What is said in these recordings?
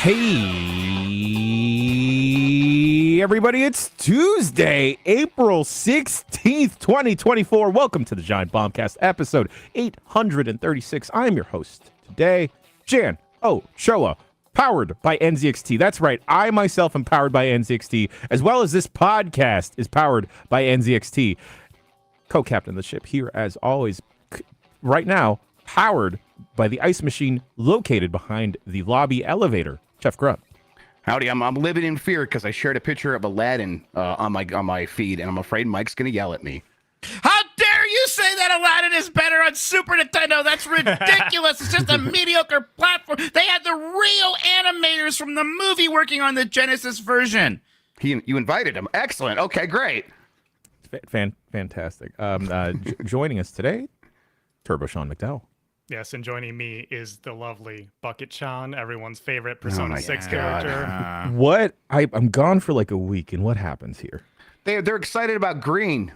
Hey, everybody, it's Tuesday, April 16th, 2024. Welcome to the Giant Bombcast, episode 836. I'm your host today, Jan Showa, powered by NZXT. That's right, I myself am powered by NZXT, as well as this podcast is powered by NZXT. Co-captain of the ship here, as always, right now, powered by the ice machine located behind the lobby elevator. Chef Grubb. Howdy, I'm living in fear because I shared a picture of Aladdin on my feed, and I'm afraid Mike's gonna yell at me. How dare you say that Aladdin is better on Super Nintendo? That's ridiculous. It's just a mediocre platform. They had the real animators from the movie working on the Genesis version. You invited him. Excellent. Okay, great. Fantastic. Joining us today, Turbo Shawn McDowell. Yes, and joining me is the lovely Bucket Shawn, everyone's favorite Persona 6 character. What? I'm gone for like a week, and what happens here? They're excited about green.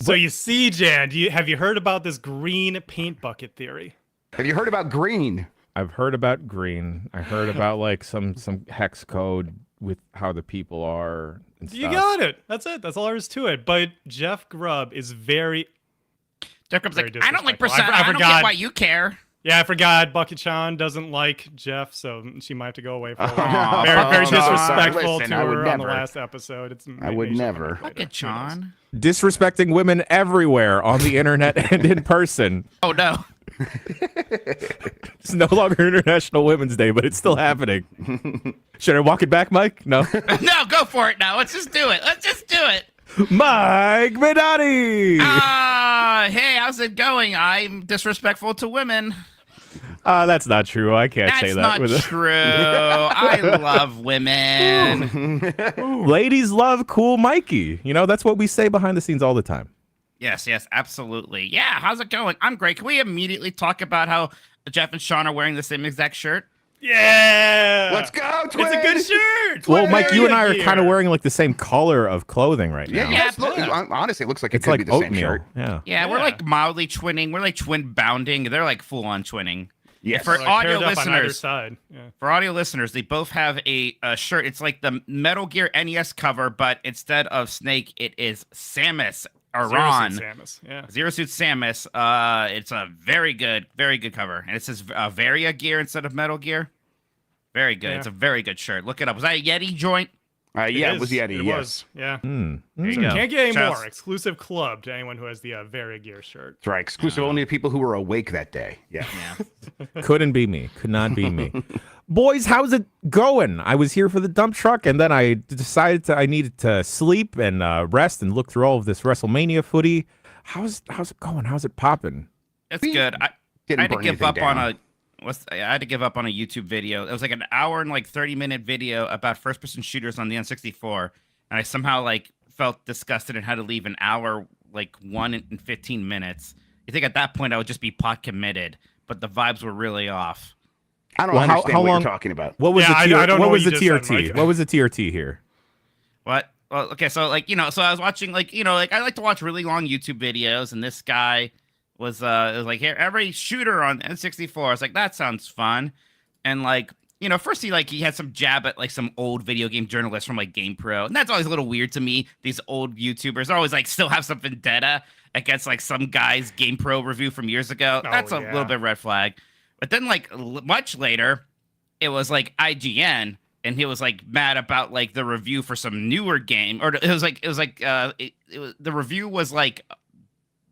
So you see, Jan, have you heard about this green paint bucket theory? Have you heard about green? I've heard about green. I heard about like some hex code with how the people are and stuff. You got it. That's it. That's all there is to it. But Jeff Grubb is very... Jeff Grubb's like, I don't like Persona. I don't get why you care. Yeah, I forgot. Bucket Shawn doesn't like Jeff, so she might have to go away for a while. Very disrespectful to her on the last epised. I would never. Bucket Shawn. Disrespecting women everywhere on the internet and in person. Oh, no. It's no longer International Women's Day, but it's still happening. Should I walk it back, Mike? No? No, go for it now. Let's just do it. Mike Bedani! Hey, how's it going? I'm disrespectful to women. That's not true. I can't say that. That's not true. I love women. Ladies love cool Mikey. You know, that's what we say behind the scenes all the time. Yes, absolutely. Yeah, how's it going? I'm great. Can we immediately talk about how Jeff and Shawn are wearing the same exact shirt? Yeah! Let's go, twins! It's a good shirt! Well, Mike, you and I are kind of wearing like the same color of clothing right now. Yeah. Honestly, it looks like it's could like be the oatmeal. same shirt. Yeah, we're like mildly twinning. We're like twin bounding. They're like full on twinning. Yes. For like audio listeners, for audio listeners, they both have a shirt. It's like the Metal Gear NES cover, but instead of Snake, it is Samus. Zero Suit Samus. It's a very good cover, and it says Varia Gear instead of Metal Gear. Very good. Yeah. It's a very good shirt. Look it up. Was that a Yeti joint? It was Yeti. It was. Yeah. There you go. Can't get any more. Exclusive club to anyone who has the Varia Gear shirt. That's right. Exclusive only to people who were awake that day. Yeah. Couldn't be me. Could not be me. Boys, how's it going? I was here for the dump truck, and then I decided I needed to sleep and rest and look through all of this WrestleMania footy. How's it going? How's it popping? It's good. I had to give up on a YouTube video. It was like an hour and like 30-minute video about first-person shooters on the N64, and I somehow like felt disgusted and had to leave an hour, like 1 and 15 minutes. You think at that point I would just be pot committed, but the vibes were really off. I don't understand what you're talking about. What was the TRT? What was the TRT here? What? Well, okay, so like so I was watching I like to watch really long YouTube videos, and this guy was like, here, every shooter on N64. I was like, that sounds fun, and like first he had some jab at like some old video game journalists from like GamePro, and that's always a little weird to me. These old YouTubers always like still have some vendetta against like some guy's GamePro review from years ago. That's a little bit red flag. But then, like, much later, it was, like, IGN, and he was, like, mad about, like, the review for some newer game. Or the review was, like,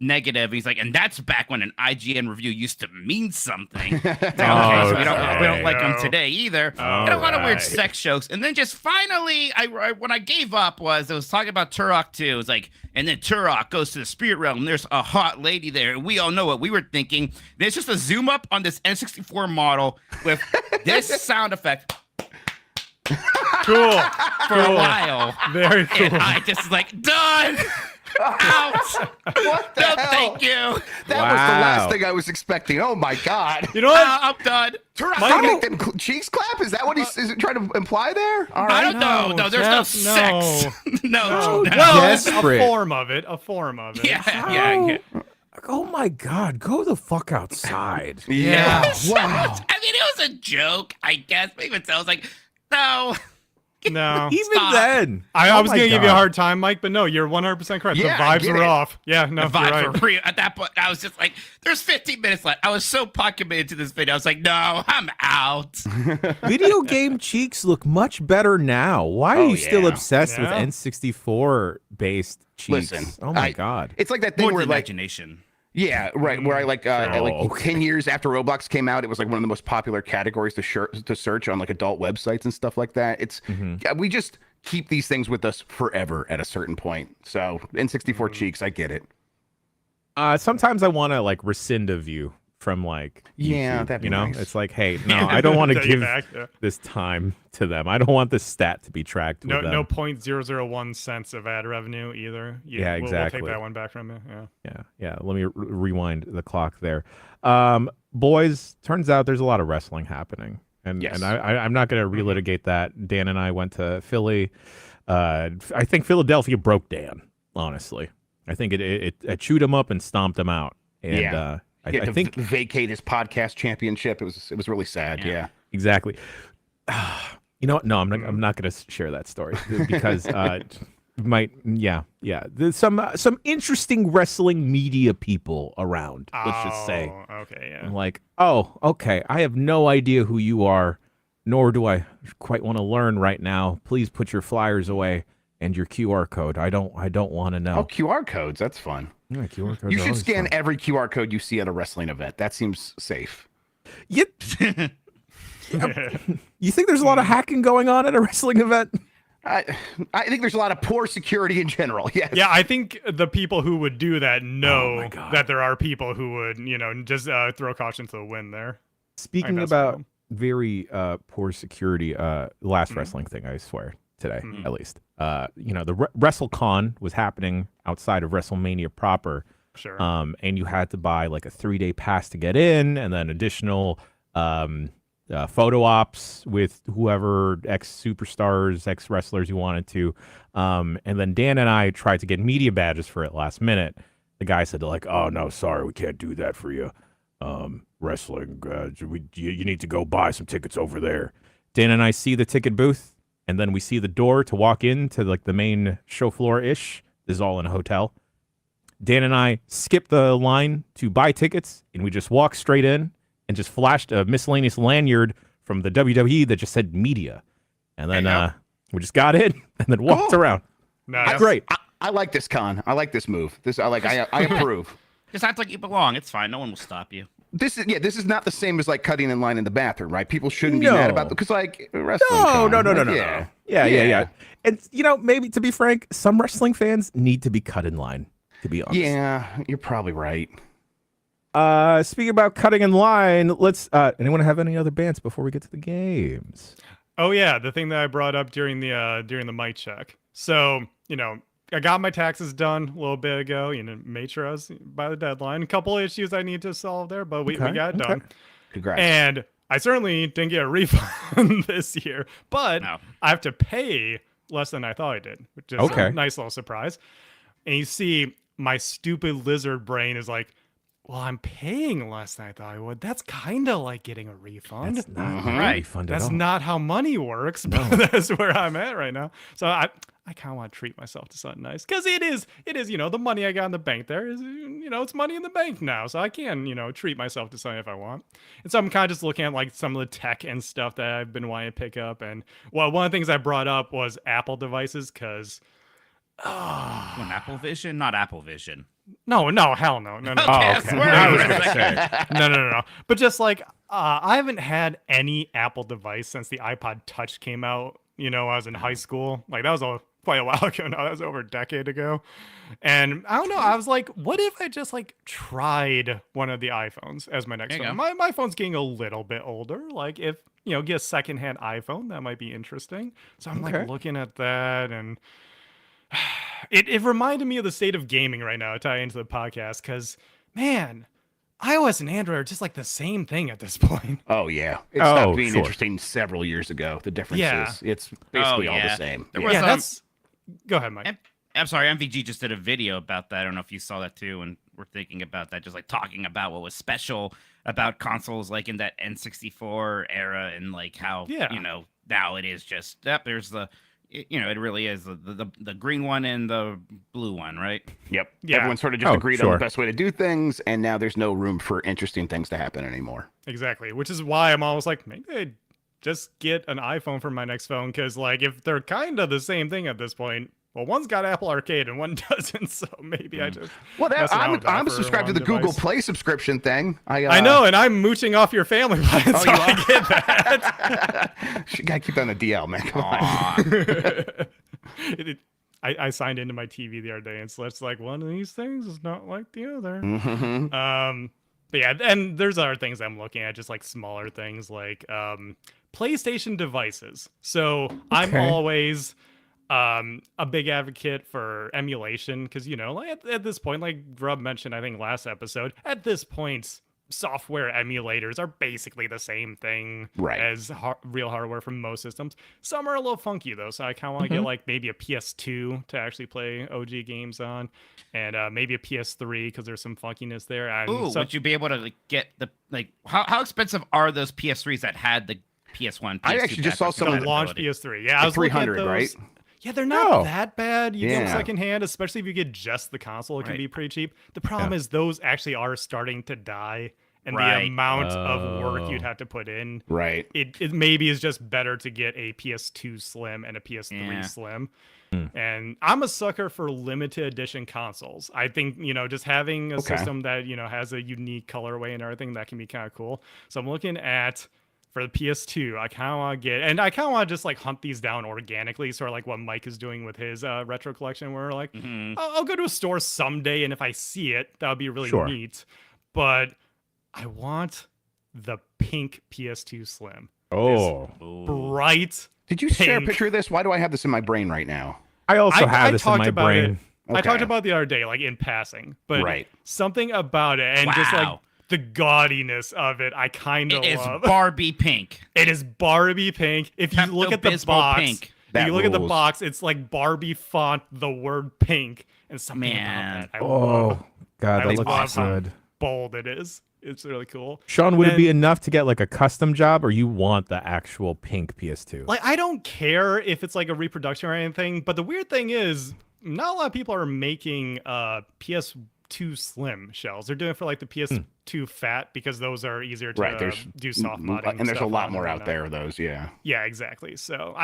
negative. He's like, and that's back when an IGN review used to mean something. So we don't like them today either. And a lot of weird sex jokes. And then just finally, when I gave up it was talking about Turok 2. It was like, and then Turok goes to the spirit realm, and there's a hot lady there. And we all know what we were thinking. And it's just a zoom up on this N64 model with this sound effect. Cool. For a while. Very cool. And I just like, done. Out. What the hell? Thank you. That was the last thing I was expecting. Oh my God. You know what? I'm done. Turok make them cheeks clap? Is that what he's trying to imply there? All right. I don't know. No, there's no sex. No. A form of it. Yeah. Oh my God, go the fuck outside. Yeah. Wow. I mean, it was a joke, I guess. Maybe it sounds like No. No. Even Stop. then. I Oh was my going to give you a God. hard time, Mike, but no, you're 100% correct. Yeah, The I vibes get are it. off. Yeah, no, The you're vibes right. were real. At that point, I was just like, there's 15 minutes left. I was so pot committed to this video. I was like, no, I'm out. Video game cheeks look much better now. Why are Oh, you still yeah. obsessed with Yeah. N64 based cheeks? Listen, oh my God. It's like that thing More where the like imagination. yeah, right. Where I like okay. 10 years after Roblox came out, it was like one of the most popular categories to search on like adult websites and stuff like that. It's yeah, we just keep these things with us forever at a certain point. So N64 cheeks, I get it. Sometimes I want to like rescind a view from like Yeah, YouTube, that'd be you know, nice. it's like, hey, no, I don't want to Take it give back, yeah. this time to them. I don't want this stat to be tracked. No, with them. no 0.001 cents of ad revenue either. Yeah, We'll exactly. take that one back from you. Yeah. Yeah. Let me rewind the clock there. Boys, turns out there's a lot of wrestling happening, and Yes. I'm not going to relitigate that. Dan and I went to Philly. I think Philadelphia broke Dan. Honestly, I think it chewed him up and stomped him out. And Yeah. He had I to think vacate his podcast championship. It was really sad. Yeah. exactly. You know what? No, I'm not going to share that story because There's some interesting wrestling media people around. Let's just say. Oh, okay, yeah. I'm like, oh, okay. I have no idea who you are, nor do I quite want to learn right now. Please put your flyers away and your QR code. I don't want to know. Oh, QR codes. That's fun. Yeah, QR codes You are should always scan fun. every QR code you see at a wrestling event. That seems safe. You think there's a lot of hacking going on at a wrestling event? I think there's a lot of poor security in general. Yes. Yeah, I think the people who would do that know my God. that there are people who would, just throw caution to the wind there. Speaking that's about wild. very poor security, last wrestling thing, I swear, today at least. The WrestleCon was happening outside of WrestleMania proper. Sure. And you had to buy like a 3-day pass to get in, and then additional photo ops with whoever ex-superstars, ex-wrestlers you wanted to. And then Dan and I tried to get media badges for it last minute. The guy said, like, oh, no, sorry, we can't do that for you. Wrestling, you need to go buy some tickets over there. Dan and I see the ticket booth, and then we see the door to walk into like the main show floor-ish. This is all in a hotel. Dan and I skipped the line to buy tickets, and we just walked straight in and just flashed a miscellaneous lanyard from the WWE that just said media. And then we just got in and then walked around. Nice. Great. I like this con. I like this move. I approve. Just act like you belong. It's fine. No one will stop you. This is not the same as like cutting in line in the bathroom, right? People shouldn't be No. mad about because like wrestling. No. Yeah. Yeah. And, maybe to be frank, some wrestling fans need to be cut in line, to be honest. Yeah, you're probably right. Speaking about cutting in line, let's, anyone have any other bants before we get to the games? Oh yeah, the thing that I brought up during the mic check. So, I got my taxes done a little bit ago, made sure I was by the deadline. A couple of issues I need to solve there, but we got it done. Congrats. And I certainly didn't get a refund this year, but No. I have to pay less than I thought I did, which is Okay. a nice little surprise. And you see, my stupid lizard brain is like, well, I'm paying less than I thought I would. That's kind of like getting a refund. That's not Mhm. a Right. refund at That's all. not how money works, but that's where I'm at right now. So I kind of want to treat myself to something nice because it is, the money I got in the bank there is, it's money in the bank now. So I can, treat myself to something if I want. And so I'm kind of just looking at like some of the tech and stuff that I've been wanting to pick up. And one of the things I brought up was Apple devices because, An Apple Vision, not Apple Vision. no, hell no. Okay, okay. I swear I for was a gonna second. No. But just like, I haven't had any Apple device since the iPod Touch came out, when I was in high school. Like, that was quite a while ago now. That was over a decade ago. And I don't know. I was like, what if I just like tried one of the iPhones as my next There you phone? My phone's getting a little bit older. Like, if, get a secondhand iPhone, that might be interesting. So I'm Okay. like looking at that, and it reminded me of the state of gaming right now to tie into the podcast because, man, iOS and Android are just like the same thing at this point. Oh yeah, it Oh, stopped being sure. interesting several years ago. The difference Yeah. is it's basically all the yeah. same. There Yeah. was, Yeah, that's. Go ahead, Mike. I'm sorry, MVG just did a video about that. I don't know if you saw that too, and we're thinking about that, just like talking about what was special about consoles like in that N64 era and like how, Yeah. now it is just there's the it really is the green one and the blue one, right? Yep. Yeah. Everyone sort of just Oh, agreed on sure. the best way to do things, and now there's no room for interesting things to happen anymore. Exactly, which is why I'm always like, maybe I'd just get an iPhone for my next phone, because like if they're kind of the same thing at this point, well, one's got Apple Arcade and one doesn't, so maybe I just Well, mess around with that I'm for subscribed to one the Google device. Play subscription thing. I know, and I'm mooching off your family plan, so you I get that. You gotta keep that on the DL, man. Come on. I signed into my TV the other day, and so it's like one of these things is not like the other. Mhm. But yeah, and there's other things I'm looking at, just like smaller things like PlayStation devices. So I'm Okay. always a big advocate for emulation, because like at this point, like Grub mentioned, I think last episode, at this point, software emulators are basically the same thing Right. as real hardware for most systems. Some are a little funky though, so I kind of want to get like maybe a PS2 to actually play OG games on, and maybe a PS3 because there's some funkiness there. And Ooh, would you be able to get the how expensive are those PS3s that had the PS1? I PS2 actually just saw backwards some the compatibility? launch PS3? Yeah, I was looking at 300, those. right? Yeah, they're not Oh. that bad. You get them Yeah. secondhand, especially if you get just the console. It can Right. be pretty cheap. The problem is those actually are starting to die, and the Right. amount of work you'd have to put in, Right. it maybe is just better to get a PS2 Slim and a PS3 Yeah. Slim. And I'm a sucker for limited edition consoles. I think, just having a Okay. system that, has a unique colorway and everything, that can be kind of cool. So I'm looking at, for the PS2, I kind of want to get, and I kind of want to just like hunt these down organically, sort of like what Mike is doing with his retro collection, where like, I'll go to a store someday, and if I see it, that would be really Sure. neat. But I want the pink PS2 Slim. Oh, Bright. Did you share a Pink. picture of this? Why do I have this in my brain right now? I also have I this in talked my about brain. it. I talked Okay. about it the other day, like in passing, but Right. something about it, and just like Wow. the gaudiness of it, I kind of It is love. Barbie pink. It is Barbie pink. If you look at the Pepto-Bismol box, pink. if That you look at the rules. box, it's like Barbie font, the word pink, and something Man. about that. I Oh, love God, I that looks love how good. bold it is. It's really cool. Sean, would it be Then- enough to get like a custom job, or you want the actual pink PS2? Like, I don't care if it's like a reproduction or anything, but the weird thing is, not a lot of people are making PS2 Slim shells. They're doing it for like the PS2 Fat, because those are easier to Right. There's do soft modding. and there's a stuff lot on more and out whatnot. there of those. Yeah. Yeah, exactly. So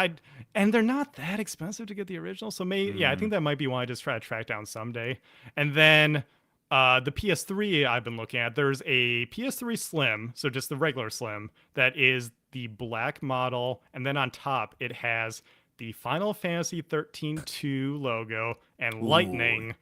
and they're not that expensive to get the original. So maybe, yeah, I think that might be one I just try to track down someday. And then the PS3 I've been looking at, there's a PS3 Slim, so just the regular Slim, that is the black model, and then on top it has the Final Fantasy 13-2 logo and lightning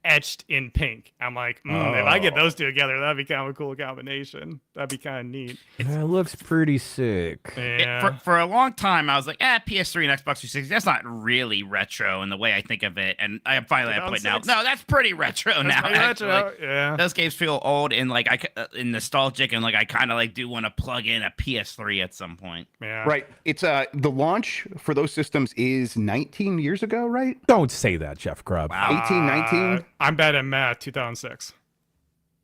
etched in pink. I'm like, if I get those two together, that'd be kind of a cool combination. That'd be kind of neat. That looks pretty sick. Yeah. For a long time, I was like, PS3 and Xbox 360, that's not really retro in the way I think of it. And I finally at a point now, 2006? no, that's pretty retro now. pretty retro, actually. yeah. Those games feel old and like and nostalgic, and like I kind of like do want to plug in a PS3 at some point. Yeah. Right. It's the launch for those systems is 19 years ago, right? Don't say that, Jeff Grubb. Wow. 18, 19. I'm bad at math. 2006.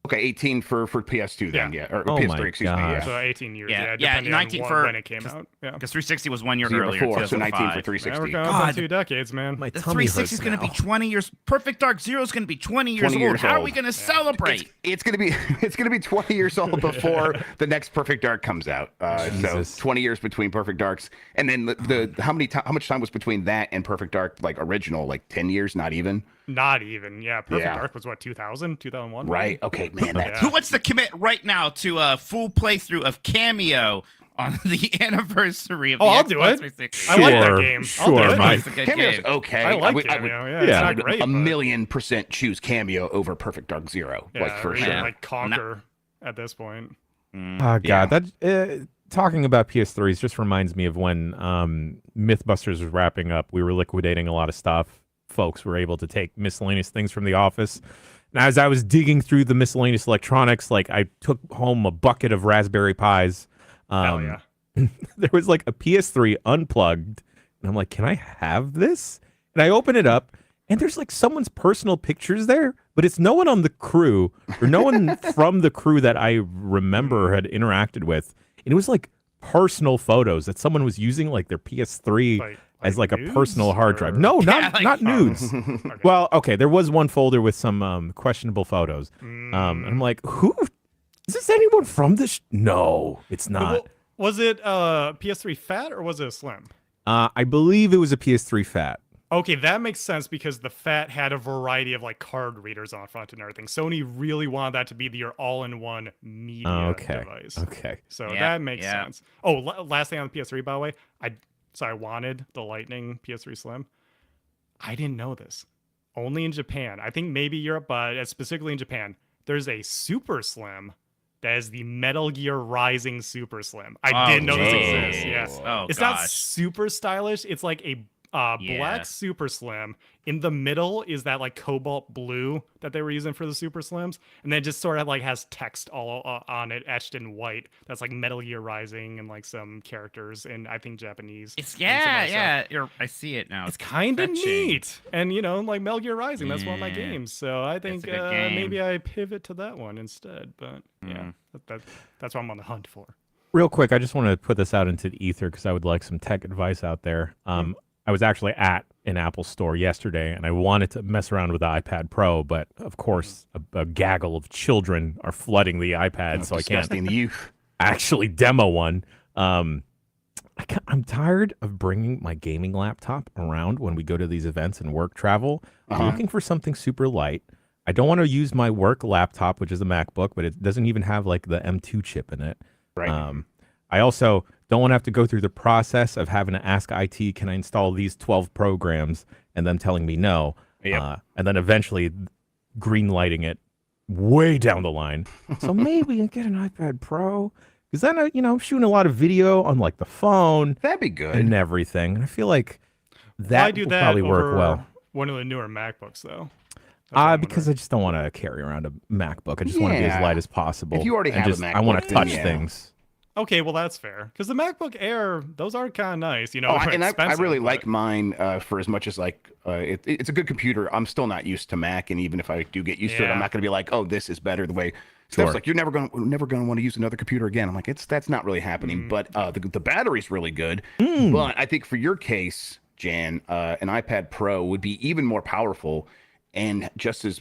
Okay, 18 for PS2 then, Yeah. yeah, or Oh PS3, my excuse me. gosh. Yeah. So 18 years. Yeah, Yeah. yeah, Depending 19 on for- when it came out. Yeah. Because 360 was 1 year The year earlier, before, so 19 for 2005. Man, we're 360. going God. on 2 decades, man. My The tummy 360 is hurts going to be now. 20 years. Perfect Dark Zero is going to be 20 years 20 old. years How are old. we going to celebrate? It's gonna be 20 years old before the next Perfect Dark comes out. So Jesus. 20 years between Perfect Darks, and then the how much time was between that and Perfect Dark, like original, like 10 years, not even. Not even. Yeah. Perfect Yeah. Dark was what, 2000, 2001? Right. Okay, man. That's Who wants to commit right now to a full playthrough of Cameo on the anniversary of Oh, the I'll Xbox do it. 360? I like that Sure, game. I'll sure, do it. Mike. It's a good Cameo's game. okay. I like would- Cameo. Yeah, yeah. it's I not would great. a but- million% choose Cameo over Perfect Dark Zero, Yeah, like for or sure. even, like Conquer at this point. Oh God, that talking about PS3s just reminds me of when MythBusters was wrapping up. We were liquidating a lot of stuff. Folks were able to take miscellaneous things from the office. And as I was digging through the miscellaneous electronics, like I took home a bucket of Raspberry Pis. Hell yeah. There was like a PS3 unplugged, and I'm like, can I have this? And I open it up, and there's like someone's personal pictures there, but it's no one on the crew or no one from the crew that I remember had interacted with. And it was like personal photos that someone was using like their PS3 as like a personal hard drive. No, not nudes. Okay. Well, okay, there was one folder with some questionable photos. And I'm like, who is this? Anyone from this? No, it's not. Was it PS3 fat or was it a slim? I believe it was a PS3 fat. Okay, that makes sense because the fat had a variety of like card readers on front and everything. Sony really wanted that to be your all-in-one media device. Okay. So that makes sense. Oh, last thing on the PS3, by the way, I wanted the Lightning PS3 Slim. I didn't know this. Only in Japan. I think maybe Europe, but specifically in Japan, there's a Super Slim that is the Metal Gear Rising Super Slim. I didn't know this exists. Yes. It's not super stylish. It's like a black Super Slim. In the middle is that like cobalt blue that they were using for the Super Slims, and then it just sort of like has text all on it etched in white. That's like Metal Gear Rising and like some characters in I think Japanese. It's I see it now. It's kind of neat, and like Metal Gear Rising. That's one of my games, so I think maybe I pivot to that one instead. But that's what I'm on the hunt for. Real quick, I just want to put this out into the ether because I would like some tech advice out there. I was actually at an Apple store yesterday, and I wanted to mess around with the iPad Pro, but of course, a gaggle of children are flooding the iPad, so I can't the youth. actually demo one. I'm tired of bringing my gaming laptop around when we go to these events and work travel. I'm looking for something super light. I don't want to use my work laptop, which is a MacBook, but it doesn't even have like the M2 chip in it. Right. I also don't want to have to go through the process of having to ask IT, can I install these 12 programs, and them telling me no, and then eventually green lighting it way down the line. So maybe I get an iPad Pro, because then I'm shooting a lot of video on like the phone. That'd be good. And everything. And I feel like that will probably work well. One of the newer MacBooks, though. Because I just don't want to carry around a MacBook. I just want to be as light as possible. If you already have a MacBook, I want to touch things. Okay, well that's fair because the MacBook Air, those are kind of nice, and I really like mine for as much as like it's a good computer. I'm still not used to Mac, and even if I do get used to it, I'm not going to be like, oh, this is better. The way Steph's like, you're never going to want to use another computer again. I'm like, that's not really happening. But the battery's really good. But I think for your case, Jan, an iPad Pro would be even more powerful and just as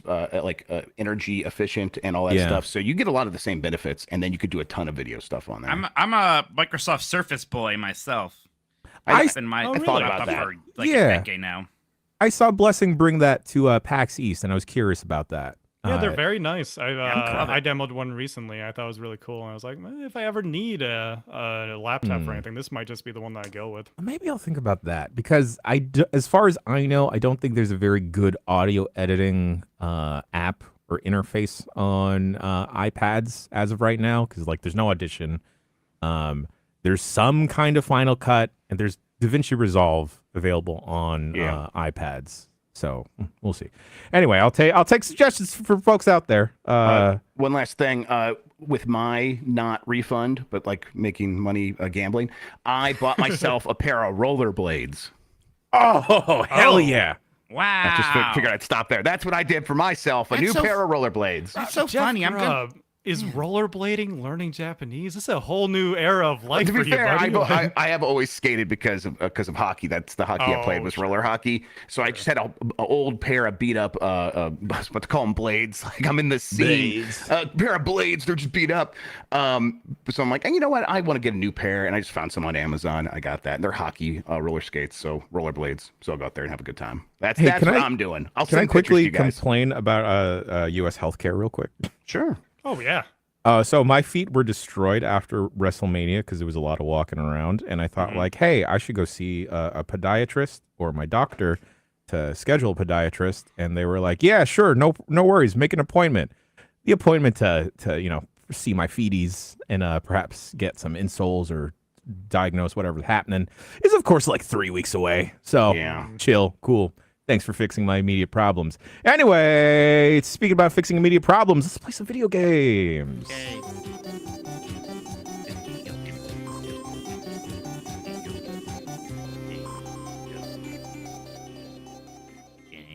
energy efficient and all that stuff. So you get a lot of the same benefits, and then you could do a ton of video stuff on there. I'm a Microsoft Surface boy myself. I thought about that for like a decade now. I saw Blessing bring that to PAX East, and I was curious about that. Yeah, they're very nice. I demoed one recently. I thought it was really cool. And I was like, if I ever need a laptop for anything, this might just be the one that I go with. Maybe I'll think about that because as far as I know, I don't think there's a very good audio editing app or interface on iPads as of right now because like there's no Audition. There's some kind of Final Cut, and there's DaVinci Resolve available on iPads. So we'll see. Anyway, I'll take suggestions for folks out there. One last thing, with my not refund, but like making money gambling, I bought myself a pair of rollerblades. Oh, hell yeah! Wow! I just figured I'd stop there. That's what I did for myself, a new pair of rollerblades. That's so funny. I'm good. Is rollerblading learning Japanese? This is a whole new era of life. To be fair, I have always skated because of hockey. That's the hockey I played was roller hockey. So I just had an old pair of beat up, what to call them, blades. Like I'm in the scene. A pair of blades. They're just beat up. So I'm like, and you know what? I want to get a new pair, and I just found some on Amazon. I got that. And they're hockey roller skates, so rollerblades. So I'll go out there and have a good time. That's what I'm doing. Can I quickly complain about U.S. healthcare real quick? Sure. Oh, yeah. So my feet were destroyed after WrestleMania because there was a lot of walking around. And I thought, like, hey, I should go see a podiatrist or my doctor to schedule a podiatrist. And they were like, yeah, sure. No worries. Make an appointment. The appointment to see my feeties and perhaps get some insoles or diagnose whatever's happening is, of course, like 3 weeks away. So chill. Cool. Thanks for fixing my immediate problems. Anyway, speaking about fixing immediate problems, let's play some video games. Okay.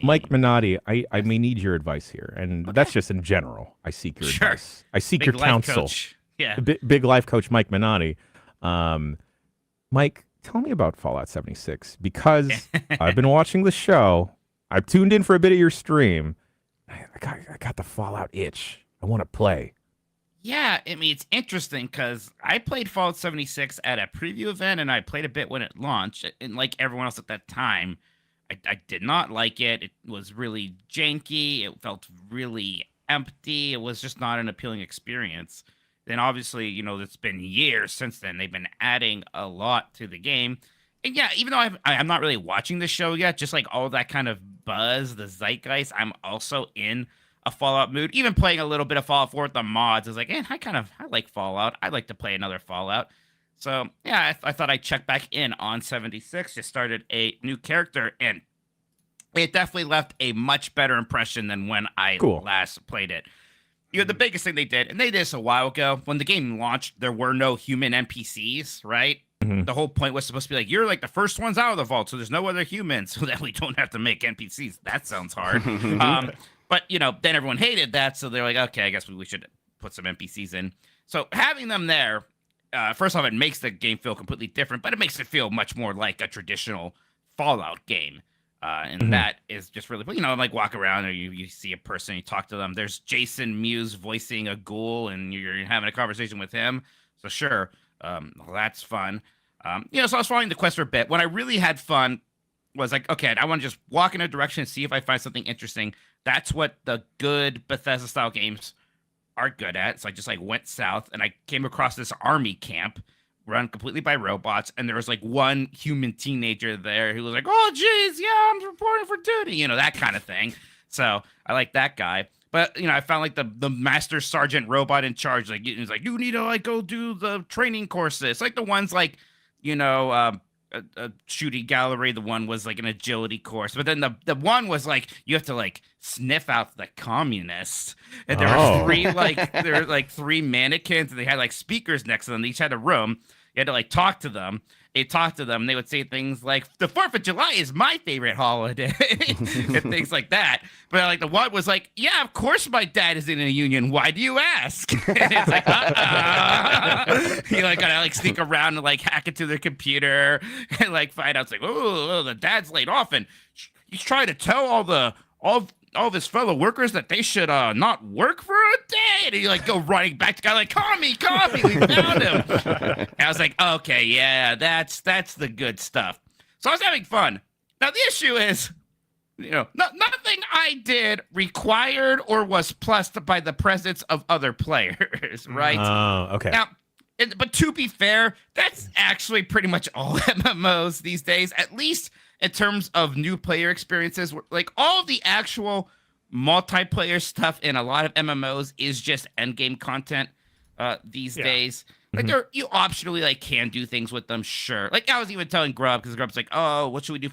Mike Minotti, I may need your advice here, and that's just in general. I seek your advice. I seek your counsel. Coach. Yeah. Big life coach Mike Minotti. Mike, tell me about Fallout 76 because I've been watching the show. I've tuned in for a bit of your stream. I got the Fallout itch. I want to play. Yeah, I mean, it's interesting because I played Fallout 76 at a preview event and I played a bit when it launched. And like everyone else at that time, I did not like it. It was really janky. It felt really empty. It was just not an appealing experience. Then obviously, it's been years since then. They've been adding a lot to the game. And yeah, even though I'm not really watching the show yet, just like all that kind of buzz, the zeitgeist, I'm also in a Fallout mood. Even playing a little bit of Fallout 4 with the mods is like, I like Fallout. I'd like to play another Fallout. So yeah, I thought I'd check back in on 76. Just started a new character, and it definitely left a much better impression than when I last played it. The biggest thing they did, and they did this a while ago, when the game launched, there were no human NPCs, right? Mm-hmm. The whole point was supposed to be like, you're like the first ones out of the vault, so there's no other humans, so that we don't have to make NPCs. That sounds hard. But, then everyone hated that, so they're like, okay, I guess we should put some NPCs in. So having them there, first off, it makes the game feel completely different, but it makes it feel much more like a traditional Fallout game. And that is just really, like walk around or you see a person, you talk to them. There's Jason Mewes voicing a ghoul and you're having a conversation with him. So sure, that's fun. So I was following the quest for a bit. When I really had fun was like, okay, I want to just walk in a direction and see if I find something interesting. That's what the good Bethesda style games are good at. So I just like went south and I came across this army camp run completely by robots, and there was like one human teenager there who was like, oh geez, yeah, I'm reporting for duty, that kind of thing. So I like that guy. But I found like the master sergeant robot in charge, like he's like, you need to like go do the training courses, like the ones like a shooting gallery. The one was like an agility course, but then the one was like you have to like sniff out the communists, and there were three mannequins, and they had like speakers next to them. They each had a room. You had to like talk to them. You talk to them, and they would say things like, "The 4th of July is my favorite holiday," and things like that. But like the one was like, "Yeah, of course my dad is in a union. Why do you ask?" And it's like, you like gotta like sneak around and like hack into their computer and like find out. It's like, oh, the dad's laid off, and he's trying to tell all of his fellow workers that they should not work for a day. And he like go running back to guy like, call me, we found him. And I was like, okay, yeah, that's the good stuff. So I was having fun. Now the issue is, nothing I did required or was plussed by the presence of other players, right? Oh, okay. Now, but to be fair, that's actually pretty much all MMOs these days, at least in terms of new player experiences. Like all the actual multiplayer stuff in a lot of MMOs is just endgame content these days. Like you optionally like can do things with them, sure. Like I was even telling Grub, because Grub's like, oh, what should we do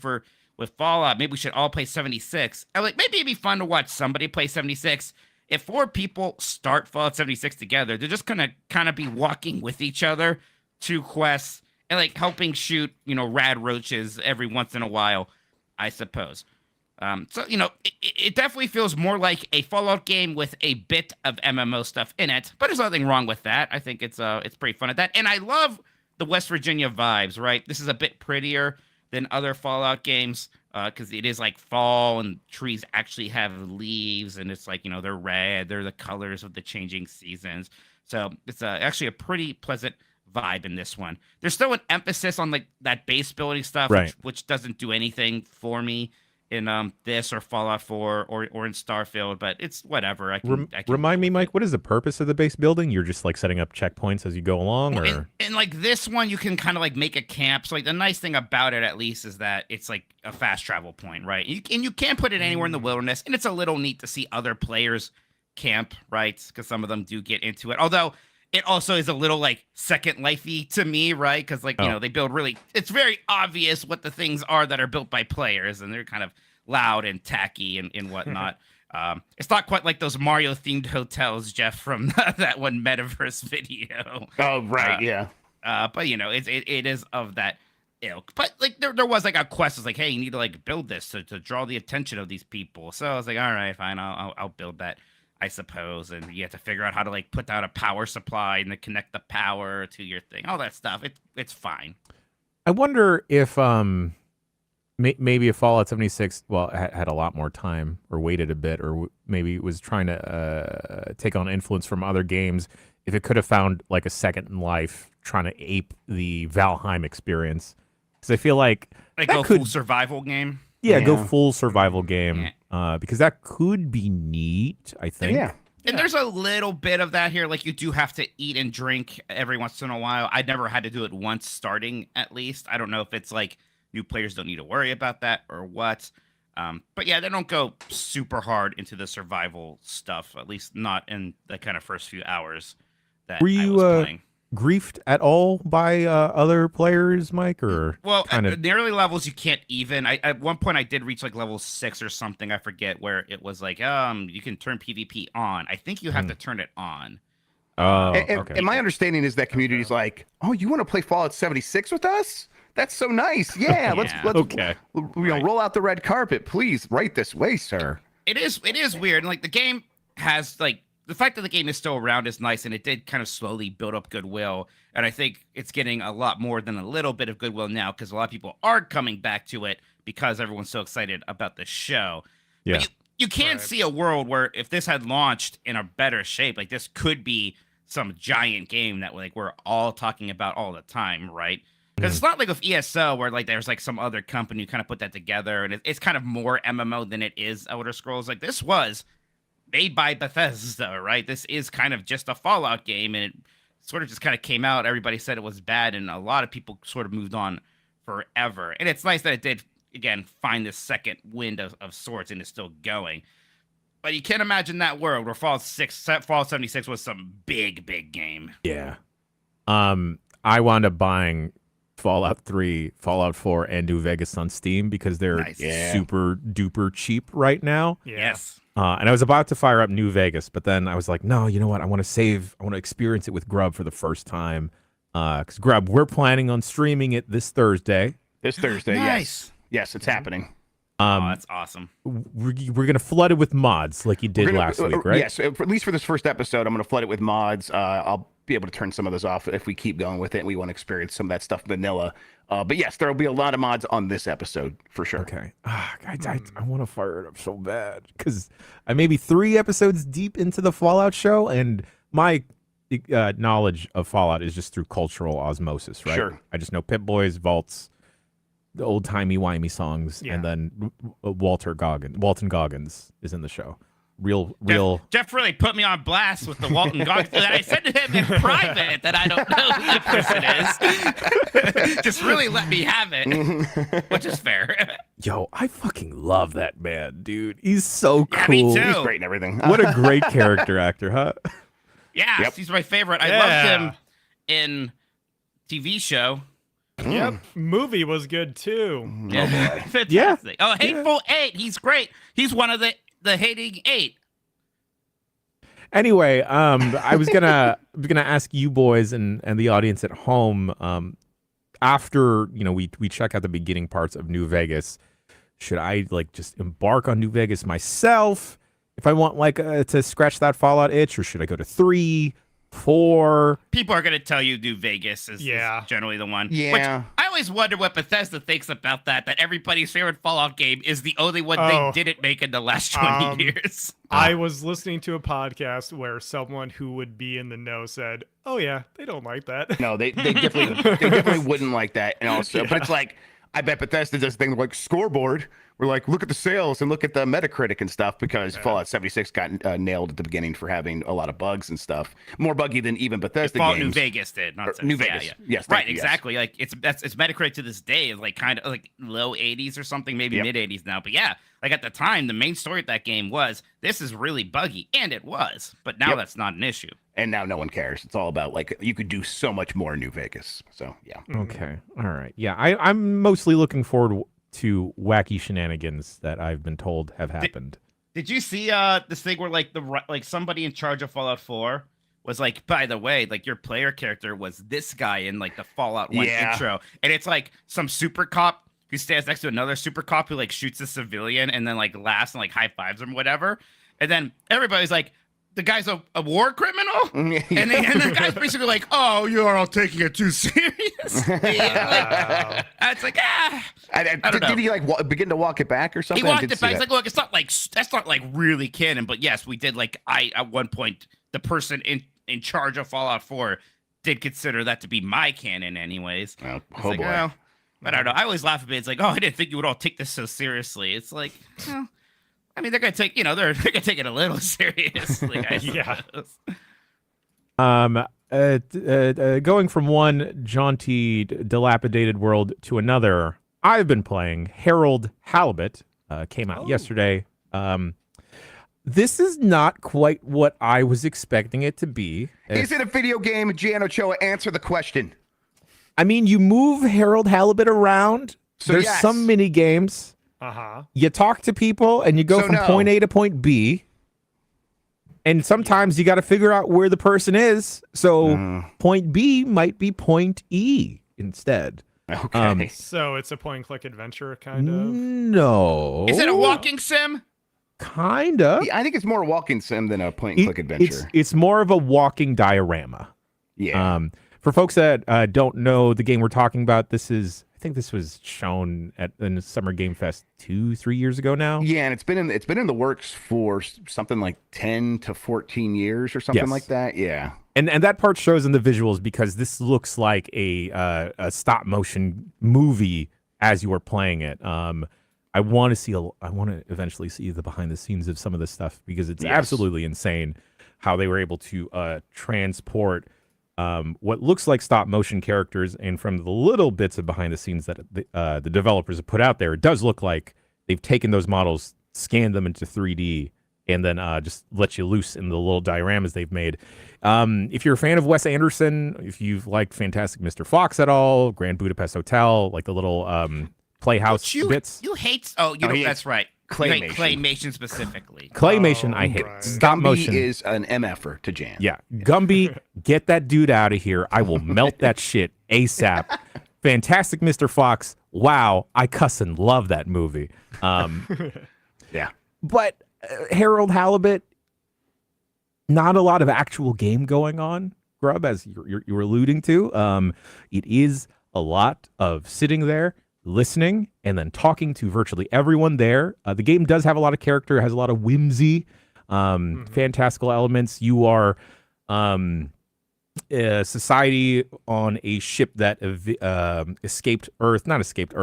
with Fallout? Maybe we should all play 76. I'm like, maybe it'd be fun to watch somebody play 76. If 4 people start Fallout 76 together, they're just gonna kind of be walking with each other to quests and like helping shoot, rad roaches every once in a while, I suppose. So it definitely feels more like a Fallout game with a bit of MMO stuff in it, but there's nothing wrong with that. I think it's pretty fun at that, and I love the West Virginia vibes. Right, this is a bit prettier than other Fallout games because it is like fall and trees actually have leaves, and it's like they're red. They're the colors of the changing seasons. So it's actually a pretty pleasant vibe in this one. There's still an emphasis on like that base building stuff, right, which doesn't do anything for me in this or Fallout 4 or in Starfield, but it's whatever. I can remind me, Mike, what is the purpose of the base building? You're just like setting up checkpoints as you go along, or and like this one, you can kind of like make a camp. So like the nice thing about it, at least, is that it's like a fast travel point, right? And you can put it anywhere in the wilderness, and it's a little neat to see other players camp, right? Because some of them do get into it, although it also is a little like Second Life-y to me, right? Because like, they build it's very obvious what the things are that are built by players, and they're kind of loud and tacky and whatnot. It's not quite like those Mario themed hotels, Jeff, from that one Metaverse video. Oh, right. Yeah. But it is of that ilk. But like there was like a quest. It's like, hey, you need to like build this to draw the attention of these people. So I was like, all right, fine. I'll build that. I suppose, and you have to figure out how to like put down a power supply and then connect the power to your thing. All that stuff. It's fine. I wonder if maybe if Fallout 76 had a lot more time or waited a bit, or maybe it was trying to take on influence from other games, if it could have found like a second life trying to ape the Valheim experience. Because I feel like go full survival game. Yeah, go full survival game. Yeah. Because that could be neat, I think. Yeah. And there's a little bit of that here. Like, you do have to eat and drink every once in a while. I never had to do it once starting, at least. I don't know if it's like new players don't need to worry about that or what. But yeah, they don't go super hard into the survival stuff, at least not in the kind of first few hours that Were you, I was playing. Griefed at all by other players, Mike? Or Well, at the early levels, you can't even. At one point, I did reach like level 6 or something. I forget where it was like, you can turn PvP on. I think you have to turn it on. Oh, And, okay. and my understanding is that community's like, oh, you want to play Fallout 76 with us? That's so nice. Yeah, let's Okay. roll out the red carpet, please. Right this way, sir. It is weird. Like, the game has like the fact that the game is still around is nice, and it did kind of slowly build up goodwill. And I think it's getting a lot more than a little bit of goodwill now, because a lot of people are coming back to it because everyone's so excited about the show. Yeah. But you can see a world where if this had launched in a better shape, like this could be some giant game that like we're all talking about all the time, right? Because it's not like with ESO where like there's like some other company who kind of put that together, and it's kind of more MMO than it is Elder Scrolls. Like, this was made by Bethesda, right? This is kind of just a Fallout game, and it sort of just kind of came out. Everybody said it was bad, and a lot of people sort of moved on forever. And it's nice that it did, again, find this second wind of sorts, and it's still going. But you can't imagine that world where Fallout 76 was some big game. Yeah. I wound up buying Fallout 3, Fallout 4, and New Vegas on Steam because they're Nice. Yeah. super duper cheap right now. Yeah. Yes. And I was about to fire up New Vegas, but then I was like, no, you know what? I want to experience it with Grub for the first time. Because Grub, we're planning on streaming it this Thursday. This Thursday, Nice. yes, it's happening. Oh, that's awesome. We're going to flood it with mods like you did last week, right? Yes, at least for this first episode, I'm going to flood it with mods. I'll be able to turn some of those off if we keep going with it and we want to experience some of that stuff vanilla. But yes, there will be a lot of mods on this episode for sure. Okay. I want to fire it up so bad because I may be 3 episodes deep into the Fallout show, and my knowledge of Fallout is just through cultural osmosis, right? Sure. I just know Pit Boys, Vaults, the old timey wimey songs, and then Walton Goggins is in the show. Real. Jeff really put me on blast with the Walton Goggins. I said to him in private that I don't know who that person is. Just really let me have it, which is fair. Yo, I fucking love that man, dude. He's so Yeah, cool. me too. He's great and everything. What a great character actor, huh? Yeah, Yep. he's my favorite. I Yeah. loved him in TV show. Yep. Movie was good too. Yeah, fantastic. Oh, Hateful Eight. He's great. He's one of the hating 8. Anyway, I was gonna ask you boys and the audience at home, after we check out the beginning parts of New Vegas, should I like just embark on New Vegas myself if I want like to scratch that Fallout itch, or should I go to 3, 4? People are gonna tell you New Vegas is generally the one. Yeah. Which I always wonder what Bethesda thinks about that everybody's favorite Fallout game is the only one they didn't make in the last 20 years. I was listening to a podcast where someone who would be in the know said, "Oh yeah, they don't like that." No, they definitely wouldn't like that. And also, but it's like, I bet Bethesda does things like scoreboard. We're like, look at the sales and look at the Metacritic and stuff, because Fallout 76 got nailed at the beginning for having a lot of bugs and stuff. More buggy than even Bethesda Fallout games. New Vegas did, not New Vegas. Yeah. Yes, right, yes. exactly. Like it's Metacritic to this day is like kind of like low 80s or something, maybe mid 80s now. But yeah, like at the time, the main story of that game was this is really buggy, and it was. But now that's not an issue. And now no one cares. It's all about like you could do so much more in New Vegas. So yeah. Okay, all right, yeah. I'm mostly looking forward to wacky shenanigans that I've been told have happened. Did you see this thing where like somebody in charge of Fallout 4 was like, by the way, like your player character was this guy in like the Fallout 1 intro, and it's like some super cop who stands next to another super cop who like shoots a civilian and then like laughs and like high fives him, whatever, and then everybody's like, the guy's a war criminal, Yeah. and the guy's basically like, "Oh, you're all taking it too serious." Yeah, it's like I don't know. Did he like begin to walk it back or something? He I walked didn't it see back. He's that. like, "Look, that's not like really canon, but yes, we did like at one point the person in charge of Fallout 4 did consider that to be my canon, anyways." Oh, It's oh like, boy. well, I don't know. I always laugh a bit. It's like, "Oh, I didn't think you would all take this so seriously." It's like, well, I mean, they're gonna take, they're gonna take it a little seriously. I Yeah. suppose. Going from one jaunty, dilapidated world to another, I've been playing Harold Halibut. Came out yesterday. This is not quite what I was expecting it to be. Is it a video game? Gian Ochoa, answer the question. I mean, you move Harold Halibut around. So There's yes. some mini games. You talk to people, and you go So from no. point A to point B. And sometimes you got to figure out where the person is. So point B might be point E instead. Okay. So it's a point-and-click adventure, kind of. No. Is it a walking sim? Kinda. Yeah, I think it's more a walking sim than a point-and-click adventure. It's more of a walking diorama. Yeah. For folks that don't know the game we're talking about, I think this was shown in the Summer Game Fest 2-3 years ago now. Yeah, and it's been in the works for something like 10 to 14 years or something Yes. like that. Yeah. And that part shows in the visuals because this looks like a stop motion movie as you are playing it. I want to eventually see the behind the scenes of some of this stuff because it's Yes. absolutely insane how they were able to transport what looks like stop motion characters, and from the little bits of behind the scenes that the developers have put out there, it does look like they've taken those models, scanned them into 3D, and then just let you loose in the little dioramas they've made. If you're a fan of Wes Anderson, if you've liked Fantastic Mr. Fox at all, Grand Budapest Hotel, like the little playhouse bits. You hate. Oh, you know he that's right. You hate claymation specifically. Claymation, I hate. right. Stop Gumby motion is an MFer to Jan. Yeah, Gumby, get that dude out of here. I will melt that shit ASAP. Fantastic Mr. Fox. Wow, I cuss and love that movie. Yeah. But Harold Halibut, not a lot of actual game going on, Grub, as you're alluding to. It is a lot of sitting there, listening, and then talking to virtually everyone there. The game does have a lot of character, has a lot of whimsy, fantastical elements. You are a society on a ship that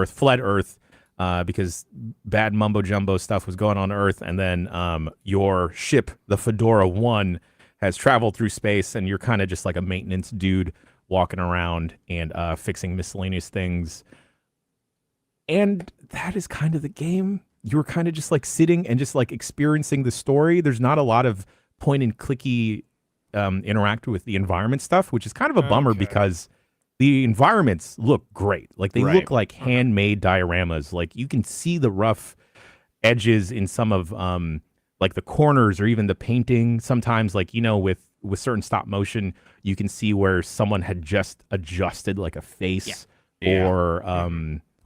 fled Earth because bad mumbo jumbo stuff was going on Earth, and then your ship, the Fedora 1, has traveled through space, and you're kind of just like a maintenance dude walking around and fixing miscellaneous things. And that is kind of the game. You're kind of just like sitting and just like experiencing the story. There's not a lot of point and clicky interact with the environment stuff, which is kind of a bummer because the environments look great. Like they look like handmade dioramas. Like you can see the rough edges in some of like the corners or even the painting. Sometimes, like, with certain stop motion, you can see where someone had just adjusted like a face or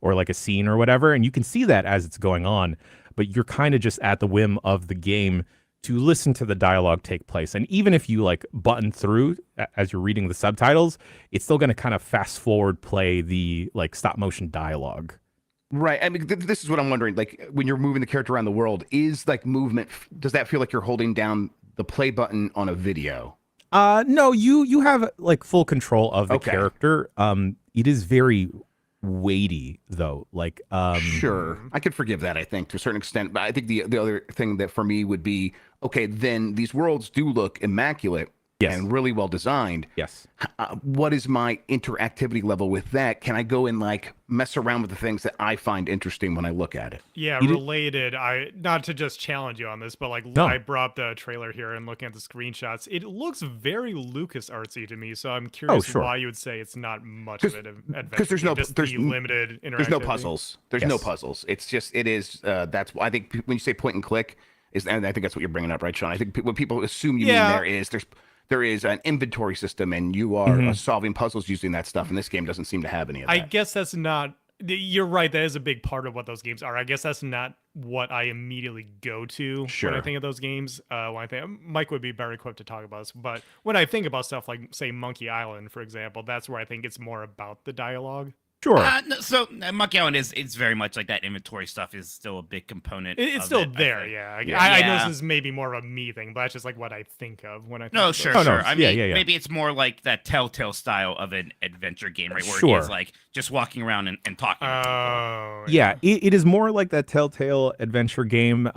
like a scene or whatever. And you can see that as it's going on, but you're kind of just at the whim of the game to listen to the dialogue take place. And even if you like button through as you're reading the subtitles, it's still going to kind of fast forward play the like stop motion dialogue. Right. I mean, this is what I'm wondering. Like when you're moving the character around the world, is like movement, does that feel like you're holding down the play button on a video? No, you have like full control of the Okay. character. It is very weighty though. Like Sure, I could forgive that, I think, to a certain extent. But I think the other thing that for me would be, okay, then these worlds do look immaculate and really well designed. Yes. What is my interactivity level with that? Can I go and like mess around with the things that I find interesting when I look at it? Yeah, related. Not to just challenge you on this, but like I brought up the trailer here and looking at the screenshots. It looks very Lucas artsy to me. So I'm curious why you would say it's not much of an adventure. Because there's limited interactivity. There's no puzzles. There's no puzzles. It's just that's why I think when you say point and click and I think that's what you're bringing up, right, Shawn? I think what people assume you mean there is an inventory system and you are solving puzzles using that stuff, and this game doesn't seem to have any of that. I guess that's not You're right. That is a big part of what those games are. I guess that's not what I immediately go to when I think of those games. When I think Mike would be very equipped to talk about this, but when I think about stuff like, say, Monkey Island, for example, that's where I think it's more about the dialogue. Sure. Monkey Island it's very much like that inventory stuff is still a big component. It's still there, yeah. I know this is maybe more of a me thing, but that's just like what I think of when I think of sure. Oh, no. Sure. I mean, yeah. maybe it's more like that Telltale style of an adventure game, right? Where it's like just walking around and talking. Oh, yeah. It is more like that Telltale adventure game,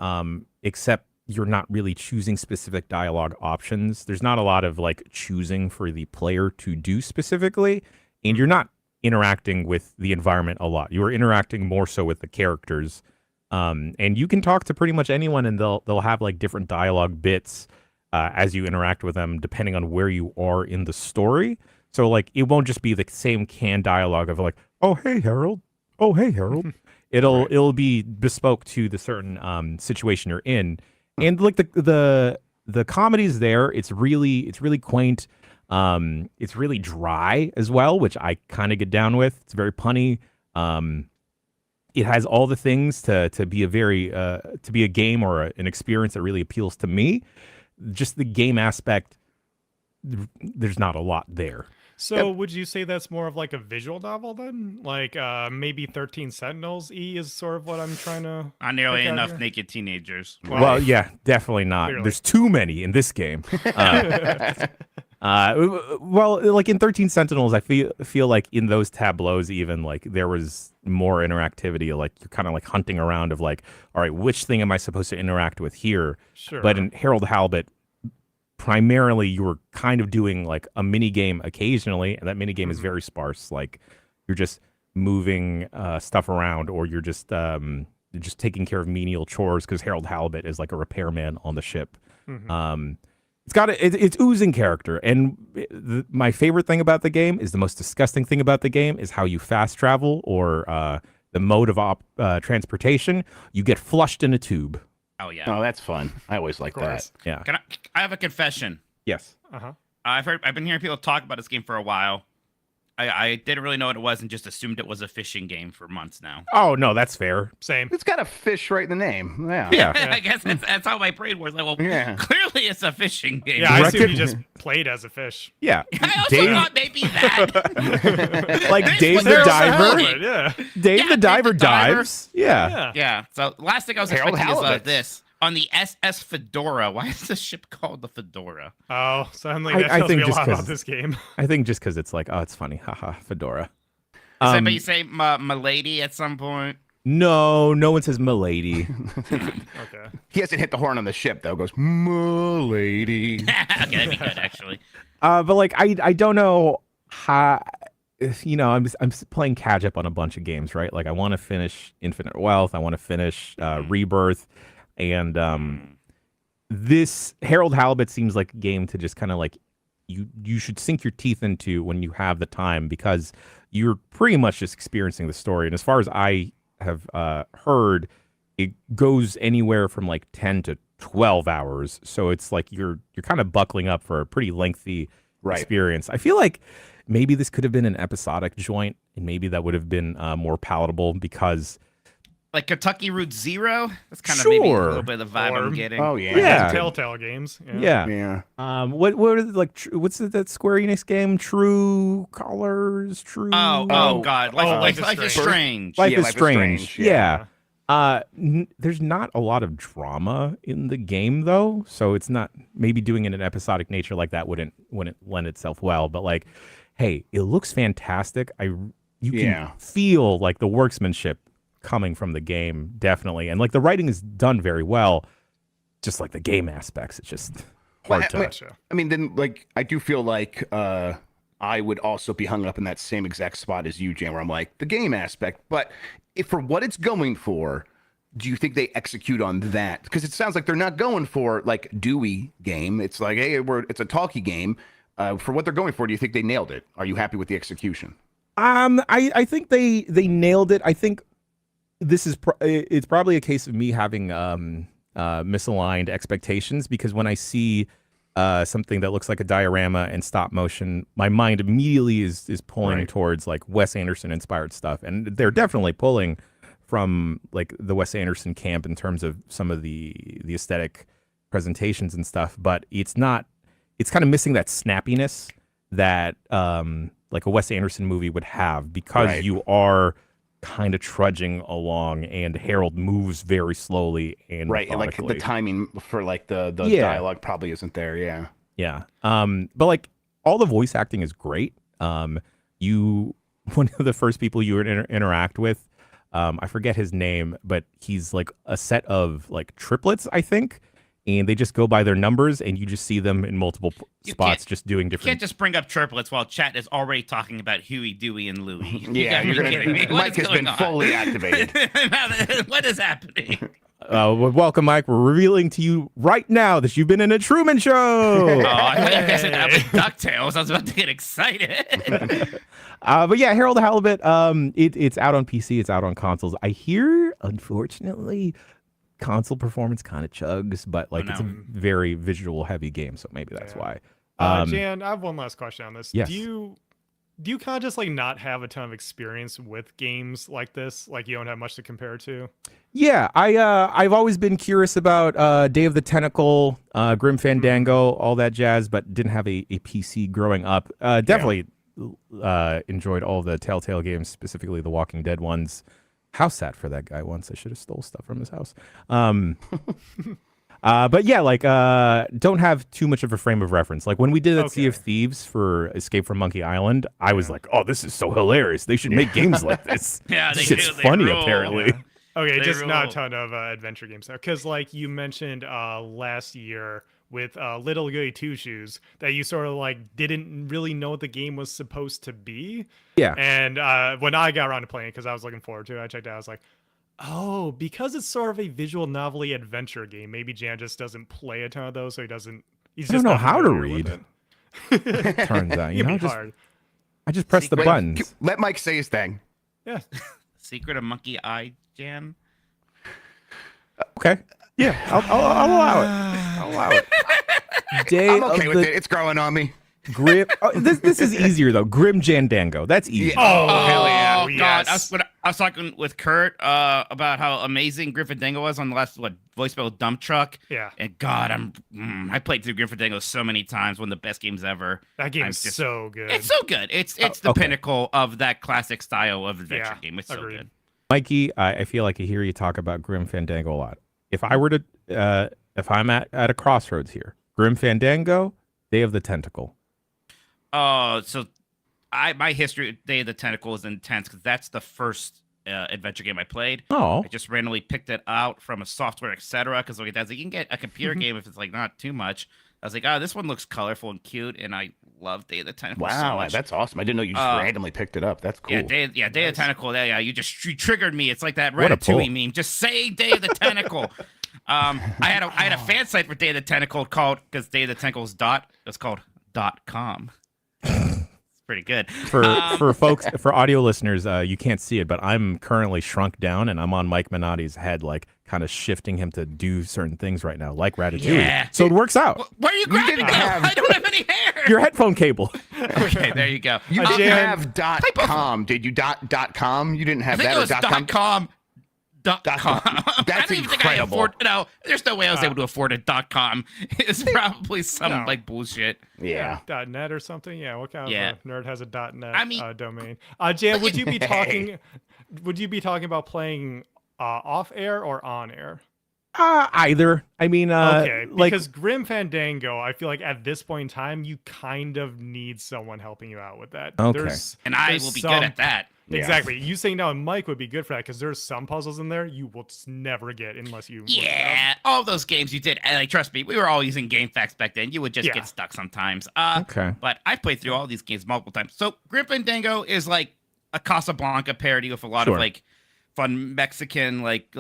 except you're not really choosing specific dialogue options. There's not a lot of like choosing for the player to do specifically, and you're not interacting with the environment a lot. You are interacting more so with the characters, and you can talk to pretty much anyone, and they'll have like different dialogue bits as you interact with them, depending on where you are in the story. So like it won't just be the same canned dialogue of like, "Oh hey Harold, oh hey Harold." It'll be bespoke to the certain situation you're in, and like the comedy's there. It's really quaint. It's really dry as well, which I kind of get down with. It's very punny. It has all the things to be a game or an experience that really appeals to me. Just the game aspect, there's not a lot there. So would you say that's more of like a visual novel then? Like maybe 13 Sentinels is sort of what I'm trying to... Not nearly enough naked teenagers. Well, yeah, definitely not. Clearly. There's too many in this game. Well, like in 13 Sentinels, I feel like in those tableaus, even like there was more interactivity. Like you're kind of like hunting around of like, all right, which thing am I supposed to interact with here? Sure. But in Harold Halibut, primarily you were kind of doing like a mini game occasionally, and that mini game is very sparse. Like you're just moving stuff around, or you're just taking care of menial chores because Harold Halibut is like a repairman on the ship. It's oozing character, and my favorite thing about the game is the most disgusting thing about the game is how you fast travel, or the mode of transportation. You get flushed in a tube. Oh yeah. Oh, that's fun. I always like that. Yeah. I have a confession. Yes. I've been hearing people talk about this game for a while. I didn't really know what it was and just assumed it was a fishing game for months now. Oh no, that's fair. Same. It's got a fish right in the name. Yeah. Yeah. I guess that's how my brain was. Like, well, clearly it's a fishing game. Yeah, I assume you just played as a fish. Yeah. I also thought maybe that. Like Dave the Diver. Yeah. Dave the Diver dives. Yeah. Yeah. So last thing I was Harold expecting is Halibut. this. On the SS Fedora. Why is the ship called the Fedora? Oh, suddenly that tells me a lot about this game. I think just because it's like, oh, it's funny. Haha, Fedora. Does anybody say Milady at some point? No one says Milady. Okay. He hasn't hit the horn on the ship though. Goes, "Milady." Okay, that'd be good actually. But like, I don't know how. I'm playing catch up on a bunch of games, right? Like, I want to finish Infinite Wealth. I want to finish Rebirth. And this Harold Halibut seems like a game to just kind of like you should sink your teeth into when you have the time, because you're pretty much just experiencing the story. And as far as I have heard, it goes anywhere from like 10 to 12 hours. So it's like you're kind of buckling up for a pretty lengthy experience. I feel like maybe this could have been an episodic joint, and maybe that would have been more palatable, because like Kentucky Route Zero. That's kind of maybe a little bit of the vibe I'm getting. Oh yeah. Yeah. Telltale games. Yeah. What are like? What's that Square Enix game? True Colors. True. Oh God. Life is Strange. Life is Strange. Yeah. There's not a lot of drama in the game though, so it's not. Maybe doing it in an episodic nature like that wouldn't lend itself well. But like, hey, it looks fantastic. You can feel like the workmanship coming from the game, definitely, and like the writing is done very well, just like the game aspects, it's just hard to. I mean, then like I do feel like I would also be hung up in that same exact spot as you, Jan, where I'm like the game aspect, but if for what it's going for, do you think they execute on that? Because it sounds like they're not going for like Dewey game. It's like, hey, it's a talkie game. For what they're going for, do you think they nailed it? Are you happy with the execution? I think they nailed it. I think this is it's probably a case of me having misaligned expectations, because when I see something that looks like a diorama and stop motion, my mind immediately is pulling towards like Wes Anderson inspired stuff, and they're definitely pulling from like the Wes Anderson camp in terms of some of the aesthetic presentations and stuff. But it's not. It's kind of missing that snappiness that like a Wes Anderson movie would have, because you are kind of trudging along and Harold moves very slowly and like the timing for like the dialogue probably isn't there. Yeah. But like all the voice acting is great. One of the first people you interact with, I forget his name, but he's like a set of like triplets, I think. And they just go by their numbers, and you just see them in multiple spots just doing different... You can't just bring up triplets while chat is already talking about Huey, Dewey, and Louie. Mike has been fully activated. What is happening? Welcome, Mike. We're revealing to you right now that you've been in a Truman Show. Oh, I thought you guys said that with DuckTales. I was about to get excited. But yeah, Harold Halibut, it's out on PC. It's out on consoles. I hear, unfortunately... console performance kind of chugs, but like it's a very visual heavy game, so maybe that's why. Jan, I have one last question on this. Yes. Do you kind of just like not have a ton of experience with games like this? Like you don't have much to compare to? Yeah, I've always been curious about Day of the Tentacle, Grim Fandango, all that jazz, but didn't have a PC growing up. Definitely enjoyed all the Telltale games, specifically the Walking Dead ones. House sat for that guy once. I should have stole stuff from his house. But yeah, like don't have too much of a frame of reference. Like when we did that Sea of Thieves for Escape from Monkey Island, I was like, oh, this is so hilarious. They should make games like this. This shit's funny, apparently. Yeah. Okay, just not a ton of adventure games there. Because like you mentioned last year with Little Goody Two Shoes, that you sort of like didn't really know what the game was supposed to be. Yeah. And when I got around to playing it, because I was looking forward to it, I checked it out. I was like, oh, because it's sort of a visual novelty adventure game, maybe Jan just doesn't play a ton of those, so he doesn't. He's I just don't know not how to familiar with read. it. Turns out, you know, hard. I just press the buttons. Let Mike say his thing. Yeah. Secret of Monkey Eye, Jan. Okay. Yeah, I'll allow it. I'll allow it. I'm okay with it. It's growing on me. Grim. This is easier though. Grim Jandango. That's easy. Oh, hell yeah! Oh, God, yes. I was talking with Kurt about how amazing Grim Fandango was on the last voicemail dump truck. Yeah. And God, I played through Grim Fandango so many times. One of the best games ever. That game is so good. It's so good. It's the pinnacle of that classic style of adventure game. It's so good. Mikey, I feel like I hear you talk about Grim Fandango a lot. If I were to, if I'm at a crossroads here, Grim Fandango, Day of the Tentacle. So my history with Day of the Tentacle is intense because that's the first adventure game I played. Oh. I just randomly picked it out from a software, etc. Because like, you can get a computer game if it's like not too much. I was like, oh, this one looks colorful and cute, and I love Day of the Tentacle so much. That's awesome. I didn't know you just randomly picked it up. That's cool. Day of the Tentacle. Yeah, you triggered me. It's like that Ratatouille meme. Just say Day of the Tentacle. I had a fan site for Day of the Tentacle called, because Day of the Tentacle's it's called .com. It's pretty good. For folks, for audio listeners, you can't see it, but I'm currently shrunk down, and I'm on Mike Minotti's head, like kind of shifting him to do certain things right now, like Ratatouille. Yeah. So it works out. Where are you grabbing now? I don't have any hair. Your headphone cable. Okay, there you go. You didn't have .com, did you? .com? You didn't have that or .com? .com. That's incredible. There's no way I was able to afford a .com. It's probably some like bullshit. Yeah. .net or something. Yeah. What kind of nerd has a .net domain? Jan, would you be talking? Would you be talking about playing off air or on air? Either. I mean, okay, because Grim Fandango, I feel like at this point in time, you kind of need someone helping you out with that. Okay. And I will be good at that. Exactly. You saying now Mike would be good for that because there's some puzzles in there you will never get unless you. Yeah, all those games you did. Like, trust me, we were all using GameFAQs back then. You would just get stuck sometimes. Okay. But I played through all these games multiple times. So Grim Fandango is like a Casablanca parody with a lot of like fun Mexican like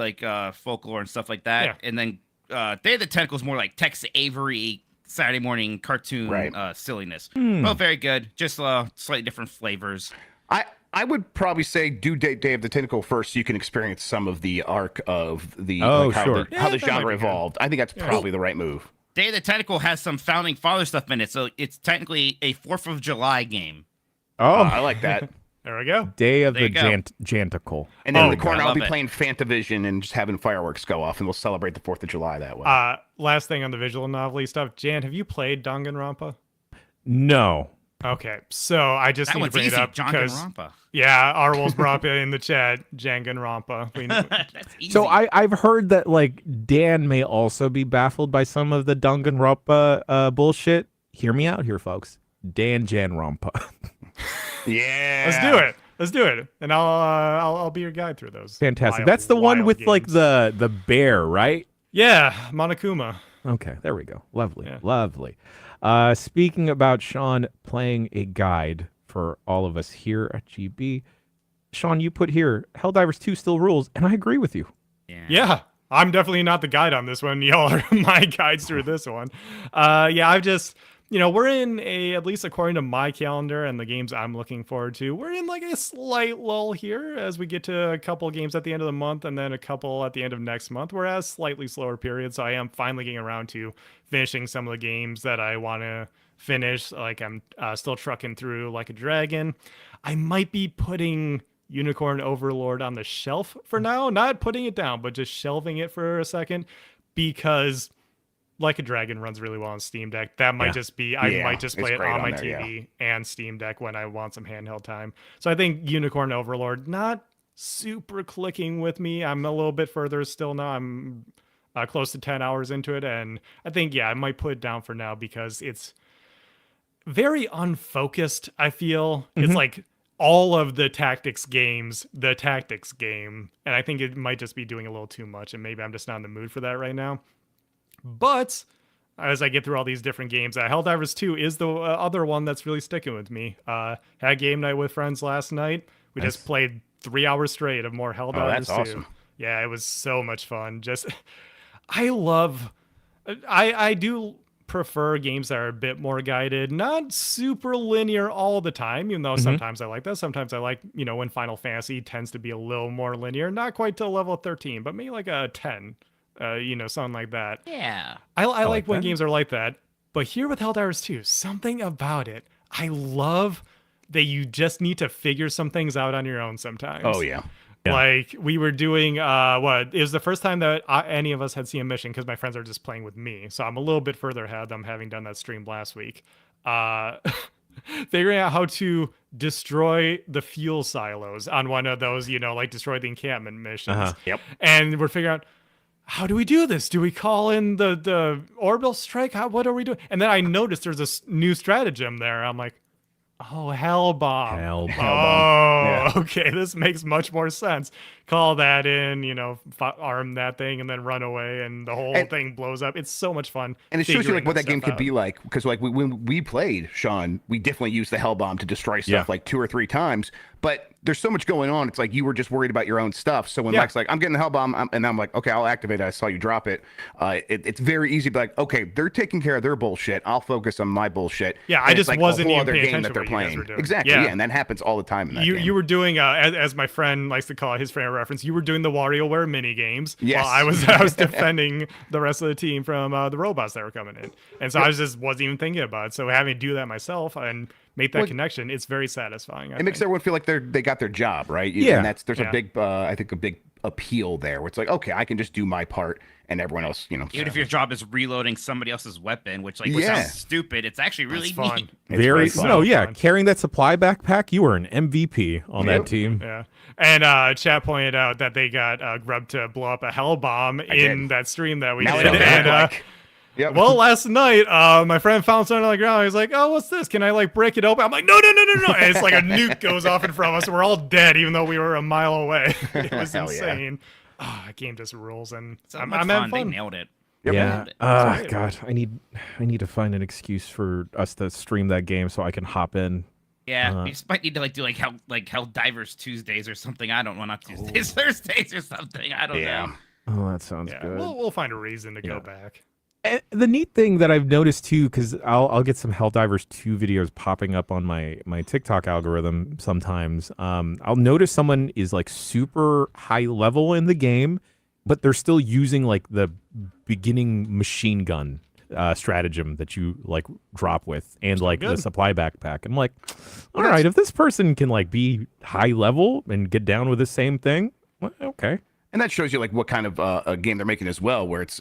folklore and stuff like that. Yeah. And then Day of the Tentacle is more like Tex Avery Saturday morning cartoon silliness. Both very good, just slightly different flavors. I would probably say do Day of the Tentacle first so you can experience some of the arc of the how the genre evolved. I think that's probably the right move. Day of the Tentacle has some founding father stuff in it, so it's technically a 4th of July game. I like that. There we go. Day of There the you go. Janticle. And then in the God. corner, I I'll love be it. playing Fantavision and just having fireworks go off, and we'll celebrate the 4th of July that way. Last thing on the visual novelty stuff. Jan, have you played Danganronpa? No. Okay, so I just That need to one's bring easy, it up John because Rampa. yeah, Arwol's brought it in the chat. Janganronpa. We know. That's easy. So I've heard that like Dan may also be baffled by some of the Danganronpa bullshit. Hear me out here, folks. Dan Janrompa. Yeah. Let's do it, and I'll be your guide through those. Fantastic. wild, That's the one wild with like games. the bear, right? yeah, Monokuma. Okay, there we go. Lovely, Yeah. lovely. Speaking about Shawn playing a guide for all of us here at GB, Shawn, you put here Helldivers 2 still rules, and I agree with you. Yeah, I'm definitely not the guide on this one. Y'all are my guides through this one. Yeah, I've just, we're in at least according to my calendar and the games I'm looking forward to, we're in like a slight lull here as we get to a couple games at the end of the month and then a couple at the end of next month. We're at a slightly slower period, so I am finally getting around to finishing some of the games that I want to finish. Like I'm still trucking through Like a Dragon. I might be putting Unicorn Overlord on the shelf for now, not putting it down, but just shelving it for a second because Like a Dragon runs really well on Steam Deck. That might just be, I might just play it's it great on my on there, TV and Steam Deck when I want some handheld time. So I think Unicorn Overlord, not super clicking with me. I'm a little bit further still now. I'm close to 10 hours into it. And I think, I might put it down for now because it's very unfocused, I feel. It's like all of the tactics game. And I think it might just be doing a little too much. And maybe I'm just not in the mood for that right now. But as I get through all these different games, Helldivers 2 is the other one that's really sticking with me. Had game night with friends last night. We just played 3 hours straight of more Helldivers 2. that's awesome. Yeah, it was so much fun. Just, I do prefer games that are a bit more guided, not super linear all the time, even though sometimes I like that. Sometimes I like, when Final Fantasy tends to be a little more linear, not quite to level 13, but maybe like a 10. Something like that. Yeah. I like when that. games are like that. But here with Helldivers 2, something about it, I love that you just need to figure some things out on your own sometimes. Oh, yeah. Like we were doing, it was the first time that any of us had seen a mission because my friends are just playing with me. So I'm a little bit further ahead of them having done that stream last week. Figuring out how to destroy the fuel silos on one of those, like destroy the encampment missions. Yep. And we're figuring out, how do we do this? Do we call in the orbital strike? What are we doing? And then I noticed there's a new stratagem there. I'm like, oh, hell bomb. Hell bomb. Oh, okay. This makes much more sense. Call that in, arm that thing and then run away and the whole thing blows up. It's so much fun. And it shows you figuring like what that stuff game could out. be like, because like when we played, Shawn, we definitely used the hell bomb to destroy stuff like 2 or 3 times. But there's so much going on. It's like you were just worried about your own stuff. So when Mike's like, I'm getting the hell bomb, and I'm like, okay, I'll activate it. I saw you drop it. It's very easy to be like, okay, they're taking care of their bullshit. I'll focus on my bullshit. Yeah, And I it's just like wasn't a whole even other paying game attention that to they're what you guys playing. were doing. Exactly. Yeah. Yeah, and that happens all the time in that game. You were doing, as my friend likes to call it, his favorite reference, you were doing the WarioWare mini games Yes. while I was defending the rest of the team from the robots that were coming in. And so I wasn't even thinking about it. So having to do that myself and make that connection, it's very satisfying. It makes everyone feel like they got their job, right? Yeah. And there's a big, I think a big appeal there where it's like, okay, I can just do my part and everyone else, Even if your job is reloading somebody else's weapon, which which Yeah. sounds stupid, it's actually really It's fun. neat. Very fun. no, yeah. Fun. Carrying that supply backpack, you were an MVP on that team. Yeah. And chat pointed out that they got Grub to blow up a hell bomb in did. that stream that we Now did. it doesn't And, look like. Yep. well, last night, my friend found something on the ground. He's like, "Oh, what's this? Can I break it open?" I'm like, "No!" And it's like a nuke goes off in front of us. We're all dead, even though we were a mile away. It was Hell yeah. insane. Oh, that game just rules, and So I'm much having fun. They fun. nailed it. Yeah. Nailed it. God, I need to find an excuse for us to stream that game so I can hop in. Yeah, we just might need to do Hell Divers Tuesdays or something. I don't know, not Tuesdays, Thursdays or something. I don't Yeah. know. Oh, that sounds Yeah, good. we'll find a reason to go back. And the neat thing that I've noticed too, because I'll get some Helldivers 2 videos popping up on my TikTok algorithm sometimes. I'll notice someone is like super high level in the game, but they're still using like the beginning machine gun stratagem that you like drop with, and like the good. supply backpack. I'm like, all Well, right, if this person can like be high level and get down with the same thing, well, okay. And that shows you like what kind of a game they're making as well, where it's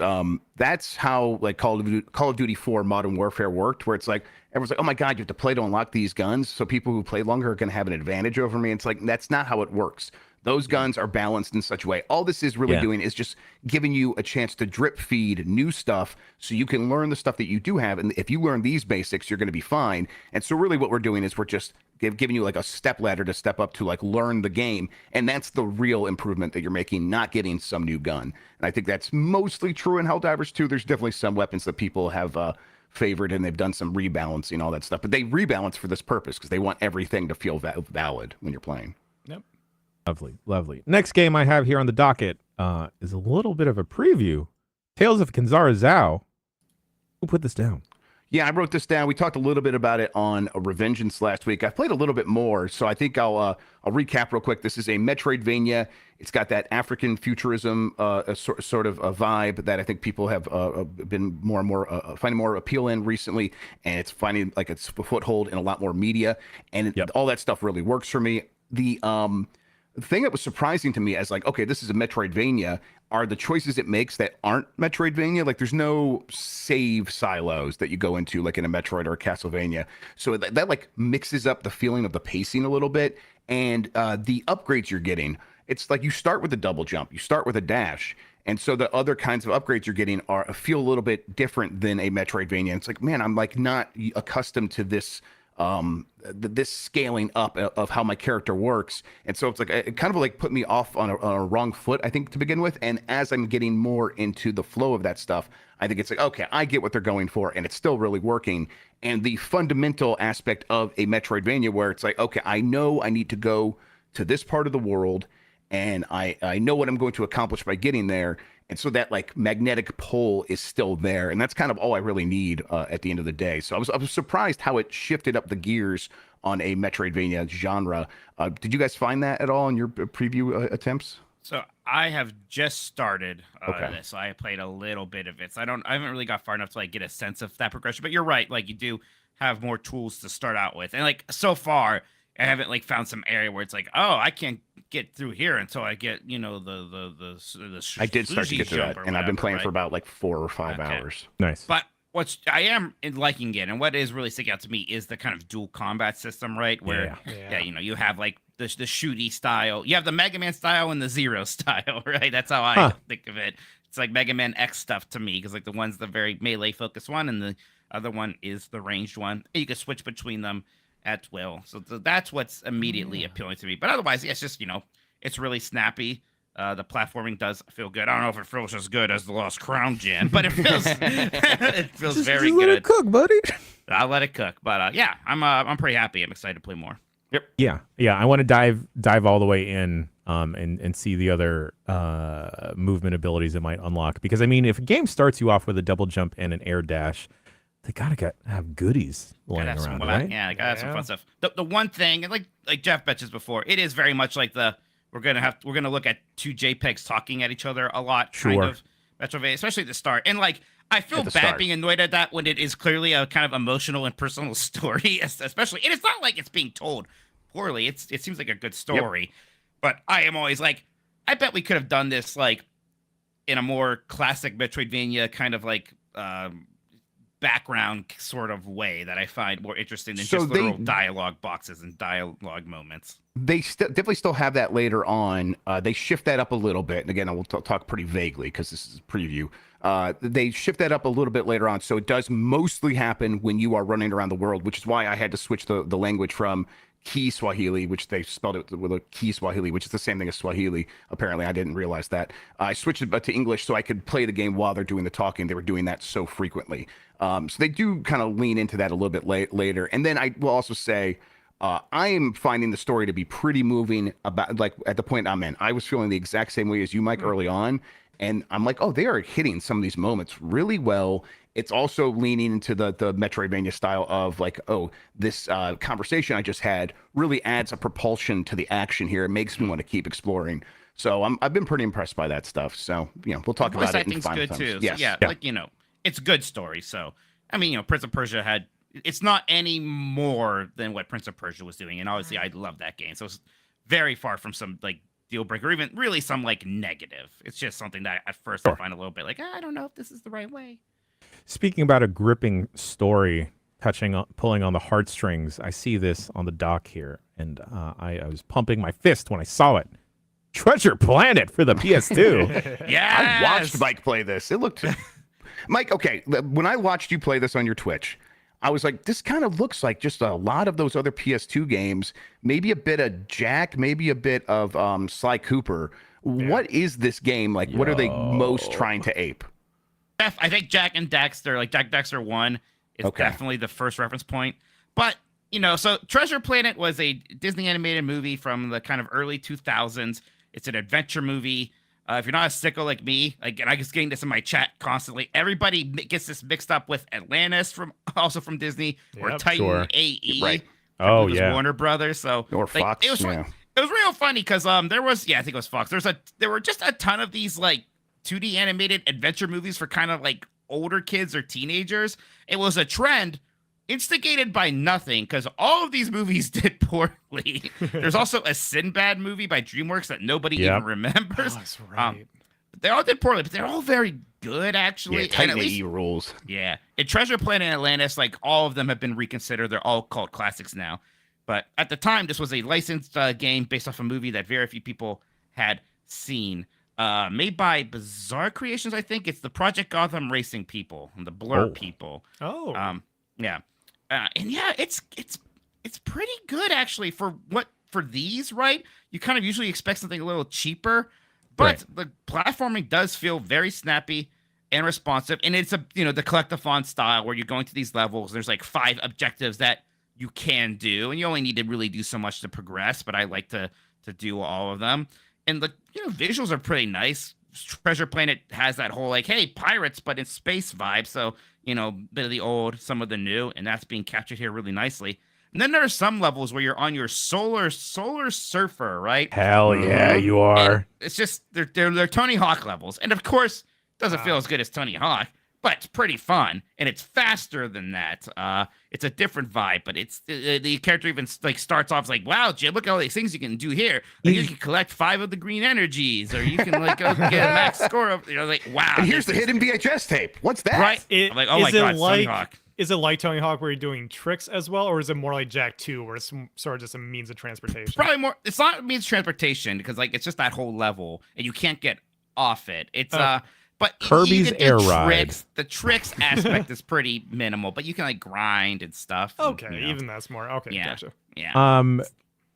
that's how like Call of Duty 4 Modern Warfare worked, where it's like everyone's like, oh my god, you have to play to unlock these guns, so people who play longer are going to have an advantage over me. It's like that's not how it works. Those guns are balanced in such a way. All this is really doing is just giving you a chance to drip feed new stuff so you can learn the stuff that you do have. And if you learn these basics, you're going to be fine. And so really what we're doing is we're just giving you like a step ladder to step up to like learn the game. And that's the real improvement that you're making, not getting some new gun. And I think that's mostly true in Helldivers 2. There's definitely some weapons that people have favored and they've done some rebalancing, all that stuff. But they rebalance for this purpose because they want everything to feel valid when you're playing. Yep. Lovely, lovely. Next game I have here on the docket is a little bit of a preview. Tales of Kenzera Zhao. Who put this down? Yeah, I wrote this down. We talked a little bit about it on Revengeance last week. I've played a little bit more, so I think I'll recap real quick. This is a Metroidvania. It's got that African futurism sort of a vibe that I think people have been more and more finding more appeal in recently, and it's finding like its foothold in a lot more media, and all that stuff really works for me. The thing that was surprising to me as like, okay, this is a Metroidvania, are the choices it makes that aren't Metroidvania. Like there's no save silos that you go into like in a Metroid or a Castlevania. So that like mixes up the feeling of the pacing a little bit. And the upgrades you're getting, it's like you start with a double jump, you start with a dash. And so the other kinds of upgrades you're getting feel a little bit different than a Metroidvania. It's like, man, I'm like not accustomed to this this scaling up of how my character works, and so it's like it kind of like put me off on a wrong foot, I think, to begin with. And as I'm getting more into the flow of that stuff, I think it's like, okay, I get what they're going for, and it's still really working. And the fundamental aspect of a Metroidvania where it's like, okay, I know I need to go to this part of the world, and I know what I'm going to accomplish by getting there. And so that like magnetic pull is still there. And that's kind of all I really need at the end of the day. So I was surprised how it shifted up the gears on a Metroidvania genre. Did you guys find that at all in your preview attempts? So I have just started this. So I played a little bit of it. So I haven't really got far enough to like get a sense of that progression. But you're right. Like you do have more tools to start out with. And like so far, I haven't like found some area where it's like, oh, I can't get through here until I get, you know, the I did start to get to that, and I've been playing for about like 4 or 5 hours. Nice. But I am liking it, and what is really sticking out to me is the kind of dual combat system, right? Where you know, you have like the shooty style, you have the Mega Man style and the Zero style, right? That's how I think of it. It's like Mega Man X stuff to me, because like the one's the very melee focused one, and the other one is the ranged one. And you can switch between them at will. So that's what's immediately appealing to me. But otherwise, it's just, you know, it's really snappy. The platforming does feel good. I don't know if it feels as good as the Lost Crown Gen, but it feels very just good. Let it cook, buddy. I'll let it cook. But yeah, I'm pretty happy. I'm excited to play more. Yep. Yeah. I want to dive all the way in and see the other movement abilities it might unlock. Because I mean, if a game starts you off with a double jump and an air dash, they gotta have goodies lying around, right? Yeah, I gotta have some fun stuff. The one thing, and like Jeff mentioned before, it is very much like we're gonna look at two JPEGs talking at each other a lot, kind of Metroidvania, especially at the start. And like I feel bad being annoyed at that when it is clearly a kind of emotional and personal story, especially. And it's not like it's being told poorly. It seems like a good story, but I am always like, I bet we could have done this like in a more classic Metroidvania kind of like background sort of way that I find more interesting than just literal dialogue boxes and dialogue moments. They definitely still have that later on. They shift that up a little bit. And again, I will talk pretty vaguely because this is a preview. They shift that up a little bit later on. So it does mostly happen when you are running around the world, which is why I had to switch the language from Kiswahili, which they spelled it with a Kiswahili, which is the same thing as Swahili. Apparently, I didn't realize that. I switched it to English so I could play the game while they're doing the talking. They were doing that so frequently. So they do kind of lean into that a little bit later. And then I will also say, I am finding the story to be pretty moving about like at the point I'm in. I was feeling the exact same way as you, Mike, early on. And I'm like, oh, they are hitting some of these moments really well. It's also leaning into the Metroidvania style of like, oh, this conversation I just had really adds a propulsion to the action here. It makes me want to keep exploring. So I've been pretty impressed by that stuff. So, you know, we'll talk about it in final good too. Yes. So, yeah, like, you know, it's good story. So I mean, Prince of Persia had. It's not any more than what Prince of Persia was doing, and obviously I love that game. So it's very far from some like deal breaker, or even really some like negative. It's just something that at first I find a little bit like I don't know if this is the right way. Speaking about a gripping story, pulling on the heartstrings, I see this on the dock here, and I was pumping my fist when I saw it. Treasure Planet for the PS2. Yeah, I watched Mike play this. It looked, Mike. Okay, when I watched you play this on your Twitch, I was like, this kind of looks like just a lot of those other PS2 games. Maybe a bit of Jack, maybe a bit of Sly Cooper. Yeah. What is this game like? What are they most trying to ape? I think Jack and Daxter, like Jack Daxter 1 is definitely the first reference point. But, so Treasure Planet was a Disney animated movie from the kind of early 2000s. It's an adventure movie. If you're not a sicko like me, and I was getting this in my chat constantly, everybody gets this mixed up with Atlantis also from Disney, or Titan AE. Right. Oh, yeah. Warner Brothers. So or Fox. It was real funny because there was, I think it was Fox. There were just a ton of these like 2D animated adventure movies for kind of like older kids or teenagers. It was a trend instigated by nothing because all of these movies did poorly. There's also a Sinbad movie by DreamWorks that nobody even remembers. Oh, that's right. They all did poorly, but they're all very good, actually. Yeah, Titan AE rules. Yeah. And Treasure Planet and Atlantis, like all of them have been reconsidered. They're all cult classics now. But at the time, this was a licensed game based off a movie that very few people had seen. Made by Bizarre Creations, I think. It's the Project Gotham Racing people and the Blur people. Oh. Yeah. And yeah, it's pretty good actually for these, right? You kind of usually expect something a little cheaper, but the platforming does feel very snappy and responsive. And it's the collectathon style where you're going to these levels. There's like 5 objectives that you can do, and you only need to really do so much to progress, but I like to do all of them. And the visuals are pretty nice. Treasure Planet has that whole like, hey, pirates, but in space vibe. So, bit of the old, some of the new, and that's being captured here really nicely. And then there are some levels where you're on your solar surfer, right? Hell yeah, you are. And it's just they're Tony Hawk levels, and of course, it doesn't feel as good as Tony Hawk, but it's pretty fun, and it's faster than that. It's a different vibe, but it's the character even like starts off like, wow, Jim, look at all these things you can do here. Like, you can collect 5 of the green energies, or you can like go get a max score of, like, wow. And here's the hidden VHS tape. What's that? Right? I'm like, oh my god, Tony Hawk. Is it like Tony Hawk where you're doing tricks as well, or is it more like Jak 2 where it's sort of just a means of transportation? Probably more. It's not a means of transportation because like it's just that whole level, and you can't get off it. It's but Kirby's Air Ride. The tricks aspect is pretty minimal, but you can like grind and stuff. Okay, even that's more okay. Yeah, gotcha. Yeah.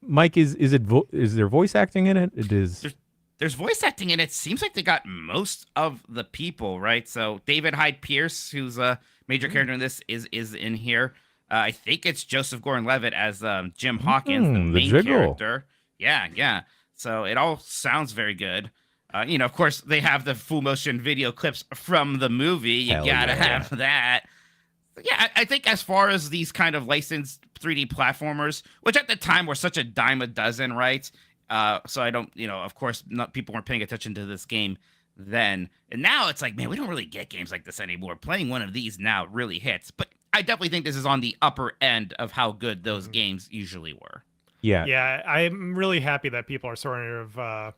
Mike, is there voice acting in it? It is. There's voice acting in it. Seems like they got most of the people right. So David Hyde Pierce, who's a major character in this, is in here. I think it's Joseph Gordon-Levitt as Jim Hawkins, the main character. Yeah. So it all sounds very good. Of course, they have the full motion video clips from the movie. You gotta have that. Yeah, I think as far as these kind of licensed 3D platformers, which at the time were such a dime a dozen, right? So I don't, of course, people weren't paying attention to this game then. And now it's like, man, we don't really get games like this anymore. Playing one of these now really hits. But I definitely think this is on the upper end of how good those games usually were. Yeah, I'm really happy that people are sort of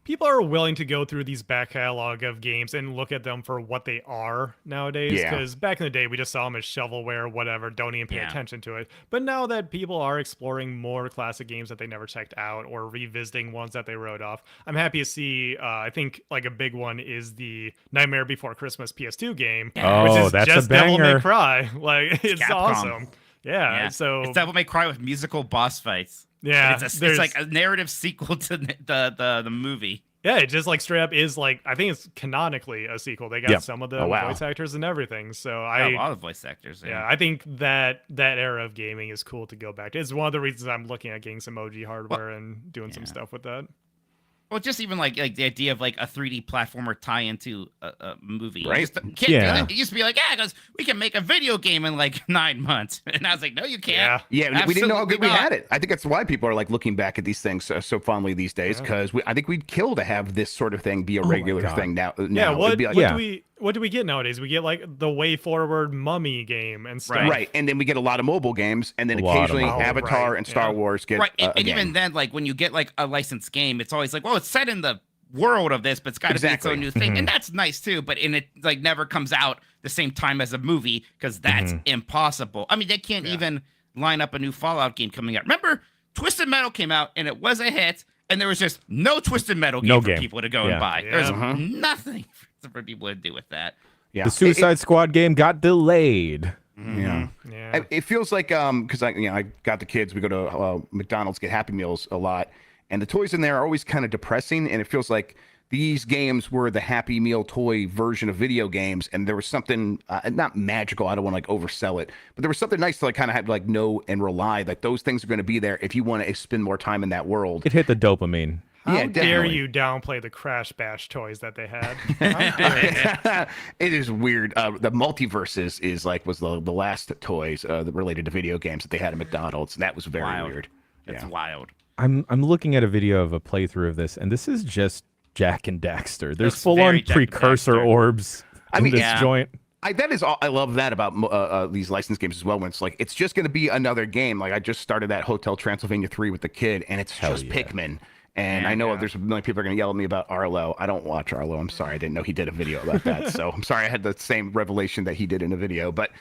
people are willing to go through these back catalog of games and look at them for what they are nowadays. Because back in the day, we just saw them as shovelware, whatever, don't even pay attention to it. But now that people are exploring more classic games that they never checked out or revisiting ones that they wrote off, I'm happy to see, I think like a big one is the Nightmare Before Christmas PS2 game, which is that's just a banger. Devil May Cry. Like, it's Capcom. awesome. Yeah, so it's Devil May Cry with musical boss fights. Yeah, it's like a narrative sequel to the movie. Yeah, it just like straight up is like, I think it's canonically a sequel. They got some of the voice actors and everything. So a lot of voice actors. Yeah, I think that era of gaming is cool to go back to. It's one of the reasons I'm looking at getting some OG hardware and doing some stuff with that. Well, just even like the idea of like a 3D platformer tie into a movie. Right. It used to be like, because we can make a video game in like 9 months. And I was like, no, you can't. Yeah, we didn't know how good we had it. I think that's why people are like looking back at these things so fondly these days, because I think we'd kill to have this sort of thing be a regular thing now. Yeah, what what do we get nowadays? We get like the Way Forward Mummy game and stuff. Right, and then we get a lot of mobile games, and then A lot of occasionally mobile. Avatar right, and Star yeah. Wars get Right, a and game. even then, like when you get like a licensed game, it's always like, well, it's set in the world of this, but it's got to be its Exactly. own new thing, and that's nice too. But it like never comes out the same time as a movie because that's impossible. I mean, they can't even line up a new Fallout game coming out. Remember, Twisted Metal came out and it was a hit, and there was just no Twisted Metal game for people to go and buy. Yeah. There's nothing for people to do with that. Yeah. The Suicide Squad game got delayed. Yeah. Yeah. It feels like because I got the kids. We go to McDonald's, get Happy Meals a lot, and the toys in there are always kind of depressing. And it feels like these games were the Happy Meal toy version of video games, and there was something not magical. I don't want to like oversell it, but there was something nice to like kind of have like know and rely like those things are going to be there if you want to spend more time in that world. It hit the dopamine. How Yeah, dare definitely. you downplay the Crash Bash toys that they had? How dare you? It is weird. The multiverses was the last toys that related to video games that they had at McDonald's, and that was very Wild. weird. It's Yeah. wild. I'm looking at a video of a playthrough of this, and this is just Jack and Daxter. There's Looks full very on Jack and precursor Daxter. orbs I in mean, this yeah. joint. That is all. I love that about these licensed games as well. When it's like it's just going to be another game. Like I just started that Hotel Transylvania 3 with the kid, and it's just yeah. Pikmin. And Yeah, I know yeah. there's a million people are going to yell at me about Arlo. I don't watch Arlo. I'm sorry. I didn't know he did a video about that. So I'm sorry I had the same revelation that he did in a video. But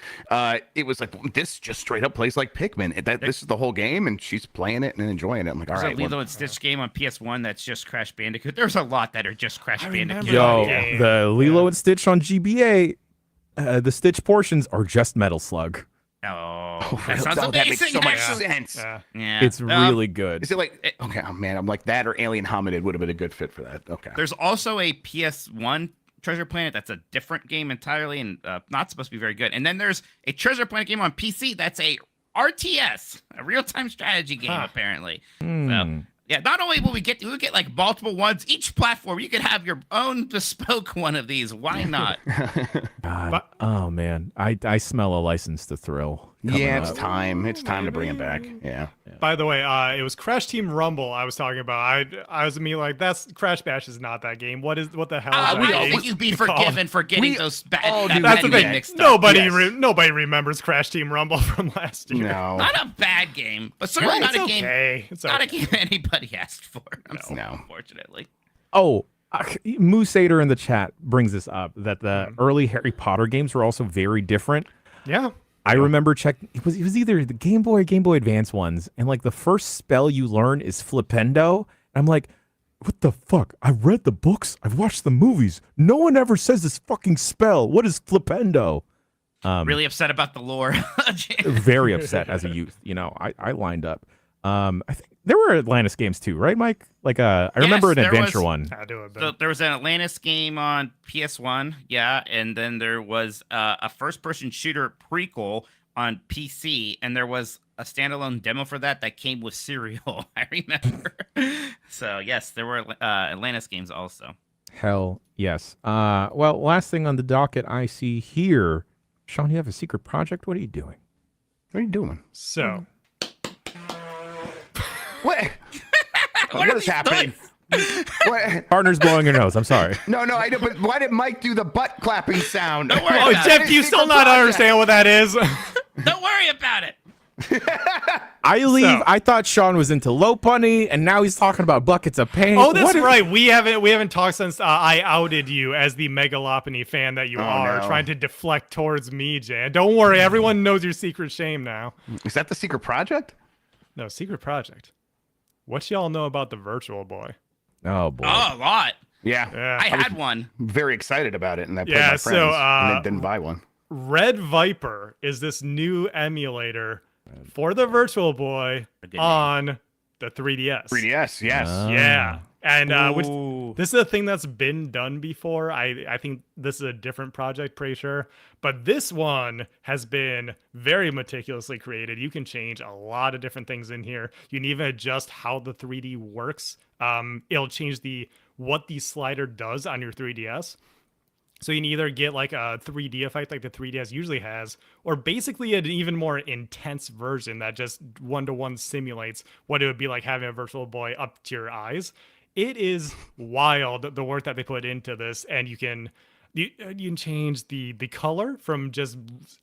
it was like, this just straight up plays like Pikmin. This is the whole game, and she's playing it and enjoying it. I'm like, all There's right. a Lilo and Stitch game on PS1 that's just Crash Bandicoot. There's a lot that are just Crash remember Bandicoot. Yo, that game. the Lilo and Stitch on GBA, the Stitch portions are just Metal Slug. Oh, that sounds that amazing. makes so much actually. sense. Yeah. Yeah. It's really good. Is it like, okay, oh man, I'm like that or Alien Hominid would have been a good fit for that. Okay. There's also a PS1 Treasure Planet that's a different game entirely and not supposed to be very good. And then there's a Treasure Planet game on PC that's a RTS, a real-time strategy game, apparently. So, yeah, not only will we get like multiple ones, each platform, you could have your own bespoke one of these. Why not? God. Oh man, I smell a license to thrill. coming Yeah, it's up. time. It's time to bring it back. Yeah. By the way, it was Crash Team Rumble I was talking about. I was immediately like, that's Crash Bash is not that game. What the hell is that We game don't think you'd be called? forgiven for getting those bad. all do. That's the Yeah. thing. mixed up. Nobody, Yes. nobody remembers Crash Team Rumble from last year. No. Not a bad game, but certainly not It's a game. okay. It's Not a okay. game anybody asked for. No. Unfortunately. Oh, Moose Ader in the chat brings this up that the early Harry Potter games were also very different. Yeah. I remember checking. It was either the Game Boy or Game Boy Advance ones, and like the first spell you learn is Flipendo. And I'm like, what the fuck? I've read the books. I've watched the movies. No one ever says this fucking spell. What is Flipendo? Really upset about the lore. Very upset as a youth. You know, I lined up. I think there were Atlantis games too, right, Mike? Like I remember an there adventure was. one. I do it. So there was an Atlantis game on PS1, yeah, and then there was a first-person shooter prequel on PC, and there was a standalone demo for that came with cereal. I remember. So yes, there were Atlantis games also. Hell yes. Well, last thing on the docket I see here, Shawn, you have a secret project. What are you doing? What are you doing? So, What? What is happening? What? Partner's blowing your nose. I'm sorry. No, I know, but why did Mike do the butt clapping sound? Don't worry oh, about Jeff, it. do you still Secret not project. understand what that is? Don't worry about it. I leave. So- I thought Shawn was into low punny, and now he's talking about buckets of paint. Oh, that's What is- right. We haven't talked since I outed you as the Megalopony fan that you are, no. trying to deflect towards me, Jan. Don't worry, everyone knows your secret shame now. Is that the secret project? No, secret project. What y'all know about the Virtual Boy? Oh boy. Oh, a lot. Yeah. Yeah. I had one. Very excited about it, and I played Yeah, my so, friends, and then didn't buy one. Red Viper is this new emulator for the Virtual Boy A good name. on the 3DS. 3DS, yes. Yeah. And which Ooh. this is a thing that's been done before. I think this is a different project, pretty sure. But this one has been very meticulously created. You can change a lot of different things in here. You can even adjust how the 3D works. It'll change what the slider does on your 3DS. So you can either get like a 3D effect like the 3DS usually has, or basically an even more intense version that just one-to-one simulates what it would be like having a Virtual Boy up to your eyes. It is wild, the work that they put into this, and you can You can change the color from just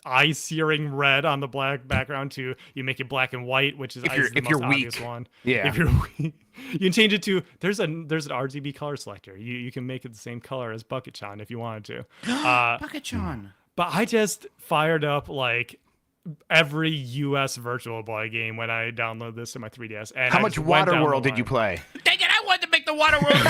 eye-searing red on the black background to you make it black and white, which is, the most obvious one. Yeah. If you're weak, you can change it to there's an RGB color selector. You can make it the same color as Bucket Shawn if you wanted to. Bucket Shawn. But I just fired up like every US Virtual Boy game when I downloaded this to my 3DS. And How much Waterworld did you play? Dang it! I wanted to make the Waterworld.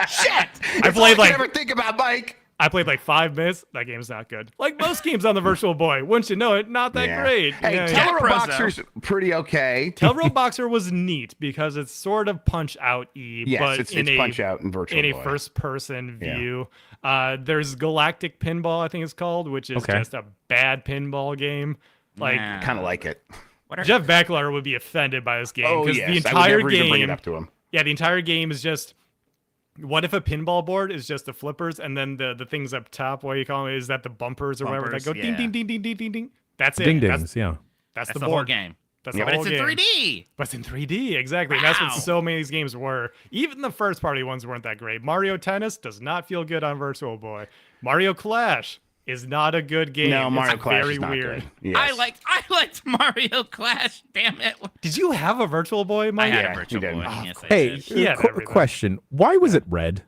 Shit! I played like Never think about Mike. I played like 5 minutes. That game's not good. Like most games on the Virtual Boy, wouldn't you know it? Not that great. Hey, Yeah, Teller Pros, Boxer's pretty okay. Telltale Boxer was neat because it's sort of Punch Out-y, Yes, but it's in a Punch Out in Virtual in Boy. a first-person view. There's Galactic Pinball, I think it's called, which is just a bad pinball game. Like Kind of like it. Jeff Beckler would be offended by this game Oh, because yes. the I would entire never even bring game, it up to him. yeah, the entire game is just. What if a pinball board is just the flippers and then the things up top, what you call it, is that the bumpers or whatever that go ding, ding, ding, ding, ding, ding, ding. That's it. Ding dings, That's the the whole board. game. That's Yeah, the But whole it's in game. 3D. But it's in 3D, exactly. And that's what Wow. so many of these games were. Even the first party ones weren't that great. Mario Tennis does not feel good on Virtual Boy. Mario Clash is not a good game. No, Mario it's Clash very is not weird. good. Yes. I liked Mario Clash. Damn it! Did you have a Virtual Boy, I Mike? had Yeah, a Virtual he did. Boy. Oh, Yes, I Hey, did. Yeah, everything. question. Why was it red?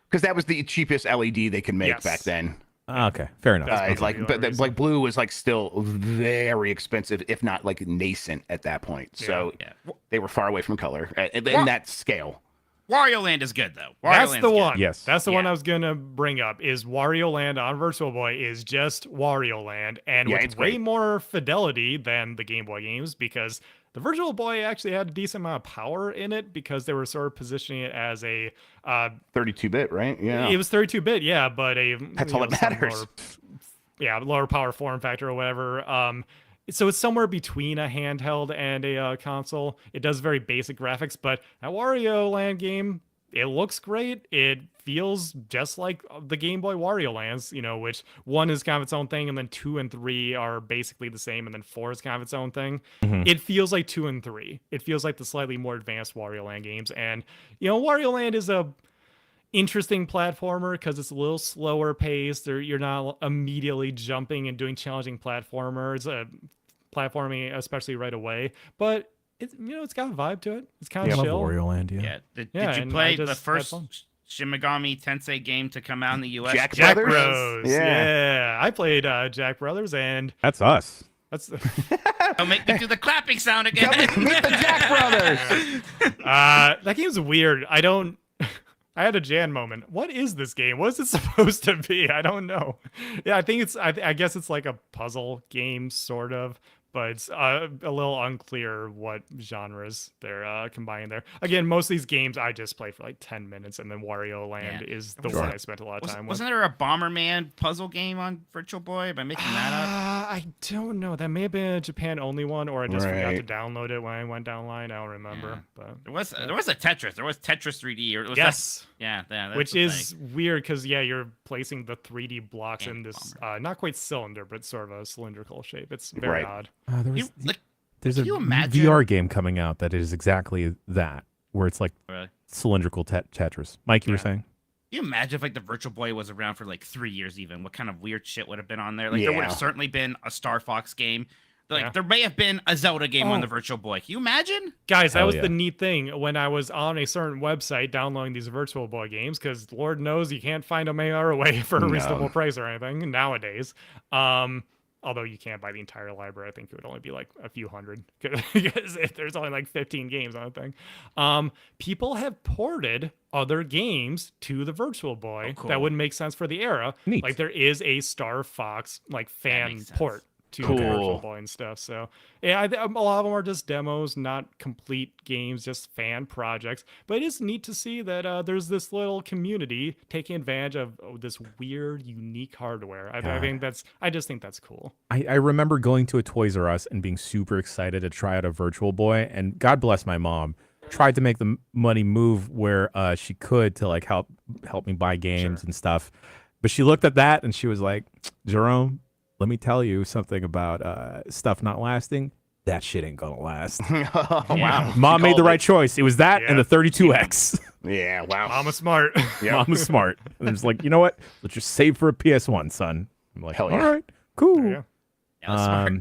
Because that was the cheapest LED they could make Yes. back then. Okay, fair enough. Like, the but only reason. like blue was like still very expensive, if not like nascent at that point. So Yeah. they were far away from color in that scale. Wario Land is good though. Wario That's Land's the good. one. Yes. That's the one Yeah. I was going to bring up is Wario Land on Virtual Boy is just Wario Land and Yeah, with it's way great. more fidelity than the Game Boy games because the Virtual Boy actually had a decent amount of power in it because they were sort of positioning it as a 32-bit, right? Yeah. it was 32-bit, yeah, but That's all that some matters. lower power form factor or whatever. So it's somewhere between a handheld and a console. It does very basic graphics, but that Wario Land game, it looks great. It feels just like the Game Boy Wario Lands, which 1 is kind of its own thing, and then 2 and 3 are basically the same, and then 4 is kind of its own thing. It feels like 2 and 3. It feels like the slightly more advanced Wario Land games. And, Wario Land is a interesting platformer because it's a little slower paced. You're not immediately jumping and doing challenging platforming, especially right away. But it's got a vibe to it. It's kind I of love chill. Wario Land, yeah. Yeah. Did Yeah, you and play I the just had first fun. Shin Megami Tensei game to come out in the US? Jack Jack Brothers? Bros. Yeah. Yeah, I played Jack Brothers, and That's us. that's Don't make me do the clapping sound again. Meet the Jack Brothers. that game's weird. I had a Jan moment. What is this game? What is it supposed to be? I don't know. Yeah, I think I guess it's like a puzzle game, sort of, but it's a little unclear what genres they're combining there. Again, most of these games I just play for like 10 minutes, and then Wario Land Yeah. is the Sure. one I spent a lot of time with. Wasn't there a Bomberman puzzle game on Virtual Boy? Am I making that up? I don't know. That may have been a Japan only one, or I just forgot to Right. download it when I went downline. I don't remember. But There was a Tetris. There was Tetris 3D. Or was yes. yeah, that's Which the is thing. weird because you're placing the 3D blocks Yeah, in this not quite cylinder, but sort of a cylindrical shape. It's very Right. odd. There's can a you imagine- VR game coming out that is exactly that, where it's like Really? cylindrical Tetris. Mike, you were Yeah. saying? Can you imagine if the Virtual Boy was around for 3 years even? What kind of weird shit would have been on there? There would Yeah. have certainly been a Star Fox game. Yeah. There may have been a Zelda game on Oh. the Virtual Boy. Can you imagine? Guys, that Hell was yeah. the neat thing when I was on a certain website downloading these Virtual Boy games, because Lord knows you can't find them any other way for a No. reasonable price or anything nowadays. Although you can't buy the entire library, I think it would only be like a few hundred because there's only like 15 games on the thing. People have ported other games to the Virtual Boy Oh, cool. that would make sense for the era. Neat. Like there is a Star Fox fan makes sense. port to Cool. the Virtual Boy and stuff. So yeah, a lot of them are just demos, not complete games, just fan projects. But it is neat to see that there's this little community taking advantage of this weird, unique hardware. I just think that's cool. I remember going to a Toys R Us and being super excited to try out a Virtual Boy, and God bless my mom, tried to make the money move where she could to like help me buy games and stuff. But she looked at that and she was like, Jerome, let me tell you something about stuff not lasting. That shit ain't gonna last. Oh, wow. Mom made the Called right it. choice. It was that and Yeah. the 32X. Yeah, wow. Mama's smart. Yeah. Mom was smart. And it's like, you know what? Let's just save for a PS1, son. I'm like, Hell yeah. all right, cool. Yeah. Yeah, that's smart.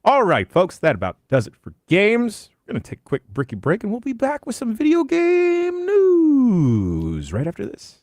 All right, folks, that about does it for games. We're going to take a quick bricky break, and we'll be back with some video game news right after this.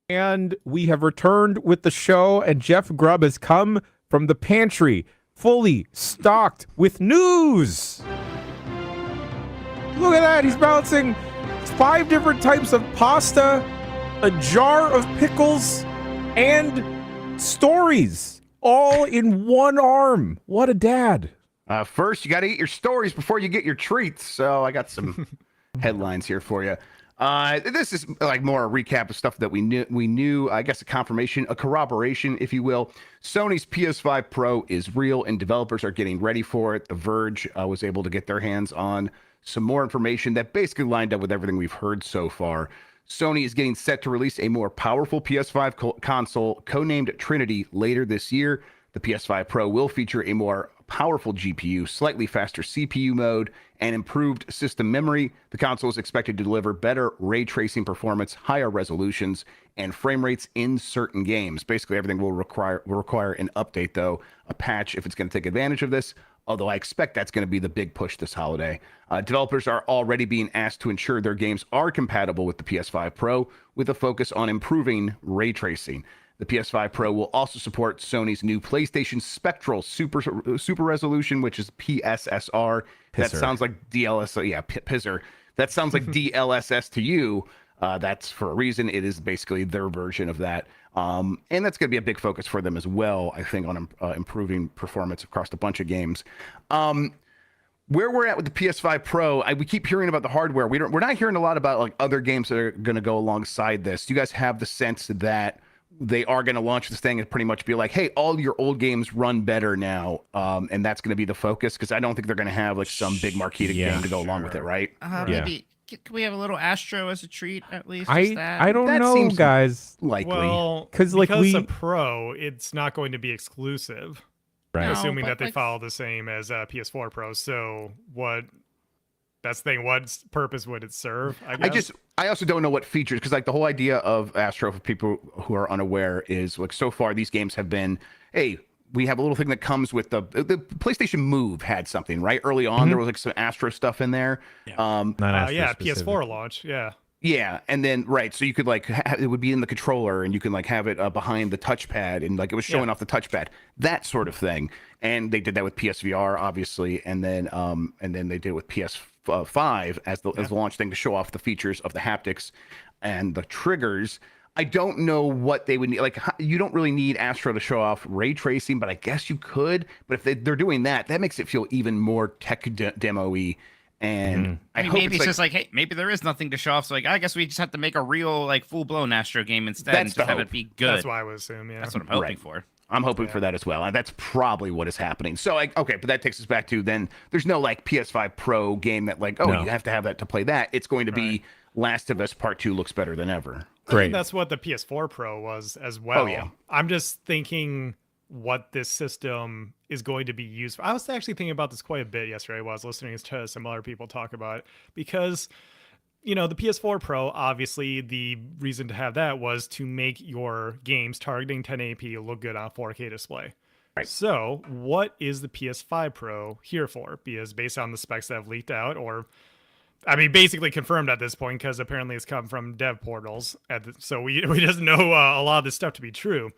And we have returned with the show, and Jeff Grubb has come from the pantry, fully stocked with news. Look at that. He's balancing 5 different types of pasta, a jar of pickles, and stories, all in one arm. What a dad. First, you got to eat your stories before you get your treats. So I got some headlines here for you. This is like more a recap of stuff that we knew. I guess a confirmation, a corroboration, if you will. Sony's PS5 Pro is real, and developers are getting ready for it. The Verge was able to get their hands on some more information that basically lined up with everything we've heard so far. Sony is getting set to release a more powerful PS5 console, codenamed Trinity, later this year. The PS5 Pro will feature a more powerful GPU, slightly faster CPU mode, and improved system memory. The console is expected to deliver better ray tracing performance, higher resolutions, and frame rates in certain games. Basically, everything will require an update, though, a patch if it's going to take advantage of this, although I expect that's going to be the big push this holiday. Developers are already being asked to ensure their games are compatible with the PS5 Pro, with a focus on improving ray tracing. The PS5 Pro will also support Sony's new PlayStation Spectral Super Resolution, which is PSSR. That sounds like DLSS. Yeah, PSSR. That sounds like DLSS to you. That's for a reason. It is basically their version of that. And that's going to be a big focus for them as well, I think, on improving performance across a bunch of games. Where we're at with the PS5 Pro, we keep hearing about the hardware. We're not hearing a lot about like other games that are going to go alongside this. Do you guys have the sense that they are going to launch this thing and pretty much be like, hey, all your old games run better now, and that's going to be the focus? Because I don't think they're going to have like some big marquee game to go along with it, right? Maybe can we have a little Astro as a treat at least? I don't That know, seems guys. Likely. Well, because a Pro, it's not going to be exclusive. Right. Assuming No, that they like, follow the same as PS4 Pro. So what? That's the thing. What purpose would it serve? I guess. I also don't know what features, because like the whole idea of Astro, for people who are unaware, is like so far these games have been, hey, we have a little thing that comes with the PlayStation Move had something right early on. There was like some Astro stuff in there. Not Astro specific. PS4 launch. Yeah, and then so you could like it would be in the controller, and you can like have it behind the touchpad, and like it was showing off the touchpad, that sort of thing. And they did that with PSVR, obviously, and then they did it with PS5 as the launch thing to show off the features of the haptics and the triggers. I don't know what they would need. Like, you don't really need Astro to show off ray tracing, but I guess you could. But if they're doing that, that makes it feel even more tech demo-y. And I hope maybe it's just like, hey, maybe there is nothing to show off. So like, I guess we just have to make a real like full-blown Astro game instead and just have it be good. That's what I would assume. Yeah, that's what I'm hoping for. I'm hoping for that as well. And that's probably what is happening. So, okay, but that takes us back to then there's no like PS5 Pro game that like, you have to have that to play that. It's going to be Last of Us Part 2 looks better than ever. I think that's what the PS4 Pro was as well. Oh, yeah. I'm just thinking what this system is going to be used for. I was actually thinking about this quite a bit yesterday while I was listening to some other people talk about it, because the PS4 Pro, obviously the reason to have that was to make your games targeting 1080p look good on a 4K display. Right. So what is the PS5 Pro here for? Because based on the specs that have leaked out, or I mean, basically confirmed at this point, because apparently it's come from dev portals. So we just know a lot of this stuff to be true.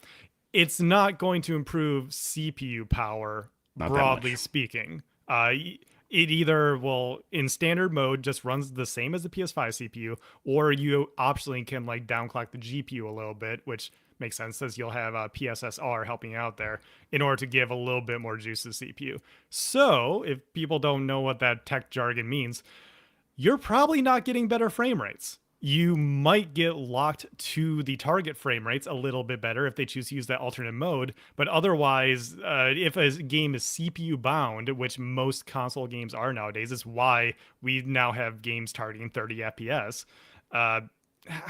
It's not going to improve CPU power, broadly speaking. It either will, in standard mode, just runs the same as the PS5 CPU, or you optionally can like downclock the GPU a little bit, which makes sense as you'll have PSSR helping out there in order to give a little bit more juice to the CPU. So if people don't know what that tech jargon means, you're probably not getting better frame rates. You might get locked to the target frame rates a little bit better if they choose to use that alternate mode. But otherwise, if a game is CPU bound, which most console games are nowadays, is why we now have games targeting 30 FPS. I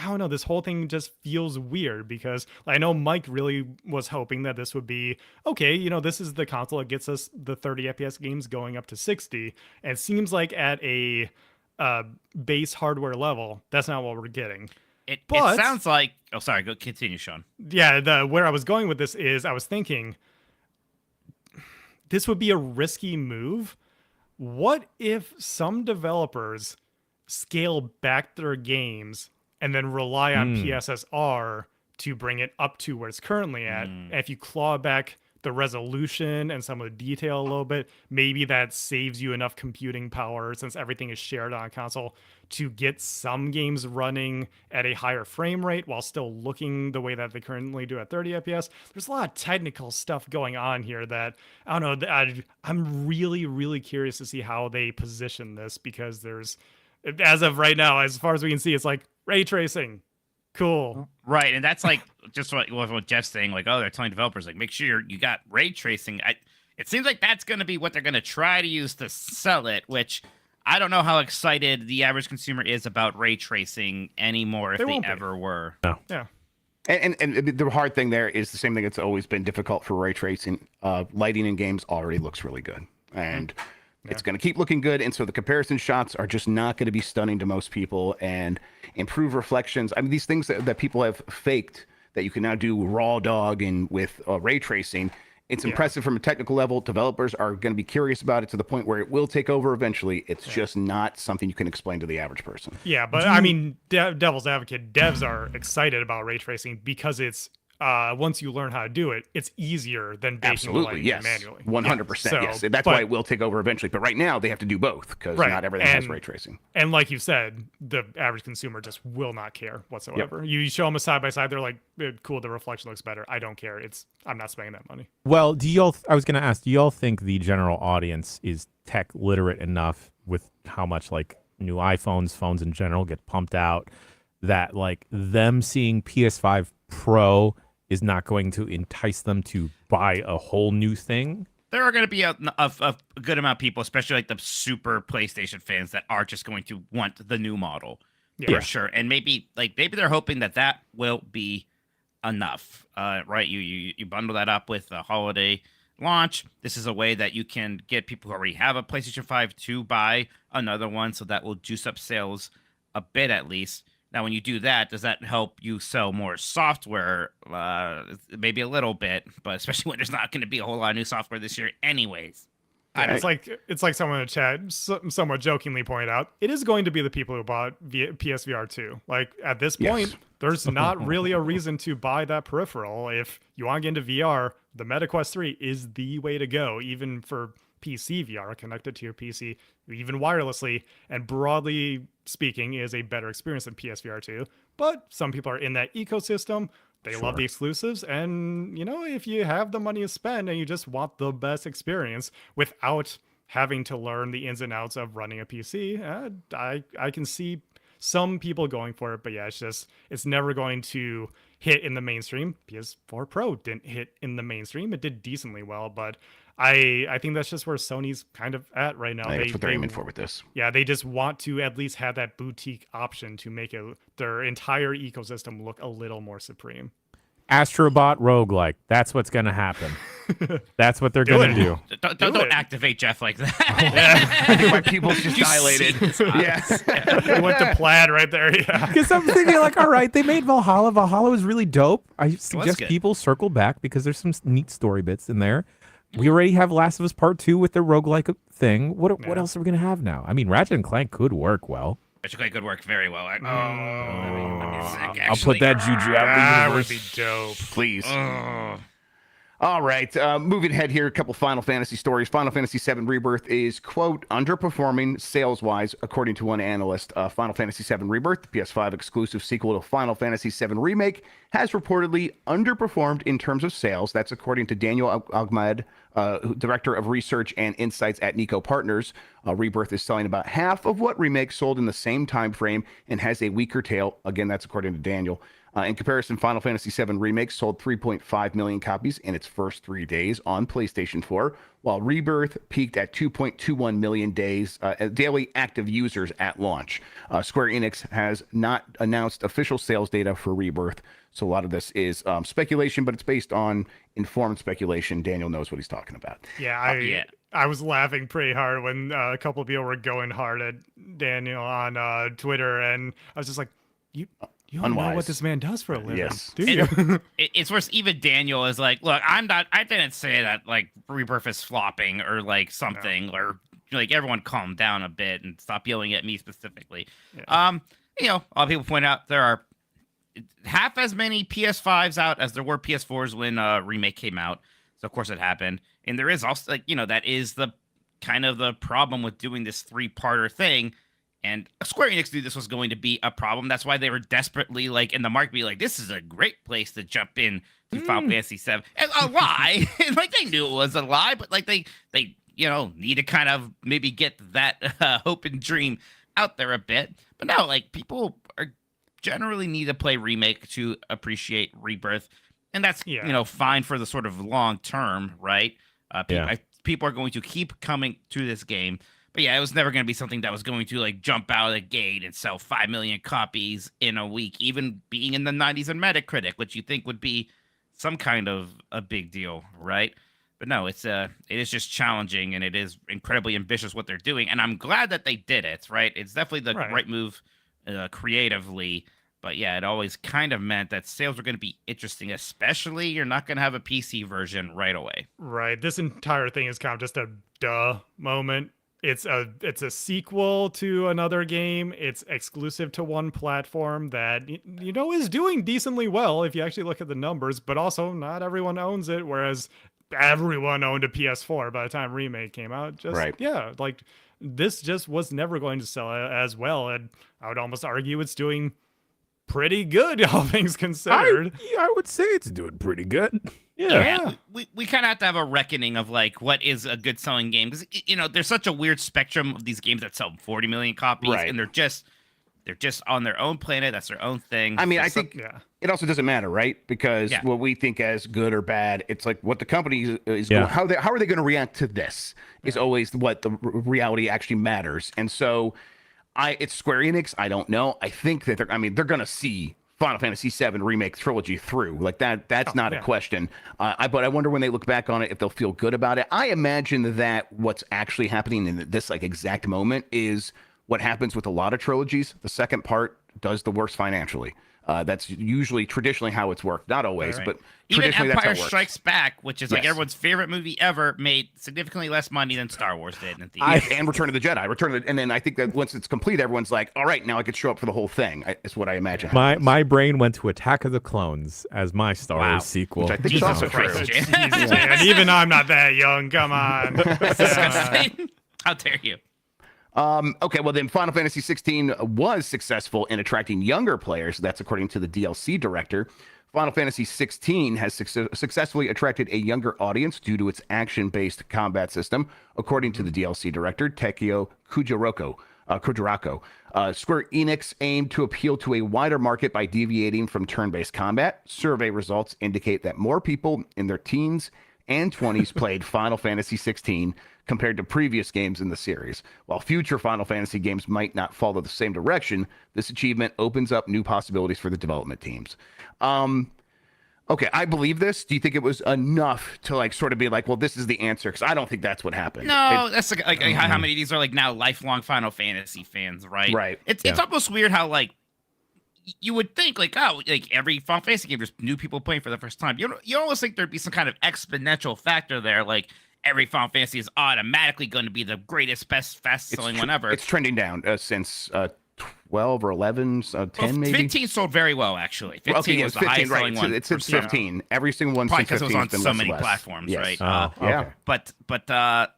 don't know, this whole thing just feels weird, because I know Mike really was hoping that this would be, okay, this is the console that gets us the 30 FPS games going up to 60. And it seems like at a base hardware level, that's not what we're getting. It sounds like, oh, sorry, go continue, Shawn. Yeah, where I was going with this is I was thinking this would be a risky move. What if some developers scale back their games and then rely on PSSR to bring it up to where it's currently at. And if you claw back the resolution and some of the detail a little bit, maybe that saves you enough computing power, since everything is shared on a console, to get some games running at a higher frame rate while still looking the way that they currently do at 30 FPS. There's a lot of technical stuff going on here that, I don't know, I'm really, really curious to see how they position this, because there's, as of right now, as far as we can see, it's like ray tracing. Cool. Right, and that's like just what Jeff's saying. Like, oh, they're telling developers, like, make sure you got ray tracing. It seems like that's going to be what they're going to try to use to sell it, which I don't know how excited the average consumer is about ray tracing anymore, if they ever were. No. Yeah. And the hard thing there is the same thing that's always been difficult for ray tracing. Lighting in games already looks really good, and it's going to keep looking good. And so the comparison shots are just not going to be stunning to most people, and improve reflections. I mean, these things that people have faked that you can now do raw dog and with ray tracing. It's impressive from a technical level. Developers are going to be curious about it to the point where it will take over eventually. It's just not something you can explain to the average person. Yeah, but I mean, devil's advocate, devs are excited about ray tracing because it's once you learn how to do it, it's easier than baking the lighting manually. 100%. Yes, that's why it will take over eventually. But right now, they have to do both, because not everything has ray tracing. And like you said, the average consumer just will not care whatsoever. Yep. You show them a side by side, they're like, "Cool, the reflection looks better. I don't care. I'm not spending that money." Well, I was going to ask, do y'all think the general audience is tech literate enough with how much like new phones in general get pumped out, that like them seeing PS5 Pro is not going to entice them to buy a whole new thing? There are going to be a good amount of people, especially like the super PlayStation fans, that are just going to want the new model for sure. And maybe they're hoping that will be enough, right? You bundle that up with a holiday launch. This is a way that you can get people who already have a PlayStation 5 to buy another one, so that will juice up sales a bit at least. Now, when you do that, does that help you sell more software? Maybe a little bit, but especially when there's not going to be a whole lot of new software this year anyways. It's like someone in the chat somewhat jokingly pointed out, it is going to be the people who bought PSVR 2. Like, at this point, there's not really a reason to buy that peripheral. If you want to get into VR, the Meta Quest 3 is the way to go, even for PC VR, connected to your PC, even wirelessly, and broadly speaking, is a better experience than PSVR 2. But some people are in that ecosystem. They love the exclusives, and if you have the money to spend and you just want the best experience without having to learn the ins and outs of running a PC, I can see some people going for it. But yeah, it's never going to hit in the mainstream. PS4 Pro didn't hit in the mainstream. It did decently well, but I think that's just where Sony's kind of at right now. That's what they're aiming for with this. Yeah, they just want to at least have that boutique option to make their entire ecosystem look a little more supreme. Astrobot roguelike. That's what's going to happen. That's what they're going to do. Don't activate Jeff like that. I think my pupils just dilated. We went to plaid right there. Yeah. Because I'm thinking like, all right, they made Valhalla. Valhalla was really dope. I suggest people circle back because there's some neat story bits in there. We already have Last of Us Part 2 with their roguelike thing. What else are we going to have now? I mean, Ratchet and Clank could work well. Ratchet and Clank could work very well. I'll put that juju out. That would be dope. Please. All right, moving ahead here, a couple Final Fantasy stories. Final Fantasy VII Rebirth is, quote, underperforming sales-wise, according to one analyst. Final Fantasy VII Rebirth, the PS5 exclusive sequel to Final Fantasy VII Remake, has reportedly underperformed in terms of sales. That's according to Daniel Ahmed, Director of Research and Insights at Nico Partners. Rebirth is selling about half of what Remake sold in the same time frame and has a weaker tail. Again, that's according to Daniel. In comparison, Final Fantasy VII Remake sold 3.5 million copies in its first 3 days on PlayStation 4, while Rebirth peaked at 2.21 million daily active users at launch. Square Enix has not announced official sales data for Rebirth, so a lot of this is speculation, but it's based on informed speculation. Daniel knows what he's talking about. I was laughing pretty hard when a couple of people were going hard at Daniel on Twitter, and I was just like, you don't know what this man does for a living, do you? It's worse. Even Daniel is like, look, I didn't say that like Rebirth is flopping or like something, or like everyone calm down a bit and stop yelling at me specifically. A lot of people point out half as many PS5s out as there were PS4s when Remake came out. So of course it happened. And there is also like, that is the kind of the problem with doing this 3-parter thing. And Square Enix knew this was going to be a problem. That's why they were desperately like in the market, be like, this is a great place to jump in to Final Fantasy VII. And a lie. Like they knew it was a lie, but like they need to kind of maybe get that hope and dream out there a bit. But no, like people are generally need to play Remake to appreciate Rebirth. And that's, fine for the sort of long term, right? People are going to keep coming to this game. But yeah, it was never going to be something that was going to like jump out of the gate and sell 5 million copies in a week, even being in the 90s on Metacritic, which you think would be some kind of a big deal, right? But no, it is just challenging, and it is incredibly ambitious what they're doing, and I'm glad that they did it, right? It's definitely the right move creatively, but yeah, it always kind of meant that sales were going to be interesting, especially you're not going to have a PC version right away. Right. This entire thing is kind of just a duh moment. It's a sequel to another game. It's exclusive to one platform that, is doing decently well if you actually look at the numbers, but also not everyone owns it, whereas everyone owned a PS4 by the time Remake came out. Like this just was never going to sell as well, and I would almost argue it's doing pretty good, all things considered. I would say it's doing pretty good. Yeah. We kind of have to have a reckoning of like what is a good selling game, because there's such a weird spectrum of these games that sell 40 million copies, and they're just on their own planet. That's their own thing. I mean, I think it also doesn't matter, right? Because what we think as good or bad, it's like what the company is going, how are they going to react to this is always what the reality actually matters. And so it's Square Enix. I don't know. I think that they're going to see Final Fantasy VII Remake trilogy through. Like that's not a question. But I wonder when they look back on it if they'll feel good about it. I imagine that what's actually happening in this like exact moment is what happens with a lot of trilogies. The second part does the worst financially. That's usually traditionally how it's worked. Not always, but even traditionally Empire that's how it works. Strikes Back, which is like everyone's favorite movie ever, made significantly less money than Star Wars did. And Return of the Jedi. And then I think that once it's complete, everyone's like, all right, now I could show up for the whole thing. Is what I imagine. My brain went to Attack of the Clones as my Star Wars sequel. Which I think is also true. And even I'm not that young. Come on. How dare you? Okay, well then Final Fantasy 16 was successful in attracting younger players. That's according to the DLC director. Final Fantasy 16 has successfully attracted a younger audience due to its action-based combat system, according to the DLC director, Tekio Kujirako. Square Enix aimed to appeal to a wider market by deviating from turn-based combat. Survey results indicate that more people in their teens and 20s played Final Fantasy 16 compared to previous games in the series. While future Final Fantasy games might not follow the same direction, this achievement opens up new possibilities for the development teams. Okay, I believe this. Do you think it was enough to like sort of be like, well, this is the answer? Because I don't think that's what happened. No, that's like how many of these are like now lifelong Final Fantasy fans, right? Right. It's almost weird how like you would think like, oh, like every Final Fantasy game, there's new people playing for the first time. You almost think there'd be some kind of exponential factor there, like every Final Fantasy is automatically going to be the greatest, best, fast-selling one ever. It's trending down since 12 or 11, 10 maybe. 15 sold very well, actually. 15 was the highest selling one. It's 15. Every single one probably since 15 because it was on so many less. platforms, yes. right? Yeah. But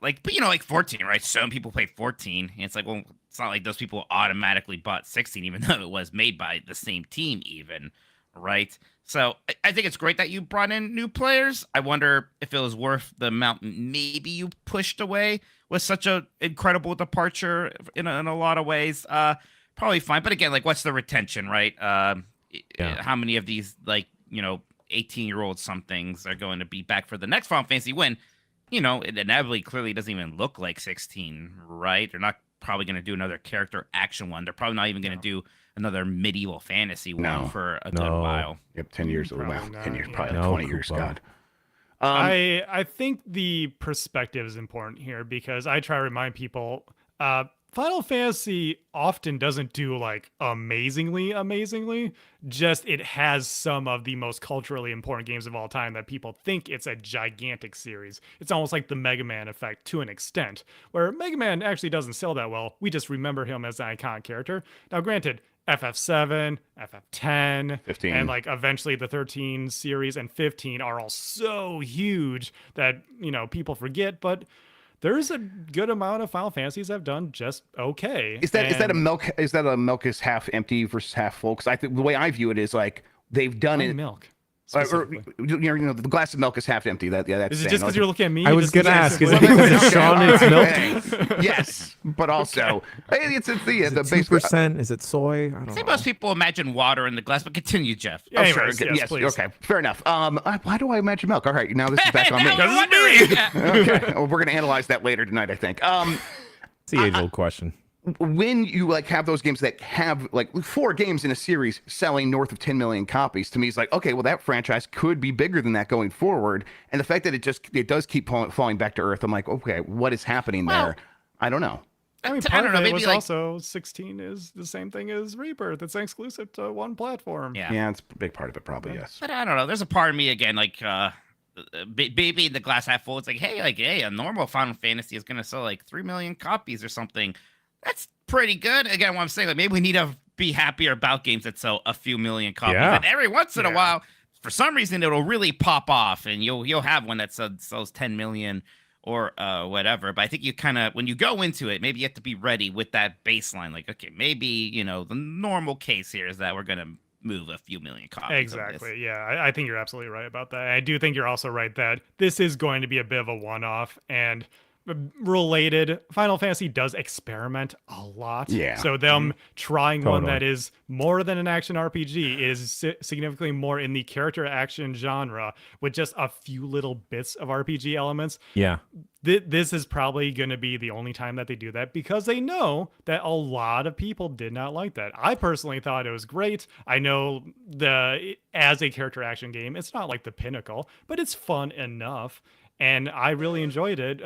like 14, right? Some people played 14, and it's like, well, it's not like those people automatically bought 16, even though it was made by the same team, even, right? So I think it's great that you brought in new players. I wonder if it was worth the amount maybe you pushed away with such an incredible departure in a lot of ways. Probably fine. But again, like, what's the retention, right? How many of these, 18-year-old somethings are going to be back for the next Final Fantasy when, it inevitably clearly doesn't even look like 16, right? They're not probably going to do another character action one. They're probably not even going to do another medieval fantasy one for a good while. Yep, 10 years. Wow, 10 years, probably 20 years. God. I think the perspective is important here because I try to remind people Final Fantasy often doesn't do like amazingly. Just it has some of the most culturally important games of all time that people think it's a gigantic series. It's almost like the Mega Man effect to an extent, where Mega Man actually doesn't sell that well. We just remember him as an iconic character. Now, granted, FF7, FF10, 15. and like eventually the 13 series and 15 are all so huge that, people forget, but there's a good amount of Final Fantasies I've done just okay. Is that a milk is half empty versus half full? Because I think the way I view it is like they've done it. Milk. Or, the glass of milk is half empty. That's is it just because you're looking at me? I was gonna ask, is it because it's Shawn and it's milk? Yes, but also it's the 2%? Is it soy? I don't know. Most people imagine water in the glass, but continue, Jeff. Oh, Anyways, sure. yes, Yes, please. okay, fair enough. Why do I imagine milk? All right, now this is back on me. Now we're wondering. Okay, well, we're gonna analyze that later tonight, I think. It's the age-old question. When you like have those games that have like 4 games in a series selling north of 10 million copies, to me it's like, okay, well that franchise could be bigger than that going forward. And the fact that it does keep falling back to earth, I'm like, okay, what is happening there? I don't know. I mean, I part don't of know, it maybe was like- also 16 is the same thing as Rebirth. It's exclusive to one platform. Yeah. It's a big part of it, probably. Yes. But I don't know. There's a part of me again, like maybe the glass half full. It's like, hey, a normal Final Fantasy is gonna sell like 3 million copies or something. That's pretty good. Again, what I'm saying, like maybe we need to be happier about games that sell a few million copies. Yeah. And every once in a while, for some reason, it'll really pop off, and you'll have one that sells 10 million or whatever. But I think you kind of, when you go into it, maybe you have to be ready with that baseline. Like, okay, maybe the normal case here is that we're gonna move a few million copies. Exactly. Yeah, I think you're absolutely right about that. I do think you're also right that this is going to be a bit of a one-off, and related, Final Fantasy does experiment a lot. Yeah. So them trying one Totally. that is more than an action RPG is significantly more in the character action genre with just a few little bits of RPG elements. Yeah. This is probably going to be the only time that they do that, because they know that a lot of people did not like that. I personally thought it was great. I know as a character action game, it's not like the pinnacle, but it's fun enough, and I really enjoyed it.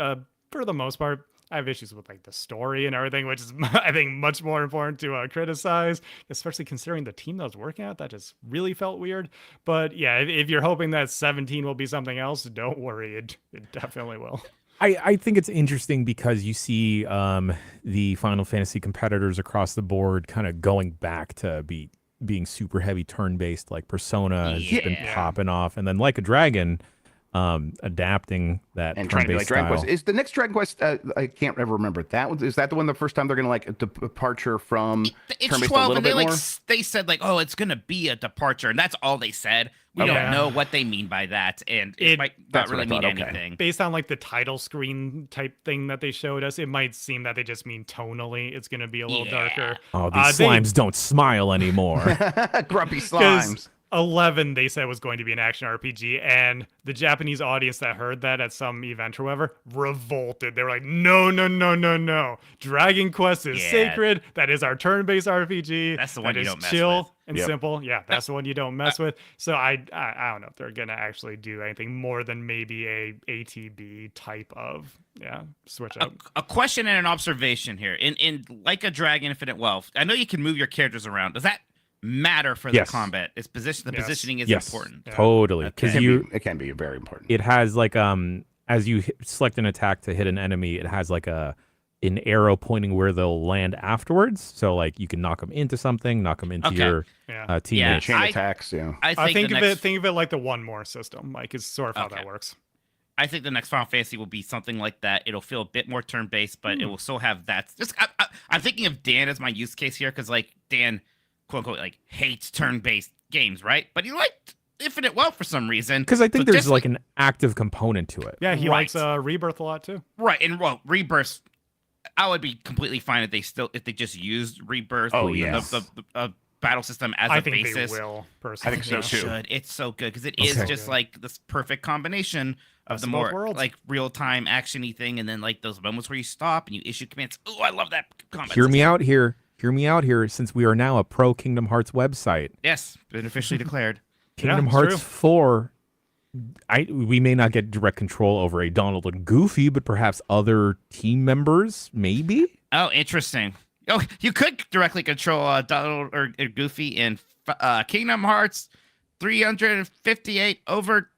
For the most part, I have issues with like the story and everything, which is I think much more important to criticize, especially considering the team that was working at. That just really felt weird. But yeah, if you're hoping that 17 will be something else, don't worry, it definitely will. I think it's interesting because you see the Final Fantasy competitors across the board kind of going back to being super heavy turn-based, like Persona has just been popping off, and then Like a Dragon adapting that And trying to be like Dragon style. Quest. Is the next Dragon Quest? I can't ever remember that one. Is that the one the first time they're gonna like a departure from It's turn-based 12, a little and they bit more? they said like, oh, it's gonna be a departure, and that's all they said. We Okay. don't know what they mean by that, and it might not that's what really I thought, mean okay. anything. Based on like the title screen type thing that they showed us, it might seem that they just mean tonally it's going to be a little darker. Oh, these slimes don't smile anymore. Grumpy 'Cause slimes. 11 they said was going to be an action RPG, and the Japanese audience that heard that at some event or whatever revolted. They were like, no. Dragon Quest is Yeah. sacred. That is our turn-based RPG. That's the one that you is don't mess chill with. and Yep. simple. Yeah, that's the one you don't mess with. So I don't know if they're gonna actually do anything more than maybe a ATB type of switch up. A question and an observation here. In Like a Dragon Infinite Wealth, I know you can move your characters around. Does that matter for the Yes. combat? The Yes. positioning is Yes, important. totally. Because It can be very important. it has like as you select an attack to hit an enemy, it has like an arrow pointing where they'll land afterwards. So like you can knock them into something, knock them into Okay. your Yeah. teammates. Chain I- attacks. Yeah. I I think the of next, think of it like the one more system. Like is sort of how Okay. that works. I think the next Final Fantasy will be something like that. It'll feel a bit more turn-based, but it will still have that. Just I'm thinking of Dan as my use case here, because like Dan, quote unquote, like hates turn-based games, right? But he liked Infinite Wealth for some reason. Because I think So there's just like an active component to it. Yeah, he Right. likes Rebirth a lot too. right, and well, Rebirth, I would be completely fine if they just used Rebirth. Oh, the- yes. the battle system as I a think basis. they will personally. I think so, They too. should. It's so good because it is Okay. just like this perfect combination of Best the of both more worlds. like real-time actiony thing, and then like those moments where you stop and you issue commands. Oh, I love that combat. Hear me system. out here. Hear me out here. Since we are now a pro Kingdom Hearts website, Yes, been officially declared. Kingdom it's Hearts true. 4. We may not get direct control over a Donald and Goofy, but perhaps other team members, maybe. Oh, interesting. Oh, you could directly control Donald or Goofy in Kingdom Hearts 358 over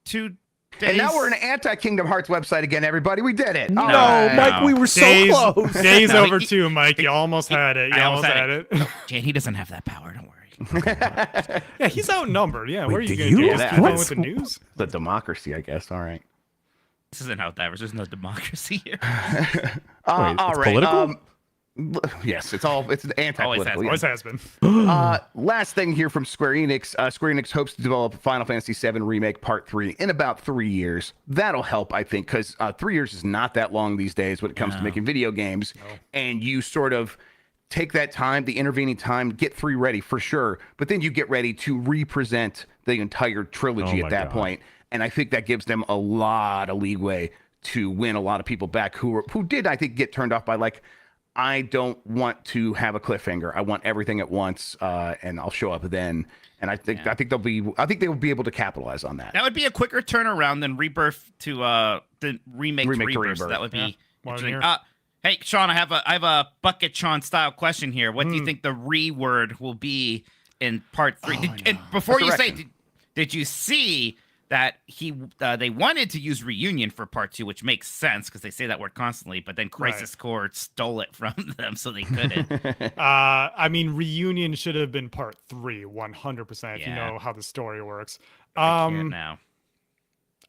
2 And now we're an anti-Kingdom Hearts website again, everybody. We did it. No, All right. Mike, we were so close. Days No, over 2, Mike. You almost had it. You almost had it. Jan, he doesn't have that power. Don't worry. Yeah, he's outnumbered. Yeah, what are you did going you? to do? Just keep What? on with the news? The democracy, I guess. All right. This isn't how that works. There's no democracy here. Wait, All it's right. political? Yes, it's anti-political. Always has been. Last thing here from Square Enix. Square Enix hopes to develop Final Fantasy VII Remake Part 3 in about 3 years. That'll help, I think, because 3 years is not that long these days when it comes to making video games. And you sort of take that time, the intervening time, get 3 ready for sure. But then you get ready to represent the entire trilogy at that point. And I think that gives them a lot of leeway to win a lot of people back who did, I think, get turned off by like, I don't want to have a cliffhanger. I want everything at once, and I'll show up then. And I think they will be able to capitalize on that. That would be a quicker turnaround than Rebirth to the remake to Rebirth. So that would be interesting. Hey, Shawn, I have a bucket Shawn style question here. What do you think the re-word will be in Part 3? And before you say, did you see that they wanted to use reunion for Part 2, which makes sense because they say that word constantly, but then Crisis Core stole it from them, so they couldn't. I mean, reunion should have been Part 3, 100%. If you know how the story works. I can't now.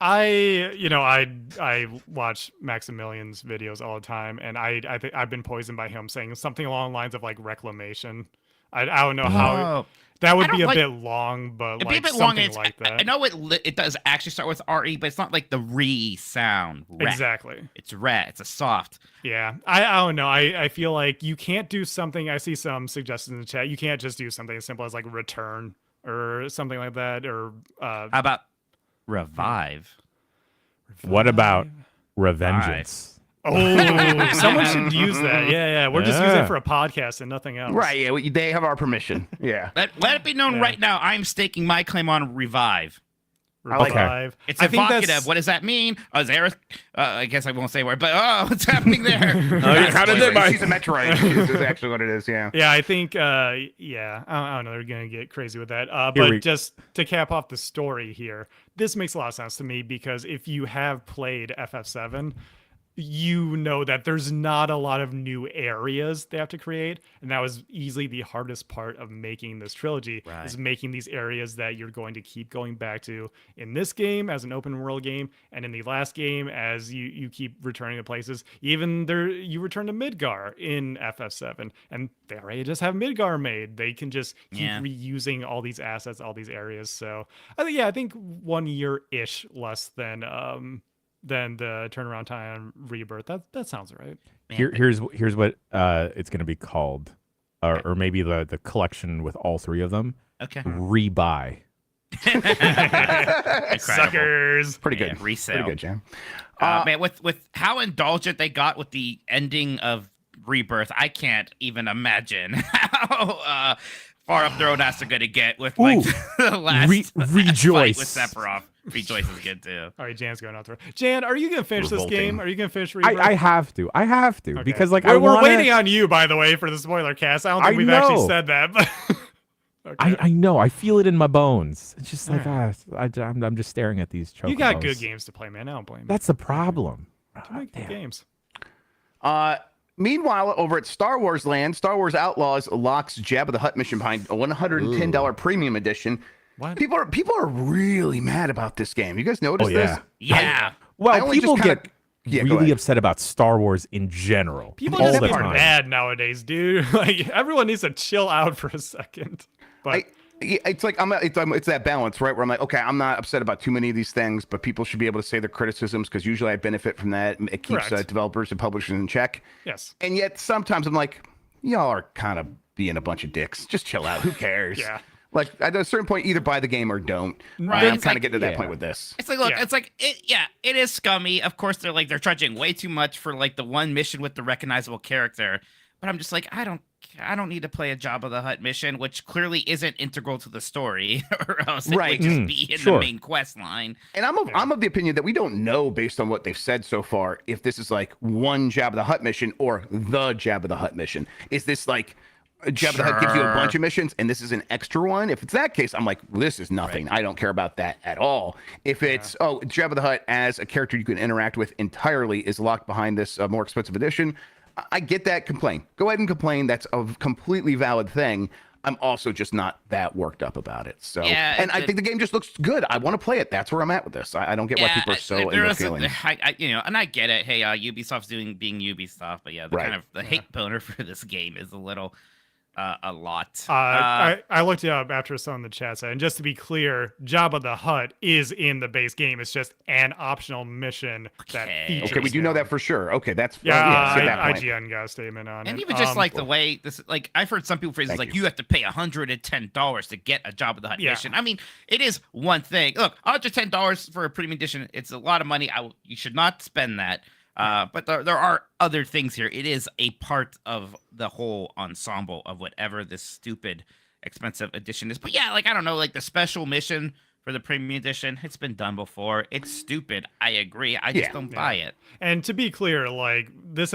I watch Maximilian's videos all the time, and I think I've been poisoned by him saying something along the lines of like reclamation. I don't know how. That would be a bit long, but it'd like be a bit something long. like that. I know it does actually start with RE, but it's not like the re sound. Exactly. It's re. It's a soft. Yeah. I don't know. I feel like you can't do something. I see some suggestions in the chat. You can't just do something as simple as like return or something like that. Or how about revive? What about revengeance? Oh, someone should use that. Yeah. We're just using it for a podcast and nothing else. Right. Yeah. They have our permission. Yeah. Let it be known right now. I'm staking my claim on revive. Revive. It's evocative. What does that mean? I guess I won't say where, but what's happening there? How did they? She's a Metroid. Is actually what it is. Yeah. Yeah, I think. I don't know. They're gonna get crazy with that. But just to cap off the story here, this makes a lot of sense to me because if you have played FF7, you know that there's not a lot of new areas they have to create, and that was easily the hardest part of making this trilogy, is making these areas that you're going to keep going back to in this game as an open world game, and in the last game as you keep returning to places. Even you return to Midgar in FF7, and they already just have Midgar made. They can just keep reusing all these assets, all these areas. So I think 1 year-ish less than the turnaround time on Rebirth. That sounds right. Here's what it's going to be called, or maybe the collection with all 3 of them. Okay. Rebuy. Suckers. Pretty good. Resale. Pretty good, Jam. Man, with how indulgent they got with the ending of Rebirth, I can't even imagine how far up the road that's going to get with like the last Rejoice fight with Sephiroth. Rejoice is good too. All right, Jan's going out there. Jan, are you gonna finish this game? Are you gonna finish Rebirth? I have to. Okay. Because like we're waiting on you, by the way, for the spoiler cast. I don't think we've actually said that, but I know. I feel it in my bones. It's just like I'm just staring at these chocobos. You got good games to play, man. I don't blame you. That's the problem. Good games. Meanwhile, over at Star Wars Land, Star Wars Outlaws locks Jabba the Hutt mission behind a $110 premium edition. What? People are really mad about this game. You guys notice this? Yeah. People get really upset about Star Wars in general. People all just the get time. mad nowadays, dude. Like everyone needs to chill out for a second. But it's like it's that balance, right? Where I'm like, okay, I'm not upset about too many of these things, but people should be able to say their criticisms because usually I benefit from that. It keeps developers and publishers in check. Yes. And yet sometimes I'm like, y'all are kind of being a bunch of dicks. Just chill out. Who cares? Yeah. Like at a certain point, either buy the game or don't. Right. I'm kind of getting to that point with this. It's like, look, it is scummy. Of course, they're charging way too much for like the one mission with the recognizable character. But I'm just like, I don't need to play a Jabba the Hutt mission, which clearly isn't integral to the story, or else it would just be in the main quest line. And I'm of the opinion that we don't know, based on what they've said so far, if this is like one Jabba the Hutt mission or the Jabba the Hutt mission. Is this like Jabba the Hutt gives you a bunch of missions, and this is an extra one. If it's that case, I'm like, well, this is nothing. I don't care about that at all. If it's, Jabba the Hutt as a character you can interact with entirely is locked behind this more expensive edition, I get that. Complain. Go ahead and complain. That's a completely valid thing. I'm also just not that worked up about it. So, and I think the game just looks good. I want to play it. That's where I'm at with this. I don't get why people are so in their feelings. And I get it. Hey, Ubisoft's being Ubisoft, but yeah, the hate boner for this game is a little. A lot. I looked it up after someone in the chat said, and just to be clear, Jabba the Hutt is in the base game. It's just an optional mission that features. Okay, we do know that for sure. Okay, that's IGN got a statement on it. And even just like the way this, like I've heard some people phrase it like you have to pay $110 to get a Jabba the Hutt mission. I mean, it is one thing. Look, $110 for a premium edition, it's a lot of money. You should not spend that. But there are other things here. It is a part of the whole ensemble of whatever this stupid expensive edition is. But yeah, like, I don't know, like the special mission for the premium edition, it's been done before. It's stupid. I agree. I just don't buy it. And to be clear, like this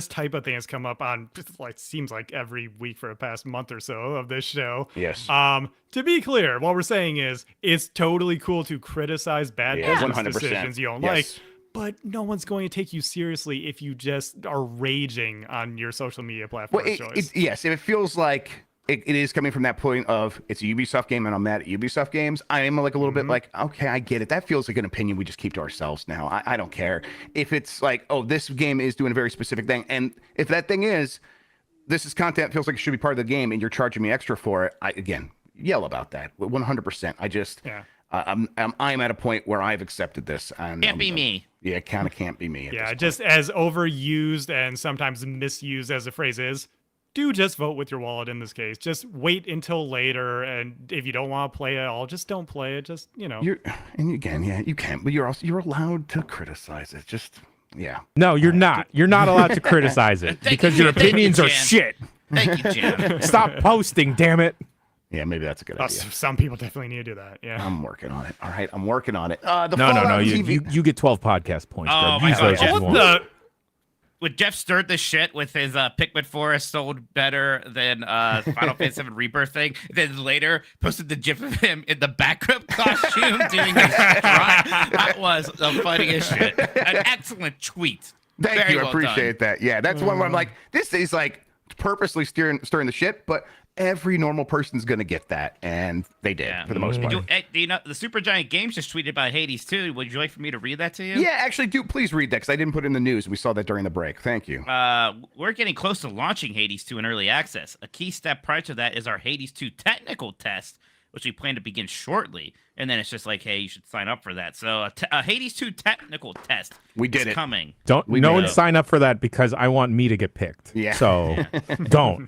type of thing has come up on like seems like every week for the past month or so of this show. Yes. To be clear, what we're saying is it's totally cool to criticize bad business 100%. decisions you don't like. But no one's going to take you seriously if you just are raging on your social media platform choice. Yes, if it feels like it is coming from that point of it's a Ubisoft game and I'm mad at Ubisoft games, I am like a little bit like, okay, I get it. That feels like an opinion we just keep to ourselves now. I don't care. If it's like, oh, this game is doing a very specific thing, and if that thing is, this is content feels like it should be part of the game and you're charging me extra for it, I, again, yell about that. 100%. I just... I'm at a point where I've accepted this. And can't be me. Yeah, it kind of can't be me. Just as overused and sometimes misused as the phrase is, do just vote with your wallet in this case. Just wait until later, and if you don't want to play it all, just don't play it. Just, you know. And again, you can, but you're allowed to criticize it. Just, No, you're not. You're not allowed to criticize it because your opinions are shit. Thank you, Jan. Stop posting, damn it. Yeah, maybe that's a good idea. Some people definitely need to do that. Yeah, I'm working on it. All right, I'm working on it. No. You get 12 podcast points. Oh bro. my God! Would Jeff stirred the shit with his Pikmin Forest sold better than Final Fantasy VII Rebirth thing? Then later posted the gif of him in the backup costume doing his try. That was the funniest shit. An excellent tweet. Thank you. I appreciate that. Yeah, that's one where I'm like, this is like purposely stirring the shit, but every normal person's gonna get that, and they did for the most part. Do you know the Super Giant Games just tweeted about Hades too? Would you like for me to read that to you? Yeah, actually, please read that because I didn't put it in the news. We saw that during the break. Thank you. We're getting close to launching Hades 2 in early access. A key step prior to that is our Hades 2 technical test, which we plan to begin shortly. And then it's just like, hey, you should sign up for that. So a Hades 2 technical test. We did it. Coming. No one sign up for that because I want me to get picked. Yeah. So don't.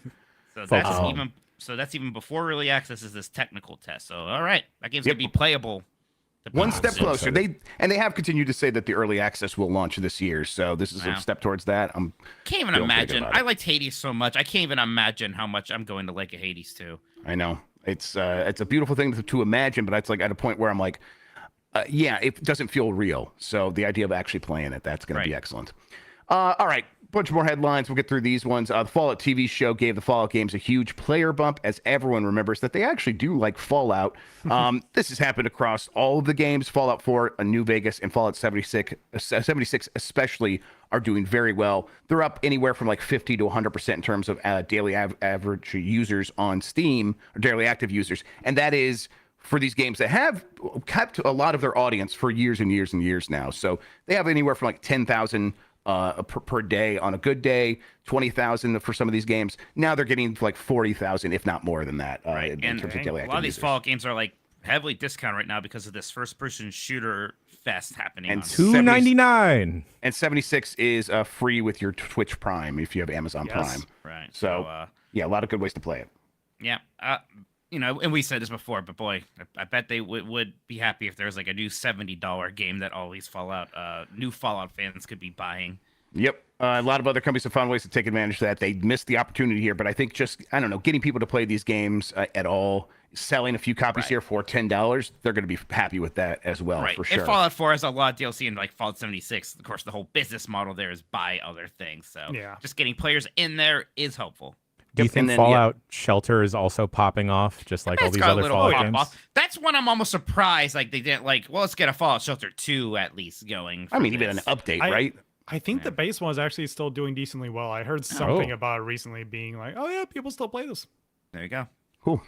So that's even before early access is this technical test. So all right, that game's gonna be playable. One step closer. They have continued to say that the early access will launch this year. So this is a step towards that. Can't even imagine. I liked Hades so much. I can't even imagine how much I'm going to like a Hades 2. I know it's a beautiful thing to imagine, but it's like at a point where I'm like, it doesn't feel real. So the idea of actually playing it, that's going to be excellent. All right. Bunch more headlines. We'll get through these ones. The Fallout TV show gave the Fallout games a huge player bump, as everyone remembers that they actually do like Fallout. This has happened across all of the games. Fallout 4, New Vegas, and Fallout 76 especially are doing very well. They're up anywhere from like 50 to 100% in terms of daily average users on Steam, or daily active users. And that is for these games that have kept a lot of their audience for years and years and years now. So they have anywhere from like 10,000 per day on a good day, 20,000 for some of these games. Now they're getting like 40,000, if not more than that. In terms of daily active a lot of these users. Fallout games are like heavily discounted right now because of this first-person shooter fest happening. And $2.99. And 76 is free with your Twitch Prime if you have Amazon Prime. Right. So a lot of good ways to play it. Yeah. And we said this before, but boy, I bet they would be happy if there was like a new $70 game that all these new Fallout fans could be buying. Yep. A lot of other companies have found ways to take advantage of that. They missed the opportunity here, but I think getting people to play these games at all, selling a few copies here for $10, they're going to be happy with that as well, for sure. And Fallout 4 has a lot of DLC, and like Fallout 76, of course, the whole business model there is buy other things. So just getting players in there is helpful. Do you Yep, think and then, Fallout Shelter is also popping off, just like all It's these got a other little Fallout pop games? off. That's when I'm almost surprised. Like they didn't like. Well, let's get a Fallout Shelter 2 at least going. I mean, for even an this. update, I- right? I think the base one is actually still doing decently well. I heard something Oh. about it recently being like, oh yeah, people still play this. There you go. Cool.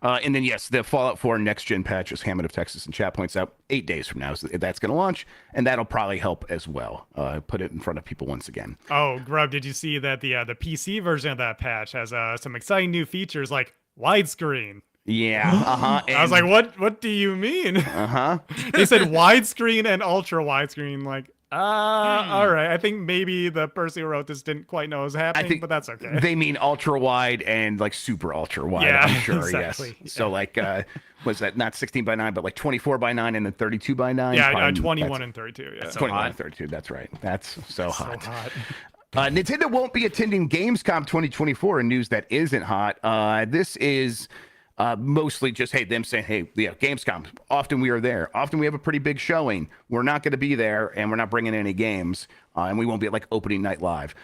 And then, yes, the Fallout 4 next gen patch, as Hammond of Texas and chat points out, 8 days from now, that's going to launch, and that'll probably help as well. Put it in front of people once again. Oh, Grub, did you see that the PC version of that patch has some exciting new features like widescreen? Yeah. I was like, what do you mean? They said widescreen and ultra widescreen. Like, all right. I think maybe the person who wrote this didn't quite know what was happening, but that's okay. They mean ultra wide and like super ultra wide. Yeah, I'm sure. exactly. Yes. So like, was that not 16:9, but like 24:9 and then 32:9? Yeah, 21 and 32. Yeah. 21 and 32. That's right. That's so hot. Nintendo won't be attending Gamescom 2024 in news that isn't hot. This is mostly just, hey, them saying, hey, yeah, Gamescom, often we are there. Often we have a pretty big showing. We're not going to be there, and we're not bringing any games, and we won't be at like opening night live.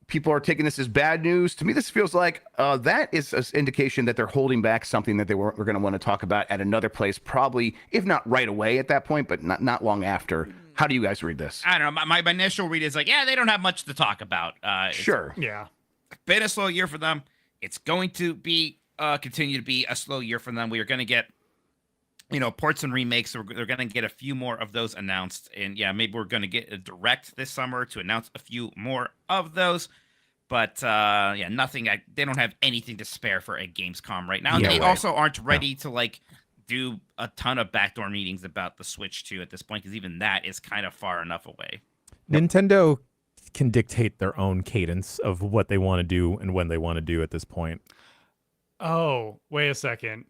People are taking this as bad news. To me, this feels like that is an indication that they're holding back something that we're going to want to talk about at another place, probably, if not right away at that point, but not long after. How do you guys read this? I don't know. My initial read is like, yeah, they don't have much to talk about. Sure. Yeah. It's been a slow year for them. It's going to be continue to be a slow year for them. We are going to get, ports and remakes. So they're going to get a few more of those announced, and yeah, maybe we're going to get a direct this summer to announce a few more of those. But yeah, nothing. They don't have anything to spare for a Gamescom right now. Yeah, They right. also aren't ready to like do a ton of backdoor meetings about the Switch 2 at this point, because even that is kind of far enough away. Nintendo can dictate their own cadence of what they want to do and when they want to do at this point. Oh, wait a second.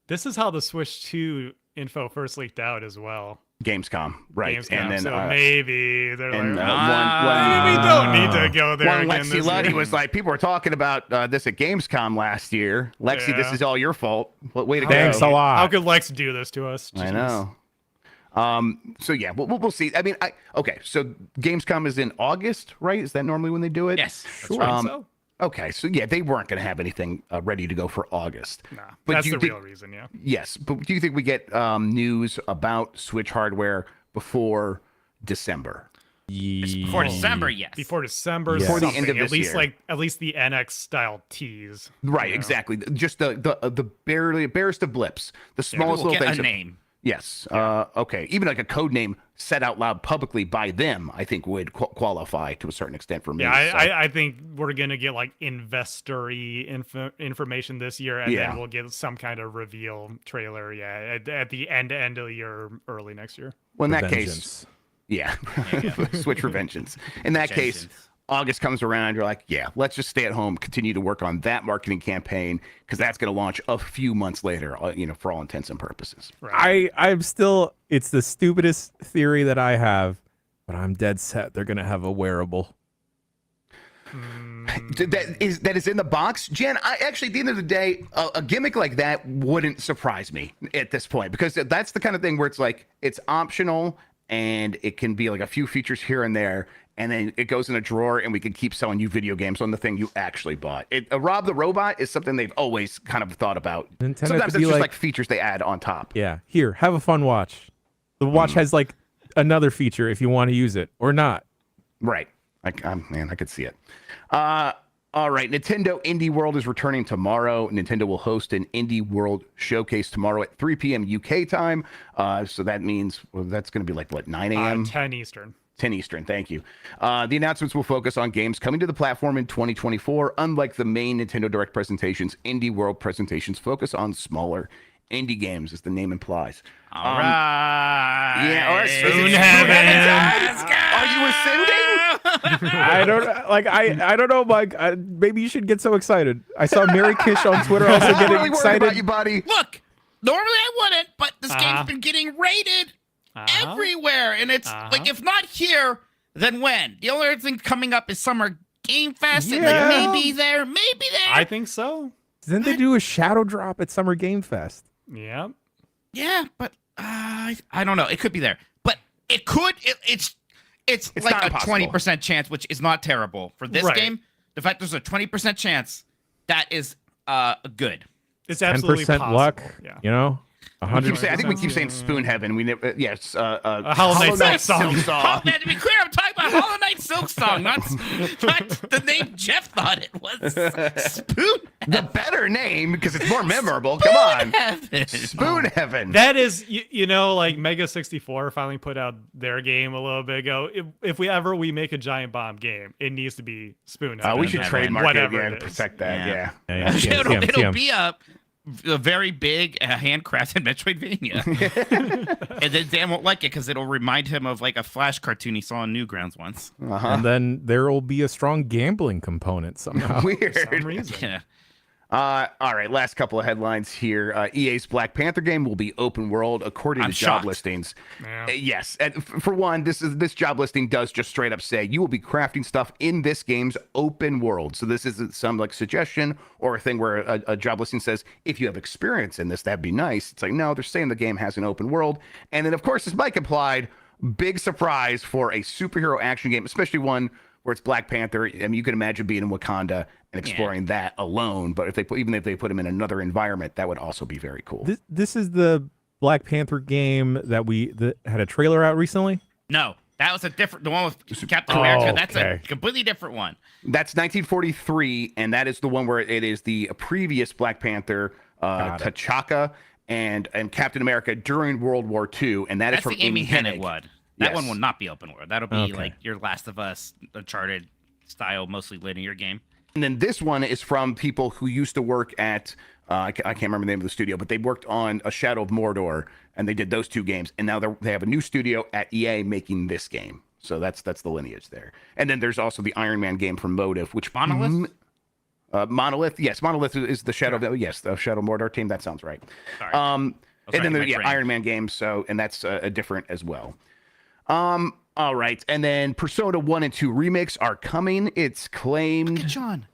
This is how the Switch 2 info first leaked out as well. Gamescom, right? Gamescom, And then so maybe they're and, like, we don't need to go there One again. Lexi this Luddy year." was like, people were talking about this at Gamescom last year. Lexi, this Yeah. is all your fault. Way to Thanks go. a lot. How could Lex do this to us? I Jeez. know. So yeah, we'll see. I mean, okay. So Gamescom is in August, right? Is that normally when they do it? Yes, Sure. So? Okay, so yeah, they weren't going to have anything ready to go for August. Nah, But that's you the think- real reason, yeah. Yes, but do you think we get news about Switch hardware before December? before December, yes. Before December, Yeah. Before the something. end of at this least year. at least the NX style tease. Right, you know? exactly. Just the barest of blips, the smallest We'll little get things. a name. Yes. Okay. Even like a code name said out loud publicly by them, I think would qualify to a certain extent for me. Yeah, So- I think we're gonna get like investor-y information this year, and Yeah. then we'll get some kind of reveal trailer. Yeah, at the end of the year, early next year. well, in The that case, vengeance. yeah, Switch for vengeance. In that case, Vengeance. August comes around, you're like, yeah, let's just stay at home, continue to work on that marketing campaign because that's going to launch a few months later, for all intents and purposes. Right. I'm still, it's the stupidest theory that I have, but I'm dead set they're going to have a wearable. That is in the box, Jen. I actually, at the end of the day, a gimmick like that wouldn't surprise me at this point because that's the kind of thing where it's like it's optional and it can be like a few features here and there, and then it goes in a drawer, and we can keep selling you video games on the thing you actually bought. Rob the Robot is something they've always kind of thought about. Nintendo Sometimes could it's be just like- like features they add on top. Yeah. Here, have a fun watch. The watch has like another feature if you want to use it or not. Right. I could see it. All right. Nintendo Indie World is returning tomorrow. Nintendo will host an Indie World showcase tomorrow at 3 p.m. UK time. So that means that's going to be like, what, 9 a.m.? 10 Eastern. 10 Eastern. Thank you. The announcements will focus on games coming to the platform in 2024. Unlike the main Nintendo Direct presentations, Indie World presentations focus on smaller indie games, as the name implies. All right. Yeah. All right. Soon heaven. Are you ascending? I don't I don't know, Mike. Maybe you should get so excited. I saw Mary Kish on Twitter also I'm getting really worried about you, excited. buddy. Look, normally I wouldn't, but this Uh-huh. game's been getting rated Uh-huh. everywhere, and it's like, if not here, then when? The only other thing coming up is Summer Game Fest, and Yeah. like maybe there. I think so. Didn't they do a shadow drop at Summer Game Fest? Yeah. Yeah, but I don't know. It could be there, but it could. It's It's like not a impossible. 20% chance, which is not terrible for this Right. game. The fact there's a 20% chance that is good. It's absolutely 10% possible. luck. Yeah. You know, I 100%. think we keep saying Spoon Heaven. We never, yes. Hollow Knight Silk Song. Oh, man, to be clear, I'm talking about Hollow Knight Silk Song, not the name Jeff thought it was. Spoon. The better name because it's more memorable. Come on, Heaven. Spoon Heaven. That is, you know, like Mega 64 finally put out their game a little bit ago. If we make a Giant Bomb game, it needs to be Spoon Heaven. We should Heaven. trademark it Whatever again it to is. protect that. Yeah. It'll be a very big handcrafted Metroidvania. And then Dan won't like it because it'll remind him of like a Flash cartoon he saw on Newgrounds once. And then there will be a strong gambling component somehow. Weird. For some reason. Yeah. All right, last couple of headlines here. EA's Black Panther game will be open world according I'm to job shocked. listings. Yeah. Yes, and for one, this job listing does just straight up say you will be crafting stuff in this game's open world. So this isn't some like suggestion or a thing where a job listing says if you have experience in this, that'd be nice. It's like no, they're saying the game has an open world, and then of course, as Mike implied, big surprise for a superhero action game, especially one where it's Black Panther. I mean, you can imagine being in Wakanda and exploring that alone. But if they put him in another environment, that would also be very cool. This is the Black Panther game that had a trailer out recently. No, that was the one with Captain America. That's okay. a completely different one. That's 1943, and that is the one where it is the previous Black Panther, T'Chaka, and Captain America during World War II, and That's is from the Amy Hennig Hennig. one. That Yes. one will not be open world. That'll be Okay. like your Last of Us, Uncharted style, mostly linear game. And then this one is from people who used to work at I can't remember the name of the studio, but they worked on A Shadow of Mordor, and they did those two games, and now they have a new studio at EA making this game. So that's the lineage there. And then there's also the Iron Man game from Motive, which Monolith? Monolith, yes, Monolith is the Shadow of the Shadow of Mordor team. That sounds right. Sorry. And then my the brain. Iron Man game, and that's a different as well. All right, and then Persona 1 and 2 remakes are coming. It's claimed. John.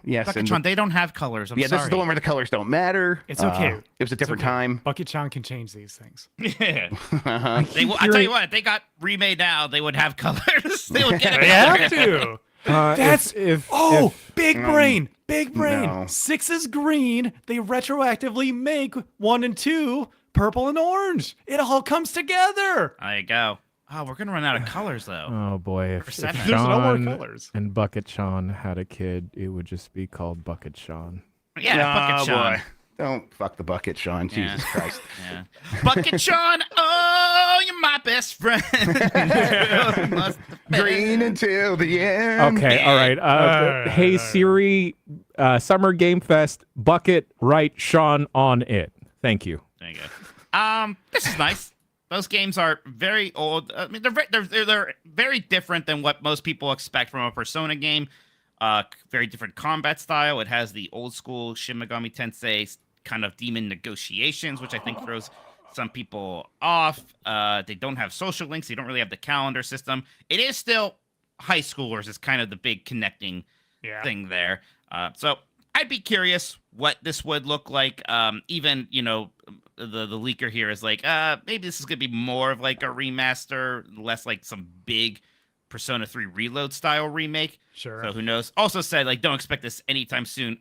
Yes, Bucket and John, they don't have colors. I'm yeah, sorry. this is the one where the colors don't matter. It's okay. It was a different okay. time. Bucket Chan can change these things. Yeah. I tell you what, if they got remade now, they would have colors. They would get They a have color. to. That's if big brain, big brain. no. 6 is green. They retroactively make 1 and 2 purple and orange. It all comes together. There you go. Oh, we're gonna run out of colors though. Oh boy, if Perception. There's no more Sean colors. and Bucket Sean had a kid, it would just be called Bucket Sean. Yeah, Bucket Sean. Boy. Don't fuck the bucket, Sean. Yeah. Jesus Christ. Yeah. Bucket Sean, oh, you're my best friend. Must have been. Green until the end. Okay, all right. Hey Siri, Summer Game Fest, Bucket, right Sean on it. Thank you. There you go. This is nice. Those games are very old. I mean, they're very different than what most people expect from a Persona game. Very different combat style. It has the old school Shin Megami Tensei kind of demon negotiations, which I think throws some people off. They don't have social links. They don't really have the calendar system. It is still high schoolers is kind of the big connecting thing there. So I'd be curious what this would look like. Even, the leaker here is like, maybe this is going to be more of like a remaster, less like some big Persona 3 Reload style remake. Sure. So who knows? Also said, like, don't expect this anytime soon.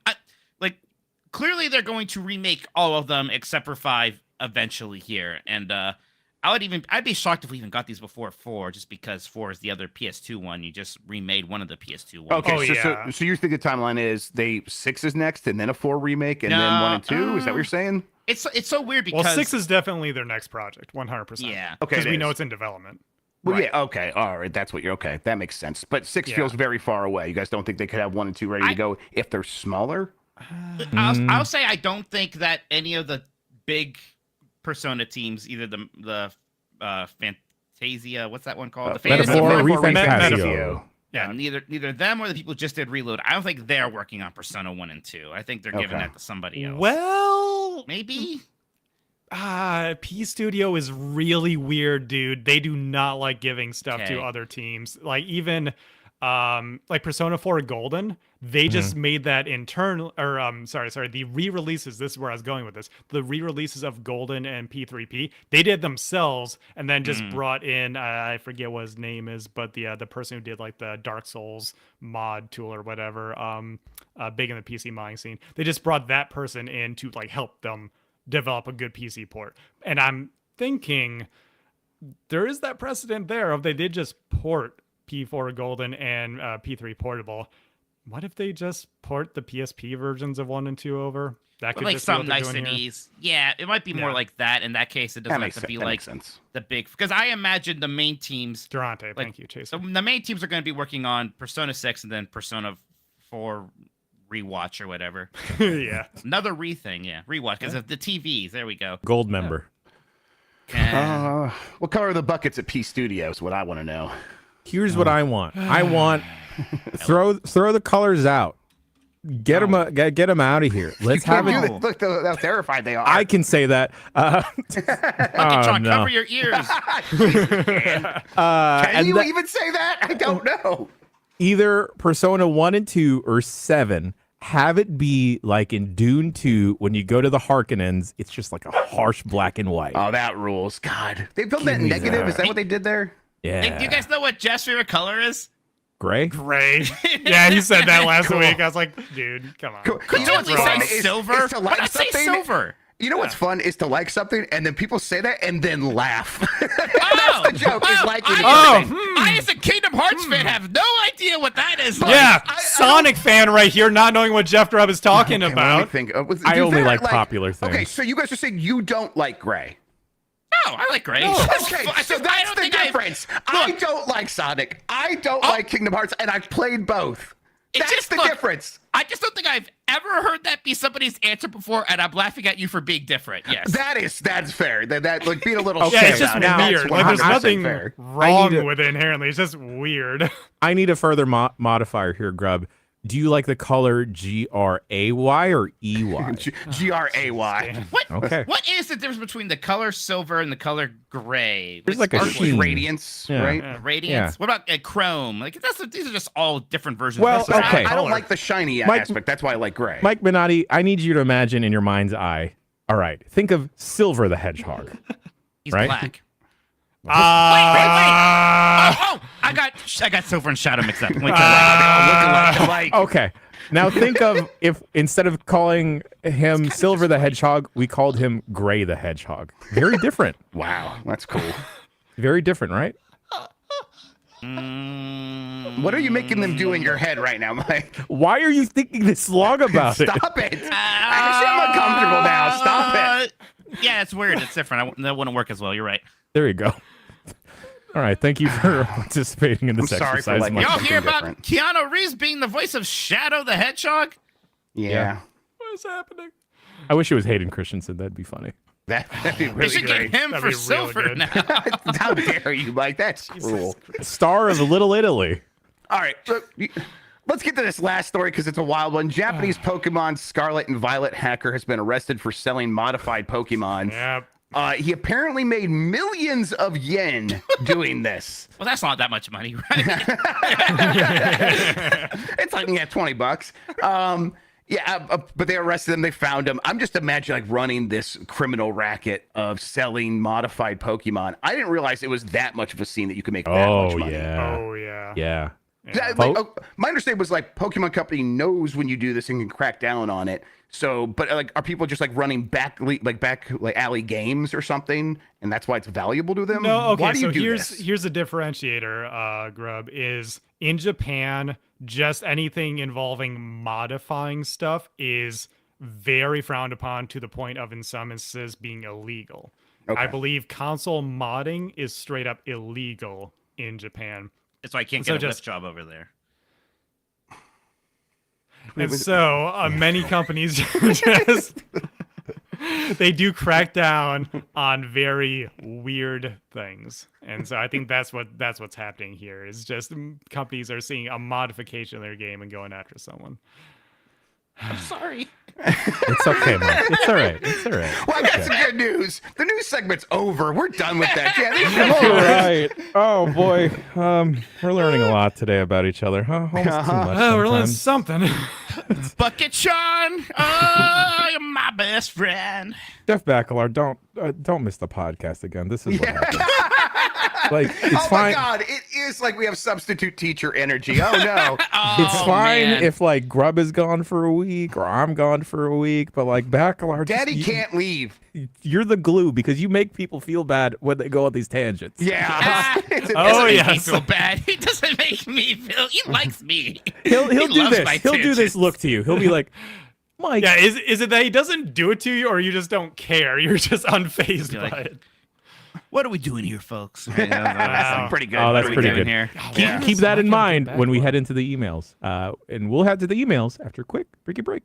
Clearly they're going to remake all of them except for 5 eventually here. And I'd be shocked if we even got these before 4, just because 4 is the other PS2 one. You just remade one of the PS2 ones. Okay, Oh, so you think the timeline is 6 is next and then a 4 remake and then 1 and 2? Is that what you're saying? It's so weird because Well, 6 is definitely their next project, 100%. Yeah. Okay, Because it we know is. it's in development. Well, Right. yeah, okay, all right, that's what you're okay. That makes sense. But 6 Yeah. feels very far away. You guys don't think they could have 1 and 2 ready to go if they're smaller? I'll say I don't think that any of the big Persona teams, either the Fantasia, what's that one called? The Fantasy Metaphor Metaphor Refantasio. Yeah, neither them or the people who just did Reload. I don't think they're working on Persona 1 and 2. I think they're giving Okay. that to somebody else. Well, Maybe. P Studio is really weird, dude. They do not like giving stuff Okay. to other teams. Like even like Persona 4 Golden, They just made that internal, or the re-releases. This is where I was going with this. The re-releases of Golden and P3P, they did themselves, and then just brought in, I forget what his name is, but the person who did like the Dark Souls mod tool or whatever, big in the PC modding scene. They just brought that person in to like help them develop a good PC port. And I'm thinking there is that precedent there of they did just port P4 Golden and P3 Portable. What if they just port the PSP versions of 1 and 2 over? That could like just be some what they're doing niceties. Yeah, it might be more like that. In that case, it doesn't have to be like the big. Because I imagine the main teams. Durante, thank you, Chase. The main teams are going to be working on Persona 6 and then Persona 4 rewatch or whatever. Yeah. Another thing, yeah. Rewatch because of the TVs. There we go. Gold member. What color are the buckets at P Studios? What I want to know. Here's what I want. I want throw the colors out. Get them out of here. Let's have it. Look how terrified they are. I can say that. Cover your ears. Can you even say that? I don't know. Either Persona 1 and 2 or 7. Have it be like in Dune 2 when you go to the Harkonnens, it's just like a harsh black and white. Oh, that rules. God. They built that negative. Is that what they did there? Yeah. Hey, do you guys know what Jeff's favorite color is? Gray? Yeah, he said that last week. I was like, dude, come on. Could you say silver? Why not say silver? You know what's fun is to like something and then people say that and then laugh. That's the joke. Is liking I, as a Kingdom Hearts fan, have no idea what that is. Yeah, Sonic fan right here, not knowing what Jeff Grubb is talking about. I only like popular things. Okay, so you guys are saying you don't like Gray. No, I like Gray. Okay, so that's the difference. I don't like Sonic. I don't like Kingdom Hearts, and I've played both. That's the difference. I just don't think I've ever heard that be somebody's answer before, and I'm laughing at you for being different. Yes, that's fair. That like being a little yeah, it's just weird. Like there's nothing wrong with it inherently. It's just weird. I need a further modifier here, Grub. Do you like the color GRAY or EY? GRAY. What is the difference between the color silver and the color gray? There's like a sheen. Radiance, right? Radiance. What about chrome? Like these are just all different versions. Well, okay. I don't like the shiny aspect. That's why I like gray. Mike Minotti, I need you to imagine in your mind's eye. All right, think of Silver the Hedgehog. He's right? black. Wait! Oh! I got silver and shadow mixed up. Okay. Now think of if instead of calling him Silver the Hedgehog, we called him Gray the Hedgehog. Very different. Wow, that's cool. Very different, right? What are you making them do in your head right now, Mike? Why are you thinking this long about it? Stop it. I'm uncomfortable now. Stop it. Yeah, it's weird. It's different. That wouldn't work as well. You're right. There you go. All right, thank you for participating in this exercise. Sorry for y'all hear about Keanu Reeves being the voice of Shadow the Hedgehog? Yeah. What is happening? I wish it was Hayden Christensen. That'd be funny. That'd be They really should great. get him for silver now. How dare you, Mike? That's cruel. Star of Little Italy. All right. Let's get to this last story because it's a wild one. Japanese Pokemon Scarlet and Violet hacker has been arrested for selling modified Pokemon. Yep. He apparently made millions of yen doing this. Well, that's not that much money, right? It's like, $20. But they arrested him. They found him. I'm just imagining like running this criminal racket of selling modified Pokemon. I didn't realize it was that much of a scene that you could make that much money. Yeah. My understanding was like Pokemon Company knows when you do this and can crack down on it. So, but like, are people just like running back alley games or something, and that's why it's valuable to them? No, okay. Why do you so do here's this? here's a differentiator. Grub is in Japan. Just anything involving modifying stuff is very frowned upon to the point of, in some instances, being illegal. Okay. I believe console modding is straight up illegal in Japan. That's why I can't get a lift job over there. And so many companies just they do crack down on very weird things, and so I think that's what's happening here. Is just companies are seeing a modification of their game and going after someone. I'm sorry. It's okay, Mike. It's all right. It's all right. Well, I got Okay. some good news. The news segment's over. We're done with that. Yeah, All right. Oh boy. We're learning a lot today about each other, huh? Almost too much. Oh, we're learning sometimes. something. Bucket Shawn. Oh, you're my best friend. Jeff Bakalar, don't miss the podcast again. This is what happens. Like, it's oh fine. my God, it is like we have substitute teacher energy. Oh no. It's fine man. if like Grub is gone for a week or I'm gone for a week, but like Bakalar, Daddy can't leave. You're the glue because you make people feel bad when they go on these tangents. Yeah. It's Oh, He yes. doesn't make me feel bad. He doesn't make me feel. He likes me. He'll He do loves this. my He'll do this tangents. look to you. He'll be like, Mike. Yeah, is it that he doesn't do it to you, or you just don't care? You're just unfazed You're by like, it. What are we doing here, folks? Wow. pretty good. Oh, that's What are we pretty doing good. here? Keep that in Smack him mind with the when we back head into the emails. And we'll head to the emails after a quick breaky break.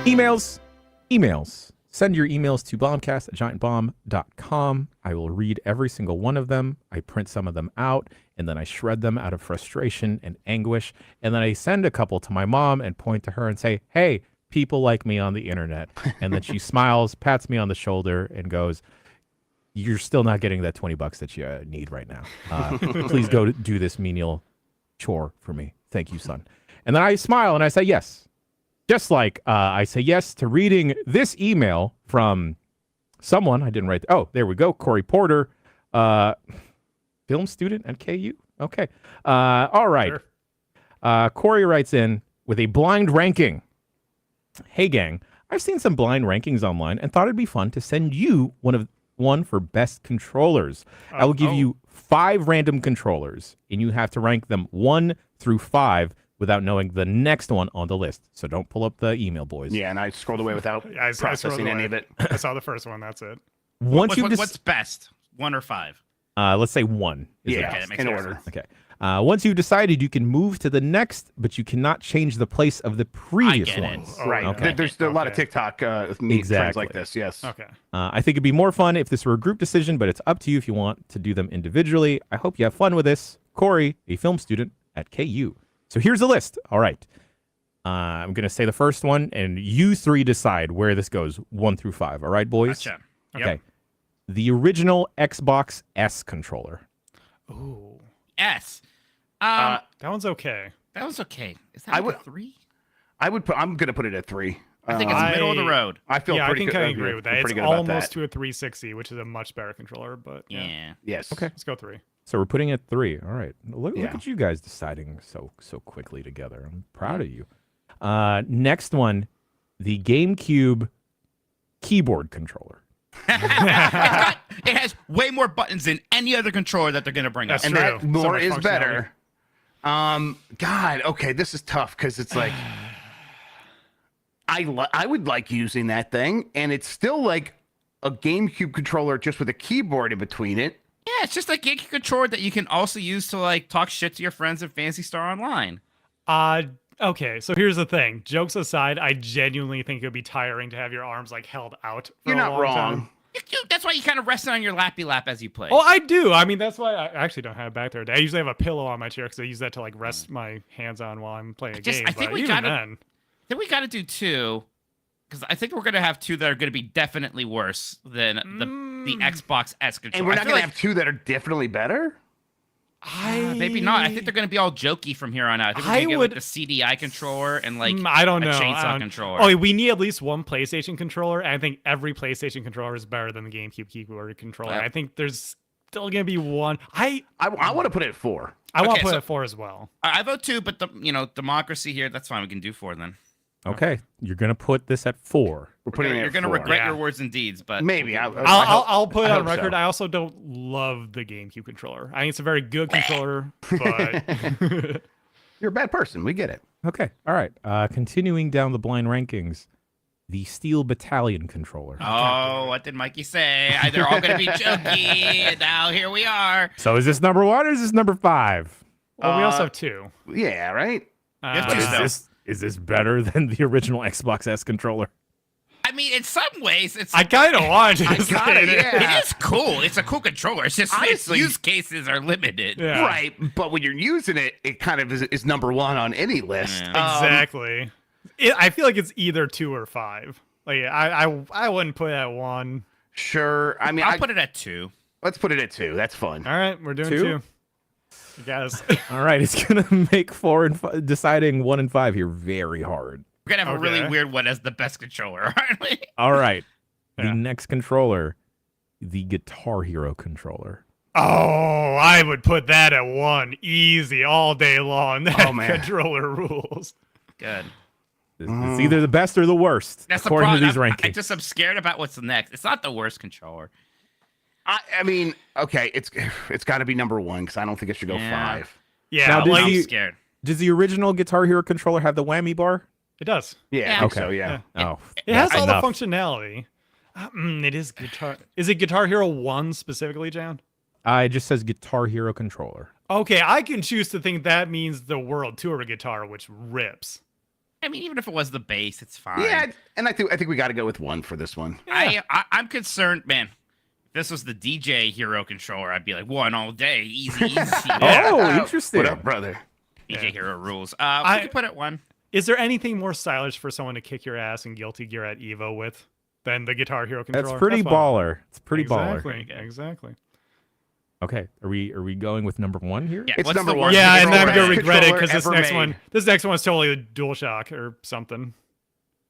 Emails. Send your emails to bombcast@giantbomb.com. I will read every single one of them. I print some of them out, and then I shred them out of frustration and anguish. And then I send a couple to my mom and point to her and say, hey, people like me on the internet. And then she smiles, pats me on the shoulder, and goes, you're still not getting that $20 that you need right now. Please go do this menial chore for me. Thank you, son. And then I smile and I say yes. Just like I say yes to reading this email from someone I didn't write. Oh, there we go. Corey Porter, film student at KU. Okay. All right. Sure. Corey writes in with a blind ranking. Hey, gang. I've seen some blind rankings online and thought it'd be fun to send you one for best controllers. I will give you 5 random controllers, and you have to rank them 1 through 5 without knowing the next one on the list. So don't pull up the email, boys. Yeah, and I scrolled away without I processing any of it. I saw the first one. That's it. What's best? 1 or 5? Let's say 1. Is the Yeah, Okay, best. that makes in sense. order. Okay. Once you've decided, you can move to the next, but you cannot change the place of the previous get it. ones. Oh, Right. okay. There's a lot of TikTok meme trends Exactly. like this. Yes. Okay. I think it'd be more fun if this were a group decision, but it's up to you if you want to do them individually. I hope you have fun with this. Corey, a film student at KU. So here's the list. All right. I'm going to say the first one, and you 3 decide where this goes, 1 through 5. All right, boys? Gotcha. Okay. The original Xbox S controller. Ooh, S. that one's okay. That was okay. Is that I like would- a 3? I'm gonna put it at 3. I think it's middle of the road. I feel Yeah, I pretty think good. I agree with that. It's Pretty good about almost that. to a 360, which is a much better controller. But Yeah. Yes. Okay. let's go 3. So we're putting it at 3. All right. Look Yeah. at you guys deciding so quickly together. I'm proud of you. Next one, the GameCube keyboard controller. It has way more buttons than any other controller that they're going to bring That's up. And true. that more So much is better. God, okay, this is tough because it's like I would like using that thing, and it's still like a GameCube controller just with a keyboard in between it. Yeah, it's just like a controller that you can also use to like talk shit to your friends in Fantasy Star Online. Okay, so here's the thing. Jokes aside, I genuinely think it would be tiring to have your arms like held out for You're a not long wrong. time. That's why you kind of rest on your lappy lap as you play. Oh, I do. I mean, that's why I actually don't have it back there. I usually have a pillow on my chair because I use that to like rest my hands on while I'm playing a game. I think but we even gotta- then, Then we got to do 2, because I think we're going to have 2 that are going to be definitely worse than the Xbox S controller. And we're I not feel gonna like- have 2 that are definitely better. Maybe not. I think they're going to be all jokey from here on out. I think we're going to get like the CDI controller and like I don't a know. chainsaw controller. Oh, we need at least one PlayStation controller, and I think every PlayStation controller is better than the GameCube keyboard controller. Well- I think there's still gonna be one. I want to put it at 4. want Okay, to put so- it at 4 as well. I vote 2, but democracy here. That's fine. We can do 4 then. Okay. You're going to put this at 4. We're putting it You're at going to 4. regret Yeah. your words and deeds, but Maybe. I'll put it I on hope record. so. I also don't love the GameCube controller. I think it's a very good controller, but You're a bad person. We get it. Okay. All right. Continuing down the blind rankings, the Steel Battalion controller. Oh, what did Mikey say? They're all going to be jokey, and now here we are. So is this number 1 or is this number 5? well, we also have 2. Yeah. Right. have But two is still. is this better than the original Xbox S controller? I mean, in some ways, it's I kind of want to. I got it. Yeah. it is cool. It's a cool controller. It's just its Honestly- use cases are limited. Yeah. Right. But when you're using it, it kind of is number 1 on any list. Yeah. Exactly. I feel like it's either 2 or 5. Like I wouldn't put it at 1. Sure. I mean, I'll put it at 2. let's put it at 2. That's fun. All right, we're doing 2? 2. I guess. All right. It's going to make 4 and 5, deciding 1 and 5 here very hard. We're going to have a really Okay. weird one as the best controller, aren't we? All right. Yeah. The next controller, the Guitar Hero controller. Oh, I would put that at 1, easy, all day long. That Oh, man. controller rules. Good. It's either the best or the worst, That's the according problem. to these rankings. I'm scared about what's next. It's not the worst controller. I mean, okay, it's got to be number 1 because I don't think it should go Yeah. 5. Yeah, Now, does like, I'm you- scared. Does the original Guitar Hero controller have the whammy bar? it does. Yeah, Yeah. I think Okay. so. Yeah. Oh, It has that's all enough. the functionality. It is guitar. Is it Guitar Hero 1 specifically, Jan? It just says Guitar Hero controller. Okay, I can choose to think that means the World Tour guitar, which rips. I mean, even if it was the bass, it's fine. Yeah, and I think we got to go with 1 for this one. I'm concerned, man. If this was the DJ Hero controller, I'd be like 1 all day, easy, easy. Oh, interesting. What up, brother? DJ Yeah. Hero rules. We I- could put it 1. Is there anything more stylish for someone to kick your ass in Guilty Gear at Evo with than the Guitar Hero controller? That's pretty fine. baller. It's pretty Exactly. baller. Exactly. Okay, are we going with number 1 here? Yeah, It's what's number the one. worst Yeah, and then I'm controller? gonna regret it Controller because ever this next one's totally a DualShock or something.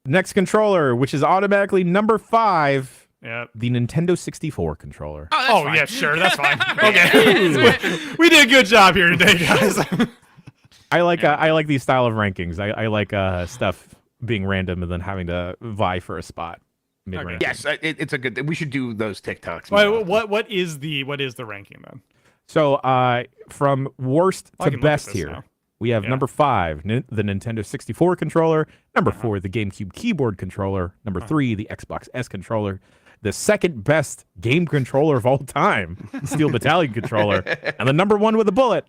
Next controller, which is automatically number 5, Yeah. the Nintendo 64 controller. Oh, that's Oh fine. yeah, sure, that's fine. Yeah, Okay, we did a good job here today, guys. I like these style of rankings. I like stuff being random and then having to vie for a spot mid-ranking. Yes, it's a good. We should do those TikToks. Well, what is the ranking then? So from worst I to can look at best this here, now. we have Yeah. number 5, the Nintendo 64 controller. Number 4, the GameCube keyboard controller. Number 3, the Xbox S controller. The second best game controller of all time, the Steel Battalion controller. And the number 1 with a bullet,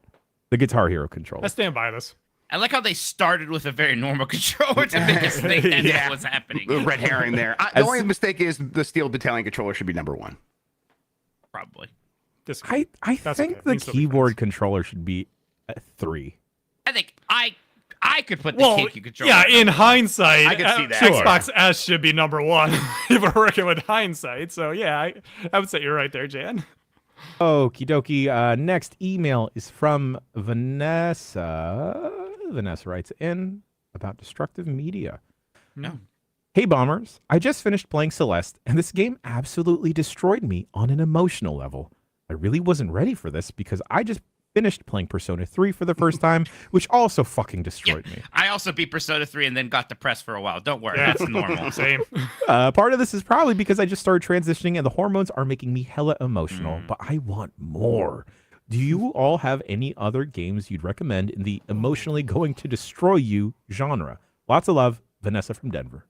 the Guitar Hero controller. I stand by this. I like how they started with a very normal controller to make us think that's Yeah. what was happening. The red herring there. The only mistake is the Steel Battalion controller should be number 1. Probably. Disagree. I That's think okay. We the can still be keyboard friends. controller should be a 3. I think I could put the Well, GameCube controller. yeah, in hindsight, I can see that. Xbox S should be number 1 if we're working with hindsight. So yeah, I would say you're right there, Jan. Okie dokie. Next email is from Vanessa. Vanessa writes in about destructive media. No. Hey, Bombers. I just finished playing Celeste, and this game absolutely destroyed me on an emotional level. I really wasn't ready for this because I just finished playing Persona 3 for the first time, which also fucking destroyed me. I also beat Persona 3 and then got depressed for a while. Don't worry, Yeah. that's normal. Same. Part of this is probably because I just started transitioning and the hormones are making me hella emotional, but I want more. Do you all have any other games you'd recommend in the emotionally going to destroy you genre? Lots of love, Vanessa from Denver.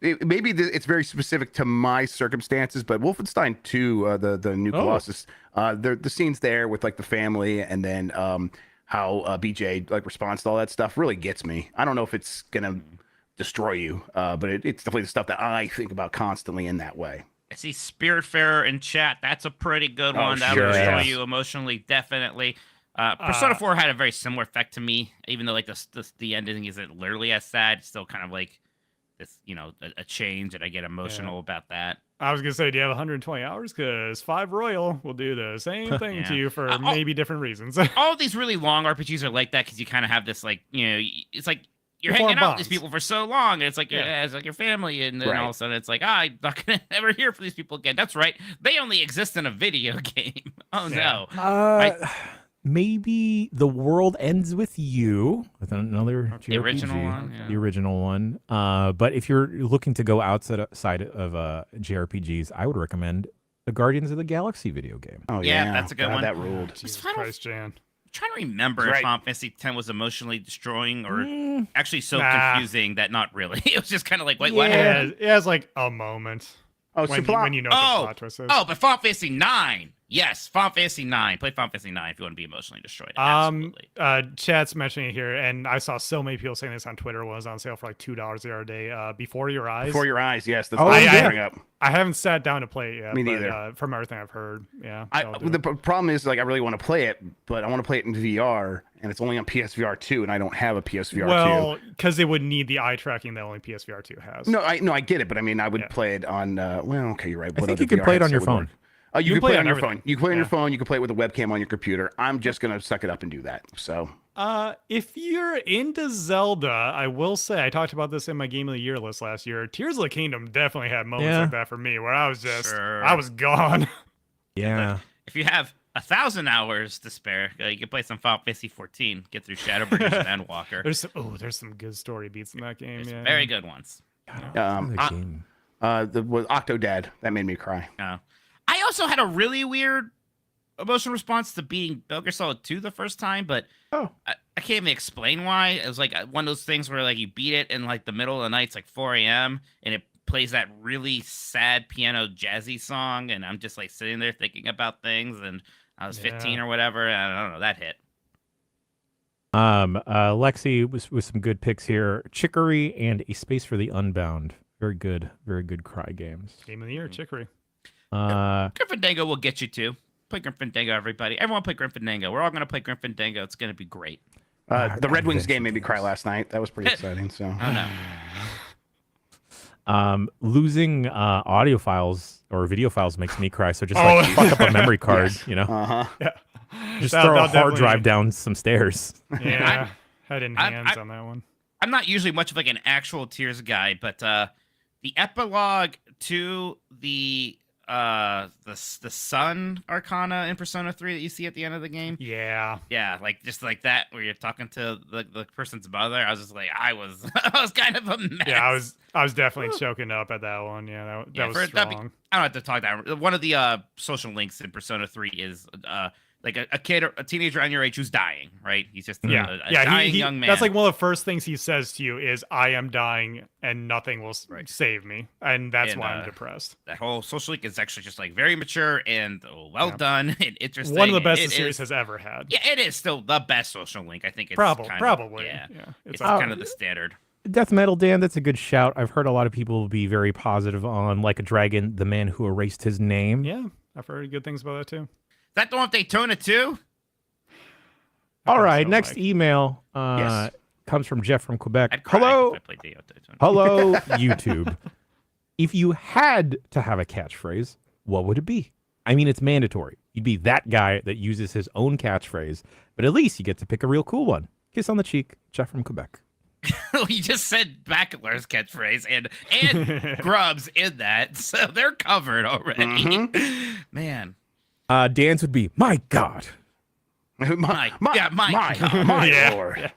Maybe it's very specific to my circumstances, but Wolfenstein 2, the new Colossus, the scenes there with like the family and then how BJ like responds to all that stuff really gets me. I don't know if it's gonna destroy you, but it's definitely the stuff that I think about constantly in that way. I see Spiritfarer in chat. That's a pretty good Oh, one. That sure, will destroy yes. you emotionally, definitely. Persona 4 had a very similar effect to me, even though like the ending isn't literally as sad. It's still kind of like this, a change, and I get emotional about that. I was gonna say, do you have 120 hours? Because 5 Royal will do the same thing Yeah. to you for maybe different reasons. All these really long RPGs are like that because you kind of have this like, it's like you're You form hanging out with bonds. these people for so long, and it's like Yeah. it's like your family, and then Right. all of a sudden it's like, I'm not gonna ever hear from these people again. That's right, they only exist in a video game. Oh Yeah. no. Maybe The World Ends With You, with another JRPG, The original one, yeah. the original one. But if you're looking to go outside of JRPGs, I would recommend the Guardians of the Galaxy video game. Oh Yeah, that's a good God, one. That ruled. Jesus Final- Christ, Jan. I'm trying to remember if Right. Final Fantasy X was emotionally destroying or actually so Nah. confusing that not really. It was just kind of like, wait, what Yeah, happened? it has like a moment Oh, when you know what the plot twist is. Oh, but Final Fantasy 9. Yes, Final Fantasy 9. Play Final Fantasy 9 if you want to be emotionally destroyed. Absolutely. Chat's mentioning it here, and I saw so many people saying this on Twitter. Was on sale for like $2 the other day. Before Your Eyes. Before your eyes, yes. That's Oh, what yeah. I bring up. I haven't sat down to play it yet. Me but, neither. from everything I've heard, yeah. I'll do The it. problem is, like, I really want to play it, but I want to play it in VR, and it's only on PSVR 2, and I don't have a PSVR 2. Well, because they would need the eye tracking that only PSVR 2 has. No, I get it, but I mean, I would Yeah. play it on. Well, okay, you're right. I What think other you can VR play it on headset your would phone. work? You can can play play it it on on your phone. everything. You can play it on your Yeah. phone. You can play it with a webcam on your computer. I'm just gonna suck it up and do that. So If you're into Zelda, I will say I talked about this in my Game of the Year list last year. Tears of the Kingdom definitely had moments Yeah. like that for me, where I was just, Sure. I was gone. Yeah. If you have 1,000 hours to spare, you can play some Final Fantasy 14, get through Shadowbringers and Endwalker. There's some good story beats in that game. There's Yeah, very good ones. The game. was Octodad that made me cry. I also had a really weird emotional response to beating Metal Gear Solid 2 the first time, but Oh. I can't even explain why. It was like one of those things where like you beat it in like the middle of the night, it's like 4 a.m. and it plays that really sad piano jazzy song, and I'm just like sitting there thinking about things, and I was 15 or whatever, and I don't know, that hit. Lexi with some good picks here. Chicory and A Space for the Unbound. Very good cry games. Game of the Year, Chicory. Grim Fandango will get you too. Play Grim Fandango, everybody. Everyone play Grim Fandango. We're all going to play Grim Fandango. It's going to be great. The Red Wings Adventure game made me cry games. last night. That was pretty exciting. So Oh, no. Losing audio files or video files makes me cry. So just Oh, like fuck up a memory card, uh-huh. Just That- throw a that hard definitely- drive down some stairs. Yeah, head in I'm- hands on that one. I'm not usually much of like an actual Tears guy, but the epilogue to the the Sun Arcana in Persona 3 that you see at the end of the game. Yeah. Yeah, like just like that where you're talking to the person's mother. I was just like, I was kind of a mess. Yeah, I was definitely choking up at that one. Yeah, that was strong. I don't have to talk down. One of the social links in Persona 3 is like a kid or a teenager on your age who's dying, right? He's just a dying young man. That's like one of the first things he says to you is, "I am dying and nothing will save me," and that's why I'm depressed. That whole social link is actually just like very mature and well done and interesting. One of the best the series has ever had. Yeah, it is still the best social link. I think it's probably. Yeah, it's kind of the standard. Death Metal Dan, that's a good shout. I've heard a lot of people be very positive on Like a Dragon, the man who erased his name. Yeah, I've heard good things about that too. Is that the one with Daytona too? All right, next email comes from Jeff from Quebec. Hello, YouTube. If you had to have a catchphrase, what would it be? I mean, it's mandatory. You'd be that guy that uses his own catchphrase, but at least you get to pick a real cool one. Kiss on the cheek, Jeff from Quebec. You just said Backler's catchphrase and Grubs in that, so they're covered already. Man. Dan's would be, my God. my Lord. Yeah.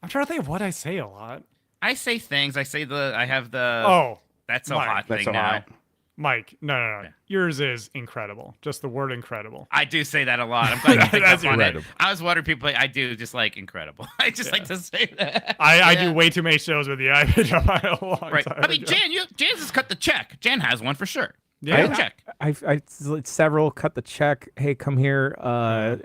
I'm trying to think of what I say a lot. I say things. I have the that's so Mike, hot that's thing so now. hot. Mike, no. Yeah. Yours is incredible. Just the word incredible. I do say that a lot. I'm glad you picked That's up on it. incredible. I was wondering people. I do just like incredible. I just like to say that. I do way too many shows with you. I've been on a long Right. time. I mean, Jan's has cut the check. Jan has one for sure. Yeah. Check. I several cut the check. Hey, come here.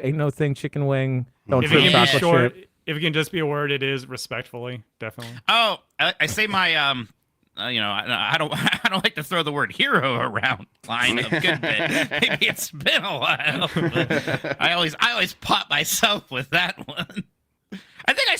Ain't no thing, chicken wing. Don't If trip it can be chocolate short, chip. if it can just be a word, it is respectfully, definitely. Oh, I say my I don't like to throw the word hero around line a good bit. Maybe it's been a while. But I always pop myself with that one. I think I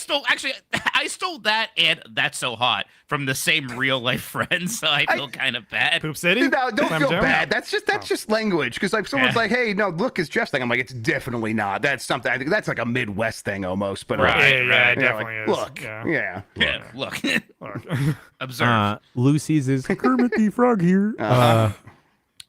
stole that and That's So Hot from the same real life friend, so I feel kind of bad. Poop City? No, don't Clam feel Jam? bad. That's just language. Because like someone's like, "Hey, no, look, it's Jeff's thing." I'm like, "It's definitely not. That's something. I think that's like a Midwest thing almost." But Right. Yeah, it you know, definitely like, is. Look, Yeah. Yeah, look. Look. Observe. Lucy's is Kermit the Frog here.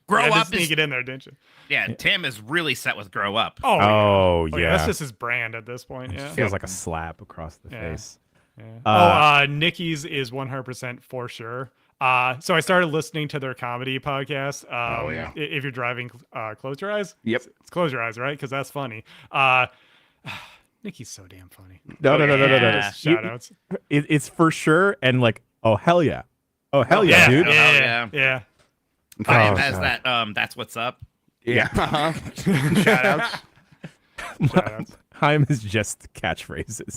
Grow You had up to sneak is it in there, didn't you? yeah. Tim is really set with grow up. Oh, yeah. That's just his brand at this point. Yeah. Feels like a slap across the Yeah. face. Yeah. Nikki's is 100% for sure. So I started listening to their comedy podcast. If you're driving, close your eyes. Yep. It's close your eyes, right? Because that's funny. Nikki's so damn funny. No. Shout outs. It's for sure. And like, oh, hell yeah. Oh, hell yeah, dude. Yeah. Tim Oh, has God. that. That's what's up. Yeah. Shout outs. Shout outs. Heim is just catchphrases.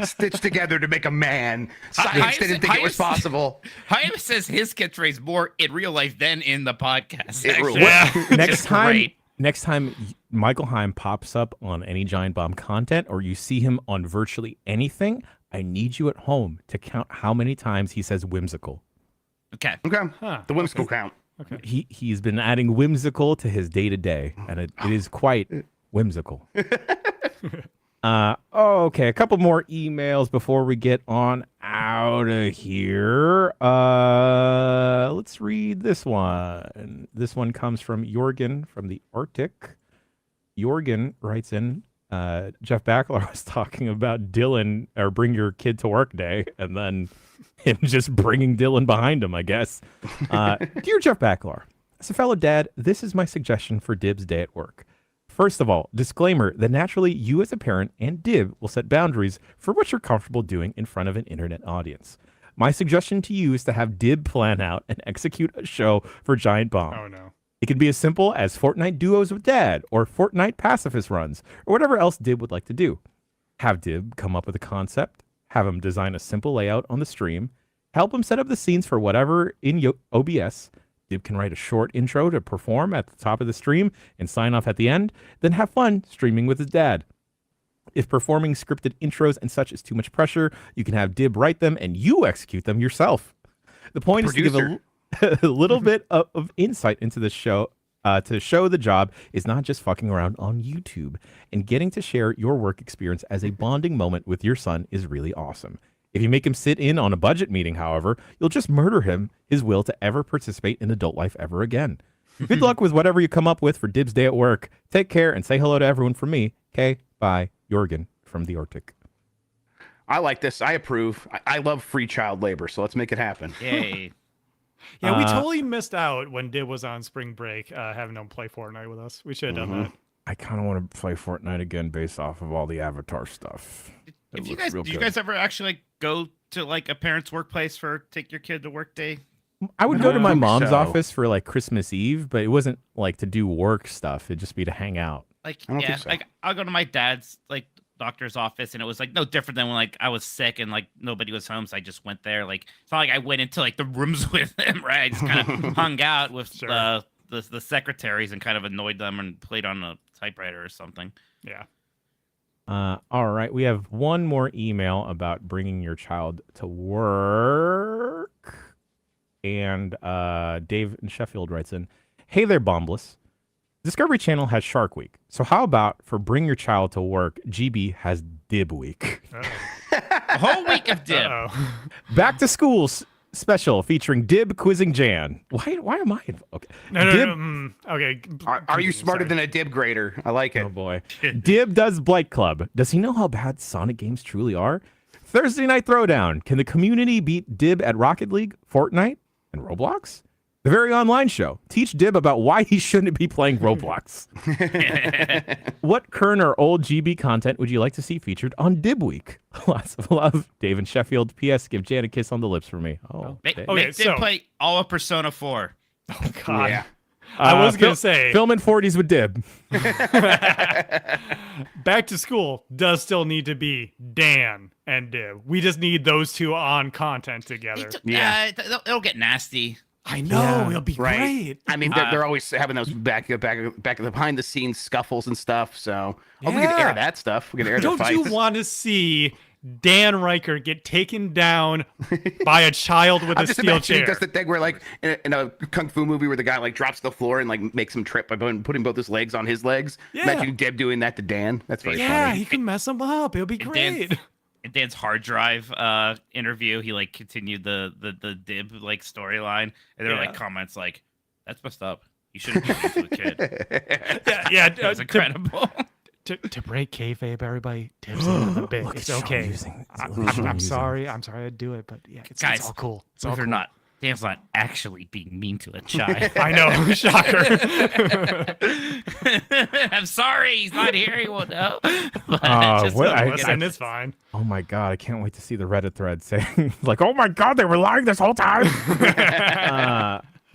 Stitched together to make a man. Hi- Science didn't think it was possible. Haim says his catchphrase more in real life than in the podcast. It actually. really- Yeah. Next time Michael Heim pops up on any Giant Bomb content or you see him on virtually anything, I need you at home to count how many times he says whimsical. Okay. Okay. Huh. The whimsical count. He's been adding whimsical to his day, and it is quite whimsical. Okay, a couple more emails before we get on out of here. Let's read this one. This one comes from Jorgen from the Arctic. Jorgen writes in, Jeff Backler was talking about Dylan or bring your kid to work day, and then him just bringing Dylan behind him, I guess. Dear Jeff Backler, as a fellow dad, this is my suggestion for Dib's day at work. First of all, disclaimer that naturally you as a parent and Dib will set boundaries for what you're comfortable doing in front of an internet audience. My suggestion to you is to have Dib plan out and execute a show for Giant Bomb. Oh, no. It can be as simple as Fortnite duos with Dad or Fortnite pacifist runs or whatever else Dib would like to do. Have Dib come up with a concept, have him design a simple layout on the stream, help him set up the scenes for whatever in OBS. Dib can write a short intro to perform at the top of the stream and sign off at the end, then have fun streaming with his dad. If performing scripted intros and such is too much pressure, you can have Dib write them and you execute them yourself. The point is to give a little bit of insight into the show, to show the job is not just fucking around on YouTube, and getting to share your work experience as a bonding moment with your son is really awesome. If you make him sit in on a budget meeting, however, you'll just murder his will to ever participate in adult life ever again. Good luck with whatever you come up with for Dib's day at work. Take care and say hello to everyone from me. Okay, bye. Jorgen from the Arctic. I like this. I approve. I love free child labor, so let's make it happen. Yay. Yeah, we totally missed out when Dib was on spring break, having him play Fortnite with us. We should have done that. I kind of want to play Fortnite again based off of all the Avatar stuff. Did you guys ever actually like go to like a parent's workplace for take your kid to work day? I would go to my think mom's so. office for like Christmas Eve, but it wasn't like to do work stuff. It'd just be to hang out. Like, I don't yeah, think so. like I'll go to my dad's like doctor's office, and it was like no different than when like I was sick and like nobody was home, so I just went there. Like it's not like I went into like the rooms with him, right? I just kind of hung out with Sure. the secretaries and kind of annoyed them and played on a typewriter or something. Yeah. All right. We have one more email about bringing your child to work. And Dave in Sheffield writes in, "Hey there, Bombless. Discovery Channel has Shark Week. So how about for Bring Your Child to Work, GB has Dib Week? A whole week of dip. Uh-oh. Back to school special featuring Dib quizzing Jan. Why am I? Okay. No, Dib, Okay. Are you smarter Sorry. than a Dib grader? I like it. Oh boy. Dib does Blight Club. Does he know how bad Sonic games truly are? Thursday Night Throwdown. Can the community beat Dib at Rocket League, Fortnite, and Roblox? The very online show. Teach Dib about why he shouldn't be playing Roblox. What current or old GB content would you like to see featured on Dib Week? Lots of love. Dave in Sheffield. P.S. Give Jan a kiss on the lips for me. Oh, Make, Dave. Okay, make so- Dib play all of Persona 4. Oh, God. Yeah. I was going to say, Film in 40s with Dib. back to school does still need to be Dan and Dib. We just need those two on content together. Yeah. It'll get nasty. I know. Yeah. It'll be Right. great. I mean, they're always having those back behind the scenes scuffles and stuff. So we can Yeah. air that stuff. We can air the Don't fights. you want to see Dan Riker get taken down by a child with I'm a just steel imagining chair? just the thing where, like, in a kung fu movie where the guy like drops to the floor and like makes him trip by putting both his legs on his legs. Yeah. Imagine Deb doing that to Dan. That's very Yeah, funny. he can mess him up. It'll be And great. In Dan's hard drive interview, he like continued the Dib like storyline, and there were like Yeah. comments like, "That's messed up. You shouldn't do this to a kid." Yeah, That was incredible. to break kayfabe, everybody, Dib's in the bit. Look at It's Shawn okay. using- I'm, look at Shawn I'm using- sorry. I'm sorry I'd do it, but yeah, it's Guys, all cool. It's all Believe it or cool. not, Dan's not actually being mean to a child. I know. Shocker. I'm sorry, he's not here. He won't know. But just what- so I- listen, Listen, it's fine. Oh my God, I can't wait to see the Reddit thread saying, like, oh my God, they were lying this whole time.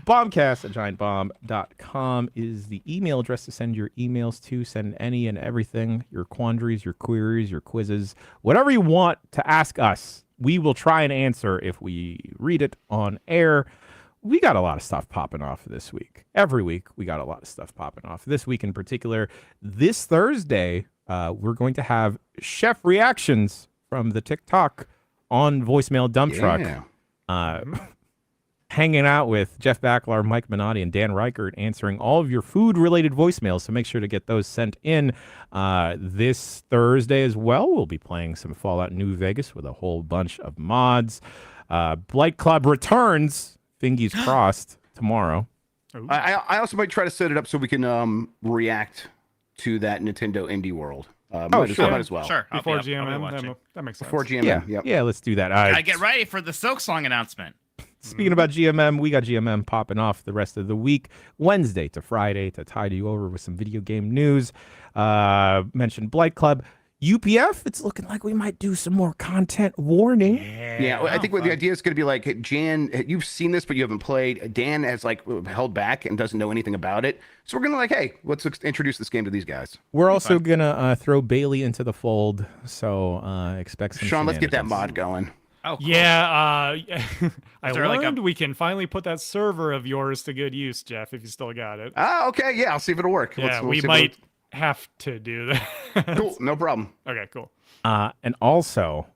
Bombcast at giantbomb.com is the email address to send your emails to. Send any and everything, your quandaries, your queries, your quizzes, whatever you want to ask us. We will try and answer if we read it on air. We got a lot of stuff popping off this week. Every week, we got a lot of stuff popping off. This week in particular, this Thursday, we're going to have chef reactions from the TikTok on voicemail dump truck. Hanging out with Jeff Backlar, Mike Minotti, and Dan Reichert, answering all of your food-related voicemails. So make sure to get those sent in this Thursday as well. We'll be playing some Fallout New Vegas with a whole bunch of mods. Blight Club returns, fingers crossed, tomorrow. I also might try to set it up so we can react to that Nintendo Indie World. Oh, Might sure. as well. Sure. I'll be Before up. I'll be GMM, watching. that makes sense. Before GMM. Yeah, Yep. yeah, let's do that. I get ready for the Silk Song announcement. Speaking about GMM, we got GMM popping off the rest of the week, Wednesday to Friday, to tide you over with some video game news. Mentioned Blight Club. UPF, it's looking like we might do some more content warning. Yeah, I think what the idea is going to be like, hey, Jan, you've seen this, but you haven't played. Dan has like held back and doesn't know anything about it. So we're going to like, hey, let's introduce this game to these guys. We're also going to throw Bailey into the fold, so expect some Sean, let's get that shenanigans. mod going. Oh, cool. Yeah, I there like learned we can finally put that server of yours to good use, Jeff, if you still got it. Okay, yeah, I'll see if it'll work. Yeah, We'll we see if might have to do that. Cool, no problem. Okay, cool. And also,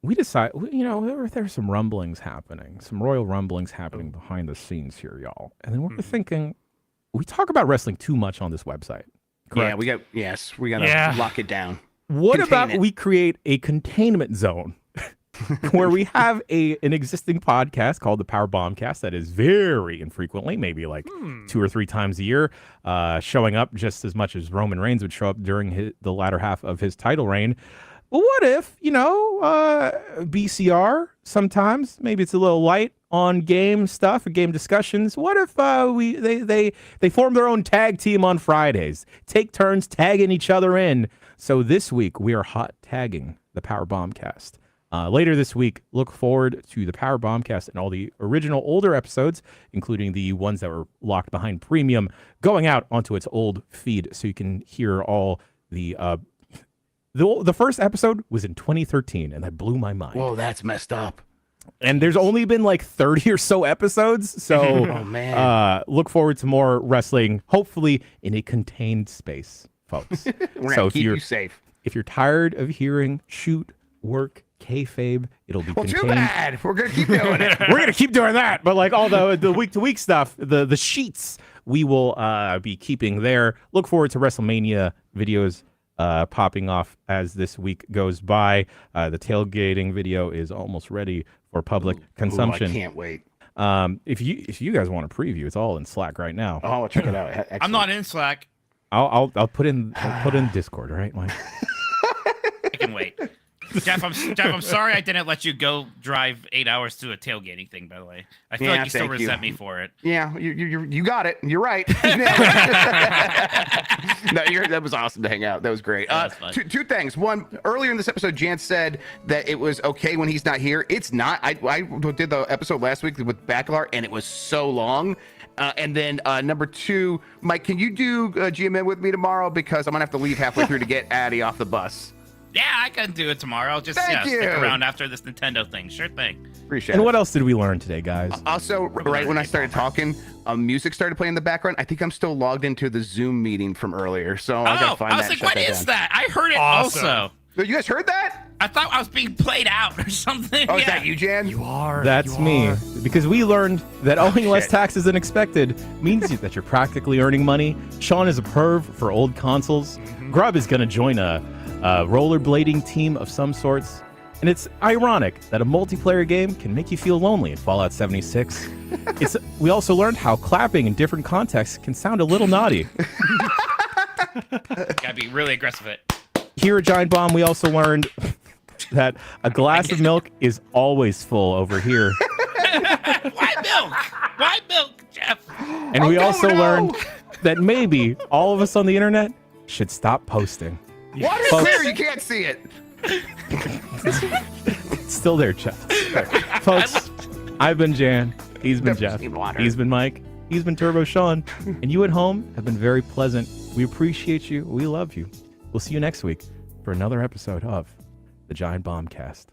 we decide, there's some rumblings happening, some royal rumblings happening behind the scenes here, y'all. And then we're thinking, we talk about wrestling too much on this website. Yeah, Correct? we got to lock it down. What Contain about it. we create a containment zone where we have an existing podcast called the Power Bombcast that is very infrequently, maybe like 2 or 3 times a year, showing up just as much as Roman Reigns would show up during the latter half of his title reign. But what if, BCR sometimes, maybe it's a little light on game stuff or game discussions. What if they form their own tag team on Fridays, take turns tagging each other in? So this week we are hot tagging the Power Bombcast. Later this week, look forward to the Power Bombcast and all the original older episodes, including the ones that were locked behind premium, going out onto its old feed so you can hear all the first episode was in 2013, and that blew my mind. Whoa, that's messed up. And there's only been like 30 or so episodes, so Oh, man. Look forward to more wrestling, hopefully in a contained space, folks. We're So gonna if keep you're you safe. if you're tired of hearing shoot, work, kayfabe, it'll be Well, contained. too bad. We're gonna keep doing it. We're gonna keep doing that, but like all the week to week stuff, the sheets we will be keeping there. Look forward to WrestleMania videos popping off as this week goes by. The tailgating video is almost ready for public consumption. Ooh, I can't wait. If you guys want a preview, it's all in Slack right now. Oh, I'll check it out. I'm Excellent. not in Slack. I'll put in Discord, all right, Mike? I can wait. Jeff, I'm sorry I didn't let you go drive 8 hours to a tailgating thing, by the way. I feel like you still thank you. resent me for it. Yeah, you got it. You're right. No, that was awesome to hang out. That was great. That was fun. Two things. One, earlier in this episode, Jan said that it was okay when he's not here. It's not. I did the episode last week with Bacalar, and it was so long. And then number 2, Mike, can you do GMN with me tomorrow? Because I'm going to have to leave halfway through to get Addy off the bus. Yeah, I can do it tomorrow. I'll just Thank stick you. around after this Nintendo thing. Sure thing. Appreciate And it. what else did we learn today, guys? Also, right when I started talking, music started playing in the background. I think I'm still logged into the Zoom meeting from earlier, so I gotta find I was that. like, and what shut is that? that? I heard it Awesome. also. down. You guys heard that? I thought I was being played out or something. Oh, yeah. is that you, Jan? You are. That's you me. are. Because we learned that owing less shit. taxes than expected means that you're practically earning money. Shawn is a perv for old consoles. Grub is going to join a rollerblading team of some sorts. And it's ironic that a multiplayer game can make you feel lonely in Fallout 76. We also learned how clapping in different contexts can sound a little naughty. Gotta be really aggressive at it. Here at Giant Bomb, we also learned that a glass of milk is always full over here. Why milk? Why milk, Jeff? And we also learned that maybe all of us on the internet should stop posting. Water's Folks. clear. You can't see it. It's still there, Jeff. Folks, I've been Jan. He's been Never Jeff. seen water. He's been Mike. He's been Turbo Shawn. And you at home have been very pleasant. We appreciate you. We love you. We'll see you next week for another episode of the Giant Bombcast.